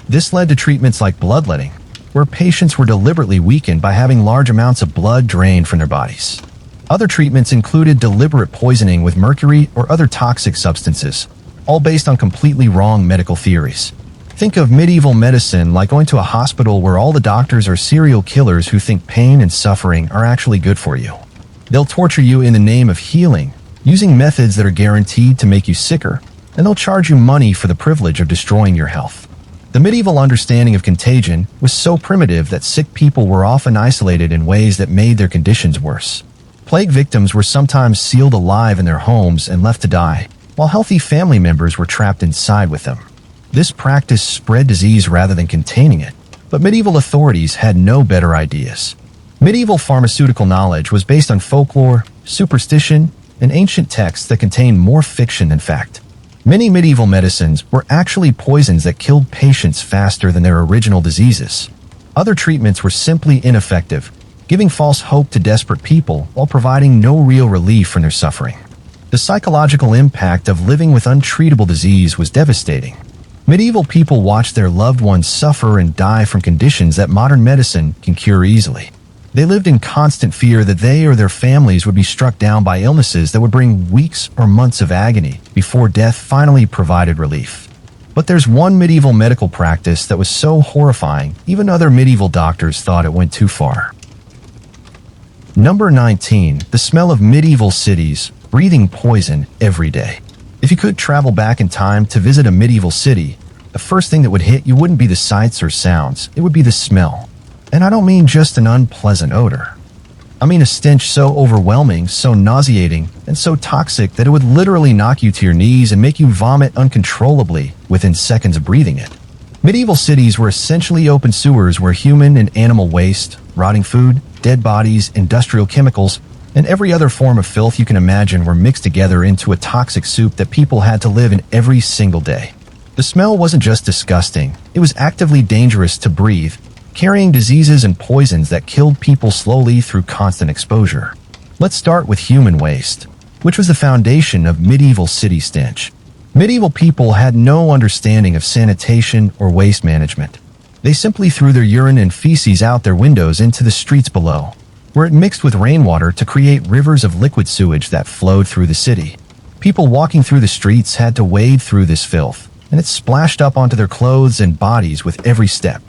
This led to treatments like bloodletting, where patients were deliberately weakened by having large amounts of blood drained from their bodies. Other treatments included deliberate poisoning with mercury or other toxic substances, all based on completely wrong medical theories. Think of medieval medicine like going to a hospital where all the doctors are serial killers who think pain and suffering are actually good for you. They'll torture you in the name of healing, using methods that are guaranteed to make you sicker, and they'll charge you money for the privilege of destroying your health. The medieval understanding of contagion was so primitive that sick people were often isolated in ways that made their conditions worse. Plague victims were sometimes sealed alive in their homes and left to die, while healthy family members were trapped inside with them. This practice spread disease rather than containing it, but medieval authorities had no better ideas. Medieval pharmaceutical knowledge was based on folklore, superstition, and ancient texts that contained more fiction than fact. Many medieval medicines were actually poisons that killed patients faster than their original diseases. Other treatments were simply ineffective, giving false hope to desperate people while providing no real relief from their suffering. The psychological impact of living with untreatable disease was devastating. Medieval people watched their loved ones suffer and die from conditions that modern medicine can cure easily. They lived in constant fear that they or their families would be struck down by illnesses that would bring weeks or months of agony before death finally provided relief. But there's one medieval medical practice that was so horrifying, even other medieval doctors thought it went too far. Number 19. The smell of medieval cities, breathing poison every day. If you could travel back in time to visit a medieval city, the first thing that would hit you wouldn't be the sights or sounds, it would be the smell. And I don't mean just an unpleasant odor. I mean a stench so overwhelming, so nauseating, and so toxic that it would literally knock you to your knees and make you vomit uncontrollably within seconds of breathing it. Medieval cities were essentially open sewers where human and animal waste, rotting food, dead bodies, industrial chemicals, and every other form of filth you can imagine were mixed together into a toxic soup that people had to live in every single day. The smell wasn't just disgusting, it was actively dangerous to breathe, carrying diseases and poisons that killed people slowly through constant exposure. Let's start with human waste, which was the foundation of medieval city stench. Medieval people had no understanding of sanitation or waste management. They simply threw their urine and feces out their windows into the streets below, where it mixed with rainwater to create rivers of liquid sewage that flowed through the city. People walking through the streets had to wade through this filth, and it splashed up onto their clothes and bodies with every step.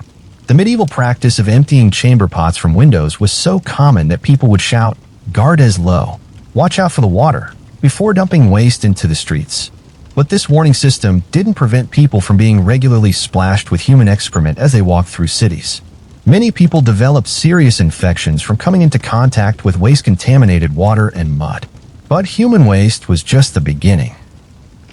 The medieval practice of emptying chamber pots from windows was so common that people would shout, "Gardes low," watch out for the water, before dumping waste into the streets. But this warning system didn't prevent people from being regularly splashed with human excrement as they walked through cities. Many people developed serious infections from coming into contact with waste-contaminated water and mud. But human waste was just the beginning.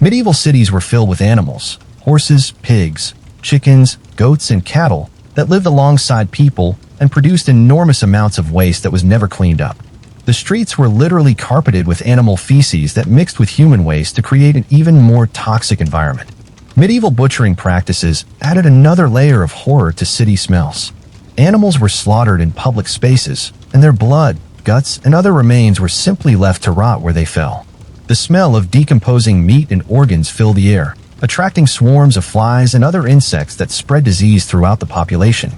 Medieval cities were filled with animals, horses, pigs, chickens, goats, and cattle that lived alongside people and produced enormous amounts of waste that was never cleaned up. The streets were literally carpeted with animal feces that mixed with human waste to create an even more toxic environment. Medieval butchering practices added another layer of horror to city smells. Animals were slaughtered in public spaces, and their blood, guts, and other remains were simply left to rot where they fell. The smell of decomposing meat and organs filled the air, attracting swarms of flies and other insects that spread disease throughout the population.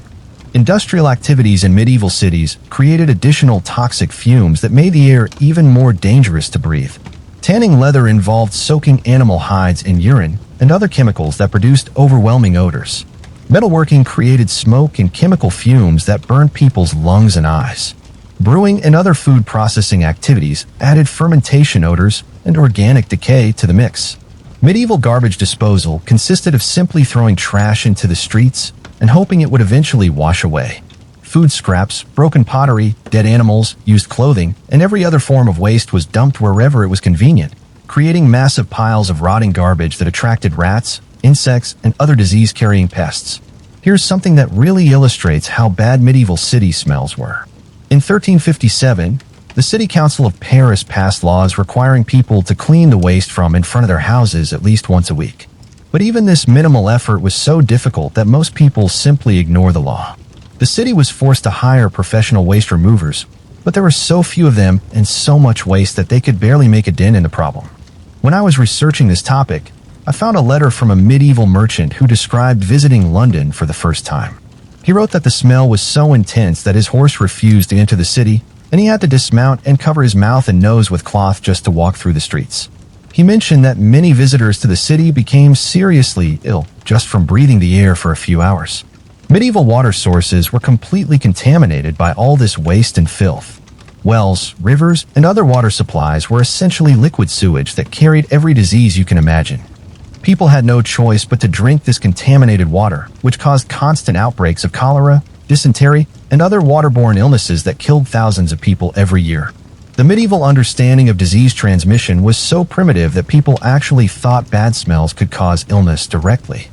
Industrial activities in medieval cities created additional toxic fumes that made the air even more dangerous to breathe. Tanning leather involved soaking animal hides in urine and other chemicals that produced overwhelming odors. Metalworking created smoke and chemical fumes that burned people's lungs and eyes. Brewing and other food processing activities added fermentation odors and organic decay to the mix. Medieval garbage disposal consisted of simply throwing trash into the streets and hoping it would eventually wash away. Food scraps, broken pottery, dead animals, used clothing, and every other form of waste was dumped wherever it was convenient, creating massive piles of rotting garbage that attracted rats, insects, and other disease-carrying pests. Here's something that really illustrates how bad medieval city smells were. In 1357, the City Council of Paris passed laws requiring people to clean the waste from in front of their houses at least once a week. But even this minimal effort was so difficult that most people simply ignore the law. The city was forced to hire professional waste removers, but there were so few of them and so much waste that they could barely make a dent in the problem. When I was researching this topic, I found a letter from a medieval merchant who described visiting London for the first time. He wrote that the smell was so intense that his horse refused to enter the city, and he had to dismount and cover his mouth and nose with cloth just to walk through the streets. He mentioned that many visitors to the city became seriously ill just from breathing the air for a few hours. Medieval water sources were completely contaminated by all this waste and filth. Wells, rivers, and other water supplies were essentially liquid sewage that carried every disease you can imagine. People had no choice but to drink this contaminated water, which caused constant outbreaks of cholera, dysentery, and other waterborne illnesses that killed thousands of people every year. The medieval understanding of disease transmission was so primitive that people actually thought bad smells could cause illness directly.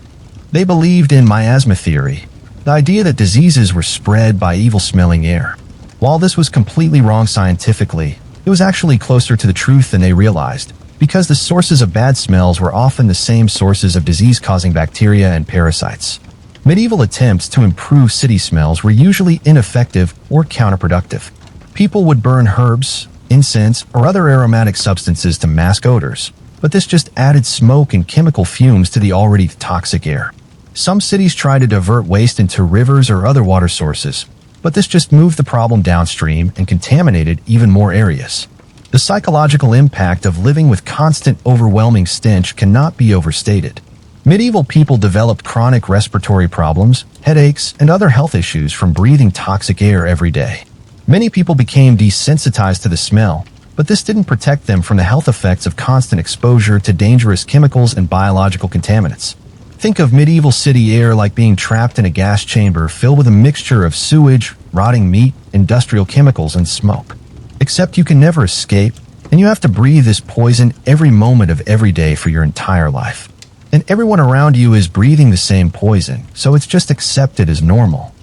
They believed in miasma theory, the idea that diseases were spread by evil-smelling air. While this was completely wrong scientifically, it was actually closer to the truth than they realized, because the sources of bad smells were often the same sources of disease-causing bacteria and parasites. Medieval attempts to improve city smells were usually ineffective or counterproductive. People would burn herbs, incense, or other aromatic substances to mask odors, but this just added smoke and chemical fumes to the already toxic air. Some cities tried to divert waste into rivers or other water sources, but this just moved the problem downstream and contaminated even more areas. The psychological impact of living with constant, overwhelming stench cannot be overstated. Medieval people developed chronic respiratory problems, headaches, and other health issues from breathing toxic air every day. Many people became desensitized to the smell, but this didn't protect them from the health effects of constant exposure to dangerous chemicals and biological contaminants. Think of medieval city air like being trapped in a gas chamber filled with a mixture of sewage, rotting meat, industrial chemicals, and smoke. Except you can never escape, and you have to breathe this poison every moment of every day for your entire life. And everyone around you is breathing the same poison, so it's just accepted as normal.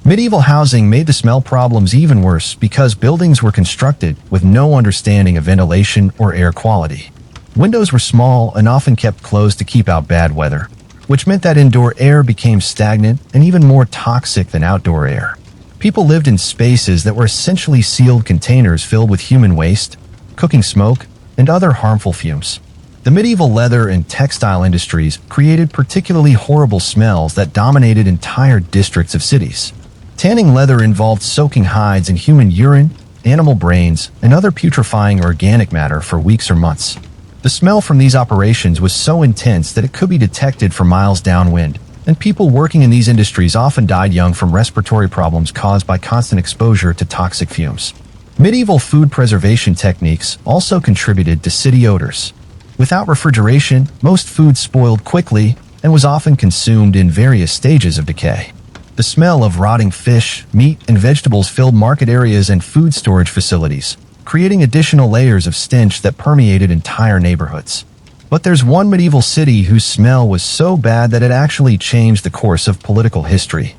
Medieval housing made the smell problems even worse because buildings were constructed with no understanding of ventilation or air quality. Windows were small and often kept closed to keep out bad weather, which meant that indoor air became stagnant and even more toxic than outdoor air. People lived in spaces that were essentially sealed containers filled with human waste, cooking smoke, and other harmful fumes. The medieval leather and textile industries created particularly horrible smells that dominated entire districts of cities. Tanning leather involved soaking hides in human urine, animal brains, and other putrefying organic matter for weeks or months. The smell from these operations was so intense that it could be detected for miles downwind, and people working in these industries often died young from respiratory problems caused by constant exposure to toxic fumes. Medieval food preservation techniques also contributed to city odors. Without refrigeration, most food spoiled quickly and was often consumed in various stages of decay. The smell of rotting fish, meat, and vegetables filled market areas and food storage facilities, creating additional layers of stench that permeated entire neighborhoods. But there's one medieval city whose smell was so bad that it actually changed the course of political history.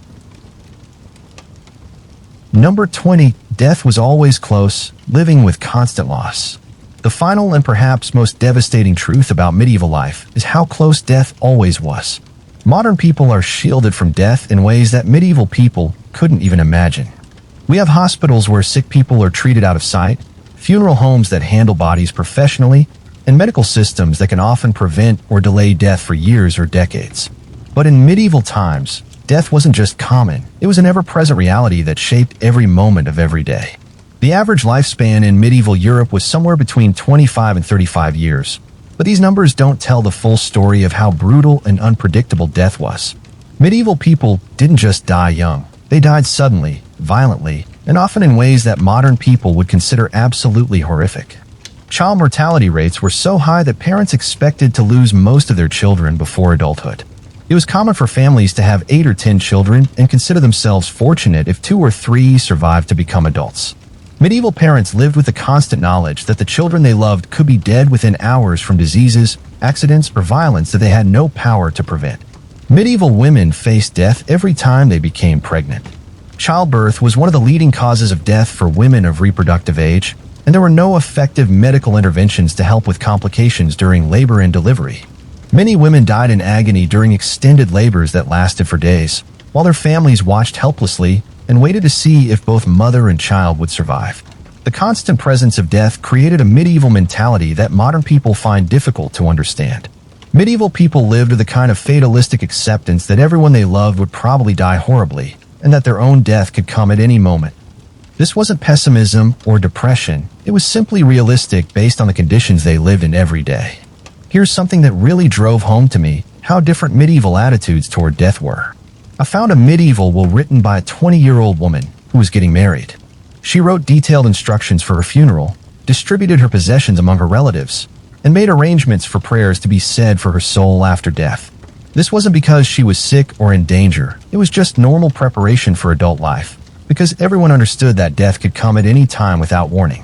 Number 20. Death was always close, living with constant loss. The final and perhaps most devastating truth about medieval life is how close death always was. Modern people are shielded from death in ways that medieval people couldn't even imagine. We have hospitals where sick people are treated out of sight, funeral homes that handle bodies professionally, and medical systems that can often prevent or delay death for years or decades. But in medieval times, death wasn't just common, it was an ever-present reality that shaped every moment of every day. The average lifespan in medieval Europe was somewhere between 25 and 35 years, but these numbers don't tell the full story of how brutal and unpredictable death was. Medieval people didn't just die young. They died suddenly, violently, and often in ways that modern people would consider absolutely horrific. Child mortality rates were so high that parents expected to lose most of their children before adulthood. It was common for families to have 8 or 10 children and consider themselves fortunate if 2 or 3 survived to become adults. Medieval parents lived with the constant knowledge that the children they loved could be dead within hours from diseases, accidents, or violence that they had no power to prevent. Medieval women faced death every time they became pregnant. Childbirth was one of the leading causes of death for women of reproductive age, and there were no effective medical interventions to help with complications during labor and delivery. Many women died in agony during extended labors that lasted for days, while their families watched helplessly and waited to see if both mother and child would survive. The constant presence of death created a medieval mentality that modern people find difficult to understand. Medieval people lived with a kind of fatalistic acceptance that everyone they loved would probably die horribly, and that their own death could come at any moment. This wasn't pessimism or depression, it was simply realistic based on the conditions they lived in every day. Here's something that really drove home to me how different medieval attitudes toward death were. I found a medieval will written by a 20-year-old woman who was getting married. She wrote detailed instructions for her funeral, distributed her possessions among her relatives, and made arrangements for prayers to be said for her soul after death. This wasn't because she was sick or in danger, it was just normal preparation for adult life, because everyone understood that death could come at any time without warning.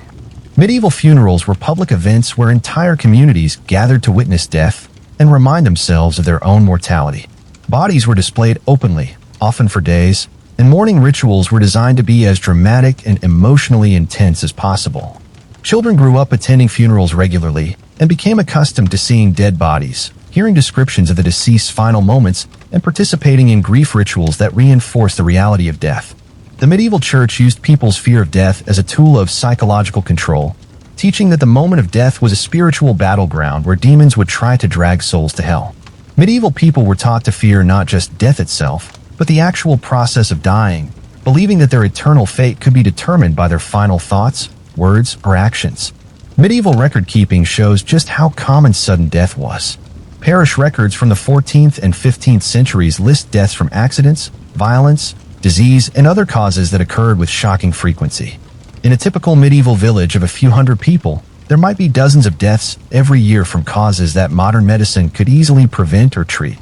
Medieval funerals were public events where entire communities gathered to witness death and remind themselves of their own mortality. Bodies were displayed openly, often for days, and mourning rituals were designed to be as dramatic and emotionally intense as possible. Children grew up attending funerals regularly and became accustomed to seeing dead bodies, hearing descriptions of the deceased's final moments, and participating in grief rituals that reinforced the reality of death. The medieval church used people's fear of death as a tool of psychological control, teaching that the moment of death was a spiritual battleground where demons would try to drag souls to hell. Medieval people were taught to fear not just death itself, but the actual process of dying, believing that their eternal fate could be determined by their final thoughts, words, or actions. Medieval record-keeping shows just how common sudden death was. Parish records from the 14th and 15th centuries list deaths from accidents, violence, disease, and other causes that occurred with shocking frequency. In a typical medieval village of a few hundred people, there might be dozens of deaths every year from causes that modern medicine could easily prevent or treat.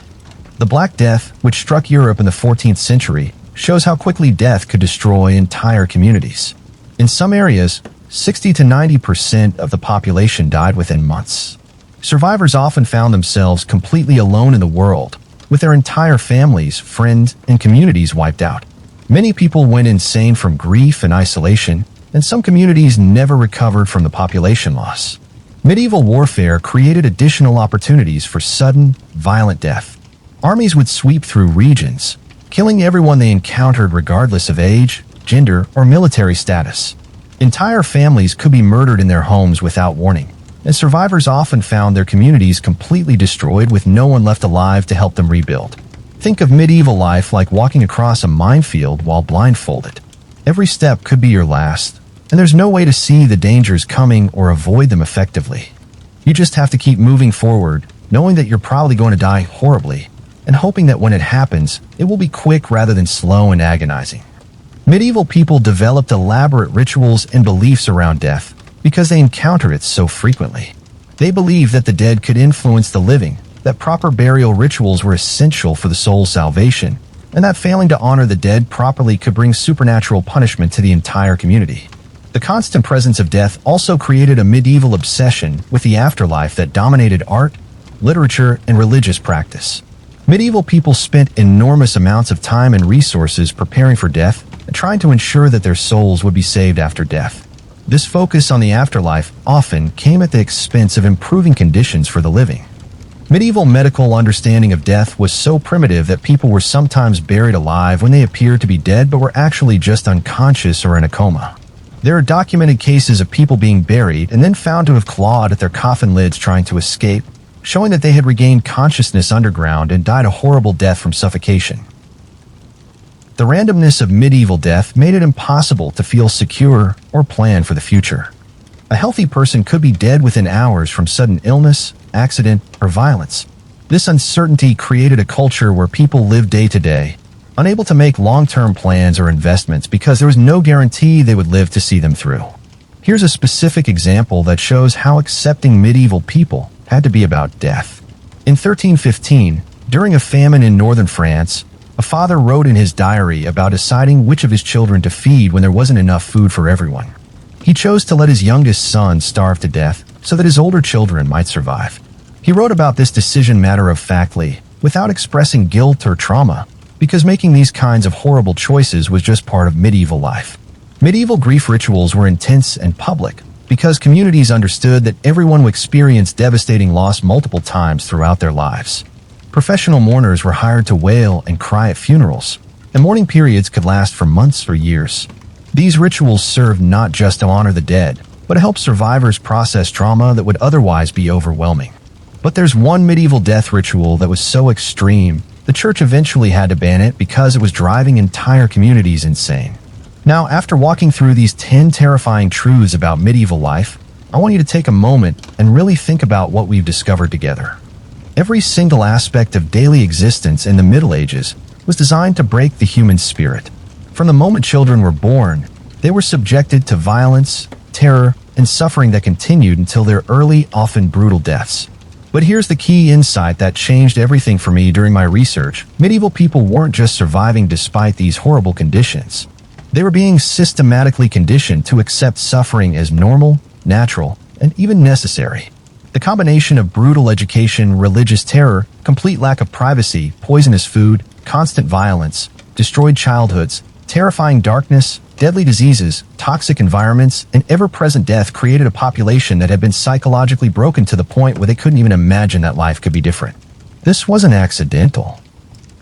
The Black Death, which struck Europe in the 14th century, shows how quickly death could destroy entire communities. In some areas, 60 to 90% of the population died within months. Survivors often found themselves completely alone in the world, with their entire families, friends, and communities wiped out. Many people went insane from grief and isolation, and some communities never recovered from the population loss. Medieval warfare created additional opportunities for sudden, violent death. Armies would sweep through regions, killing everyone they encountered regardless of age, gender, or military status. Entire families could be murdered in their homes without warning, and survivors often found their communities completely destroyed with no one left alive to help them rebuild. Think of medieval life like walking across a minefield while blindfolded. Every step could be your last, and there's no way to see the dangers coming or avoid them effectively. You just have to keep moving forward, knowing that you're probably going to die horribly, and hoping that when it happens, it will be quick rather than slow and agonizing. Medieval people developed elaborate rituals and beliefs around death because they encounter it so frequently. They believed that the dead could influence the living, that proper burial rituals were essential for the soul's salvation, and that failing to honor the dead properly could bring supernatural punishment to the entire community. The constant presence of death also created a medieval obsession with the afterlife that dominated art, literature, and religious practice. Medieval people spent enormous amounts of time and resources preparing for death and trying to ensure that their souls would be saved after death. This focus on the afterlife often came at the expense of improving conditions for the living. Medieval medical understanding of death was so primitive that people were sometimes buried alive when they appeared to be dead but were actually just unconscious or in a coma. There are documented cases of people being buried and then found to have clawed at their coffin lids trying to escape, showing that they had regained consciousness underground and died a horrible death from suffocation. The randomness of medieval death made it impossible to feel secure or plan for the future. A healthy person could be dead within hours from sudden illness, accident, or violence. This uncertainty created a culture where people lived day to day, unable to make long-term plans or investments because there was no guarantee they would live to see them through. Here's a specific example that shows how accepting medieval people had to be about death. In 1315, during a famine in northern France, a father wrote in his diary about deciding which of his children to feed when there wasn't enough food for everyone. He chose to let his youngest son starve to death so that his older children might survive. He wrote about this decision matter-of-factly, without expressing guilt or trauma, because making these kinds of horrible choices was just part of medieval life. Medieval grief rituals were intense and public, because communities understood that everyone would experience devastating loss multiple times throughout their lives. Professional mourners were hired to wail and cry at funerals, and mourning periods could last for months or years. These rituals served not just to honor the dead, but to help survivors process trauma that would otherwise be overwhelming. But there's one medieval death ritual that was so extreme, the church eventually had to ban it because it was driving entire communities insane. Now, after walking through these 10 terrifying truths about medieval life, I want you to take a moment and really think about what we've discovered together. Every single aspect of daily existence in the Middle Ages was designed to break the human spirit. From the moment children were born, they were subjected to violence, terror, and suffering that continued until their early, often brutal deaths. But here's the key insight that changed everything for me during my research. Medieval people weren't just surviving despite these horrible conditions. They were being systematically conditioned to accept suffering as normal, natural, and even necessary. The combination of brutal education, religious terror, complete lack of privacy, poisonous food, constant violence, destroyed childhoods, terrifying darkness, deadly diseases, toxic environments, and ever-present death created a population that had been psychologically broken to the point where they couldn't even imagine that life could be different. This wasn't accidental.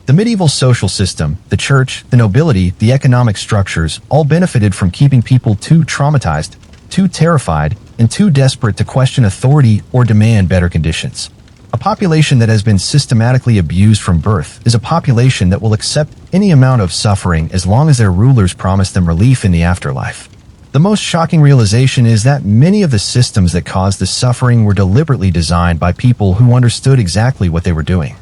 The medieval social system, the church, the nobility, the economic structures all benefited from keeping people too traumatized, too terrified, and too desperate to question authority or demand better conditions. A population that has been systematically abused from birth is a population that will accept any amount of suffering as long as their rulers promise them relief in the afterlife. The most shocking realization is that many of the systems that caused the suffering were deliberately designed by people who understood exactly what they were doing.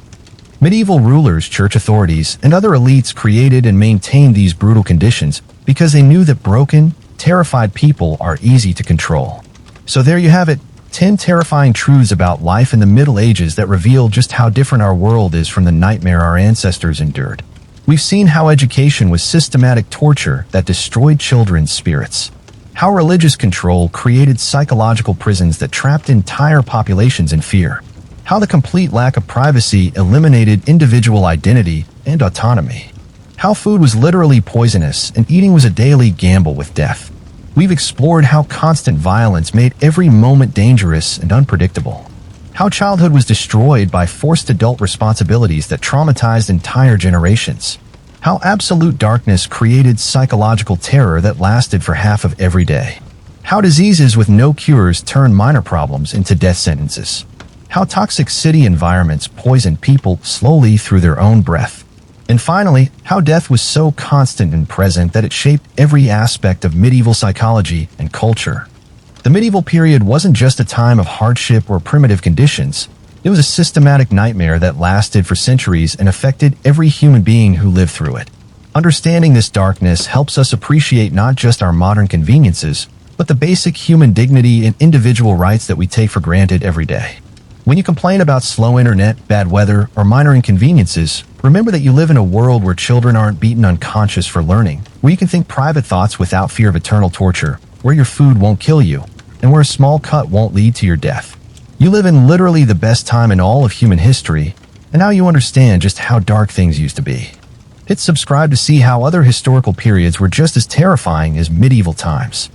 Medieval rulers, church authorities, and other elites created and maintained these brutal conditions because they knew that broken, terrified people are easy to control. So there you have it, 10 terrifying truths about life in the Middle Ages that reveal just how different our world is from the nightmare our ancestors endured. We've seen how education was systematic torture that destroyed children's spirits. How religious control created psychological prisons that trapped entire populations in fear. How the complete lack of privacy eliminated individual identity and autonomy. How food was literally poisonous and eating was a daily gamble with death. We've explored how constant violence made every moment dangerous and unpredictable. How childhood was destroyed by forced adult responsibilities that traumatized entire generations. How absolute darkness created psychological terror that lasted for half of every day. How diseases with no cures turned minor problems into death sentences. How toxic city environments poisoned people slowly through their own breath. And finally, how death was so constant and present that it shaped every aspect of medieval psychology and culture. The medieval period wasn't just a time of hardship or primitive conditions. It was a systematic nightmare that lasted for centuries and affected every human being who lived through it. Understanding this darkness helps us appreciate not just our modern conveniences, but the basic human dignity and individual rights that we take for granted every day. When you complain about slow internet, bad weather, or minor inconveniences, remember that you live in a world where children aren't beaten unconscious for learning, where you can think private thoughts without fear of eternal torture, where your food won't kill you, and where a small cut won't lead to your death. You live in literally the best time in all of human history, and now you understand just how dark things used to be. Hit subscribe to see how other historical periods were just as terrifying as medieval times.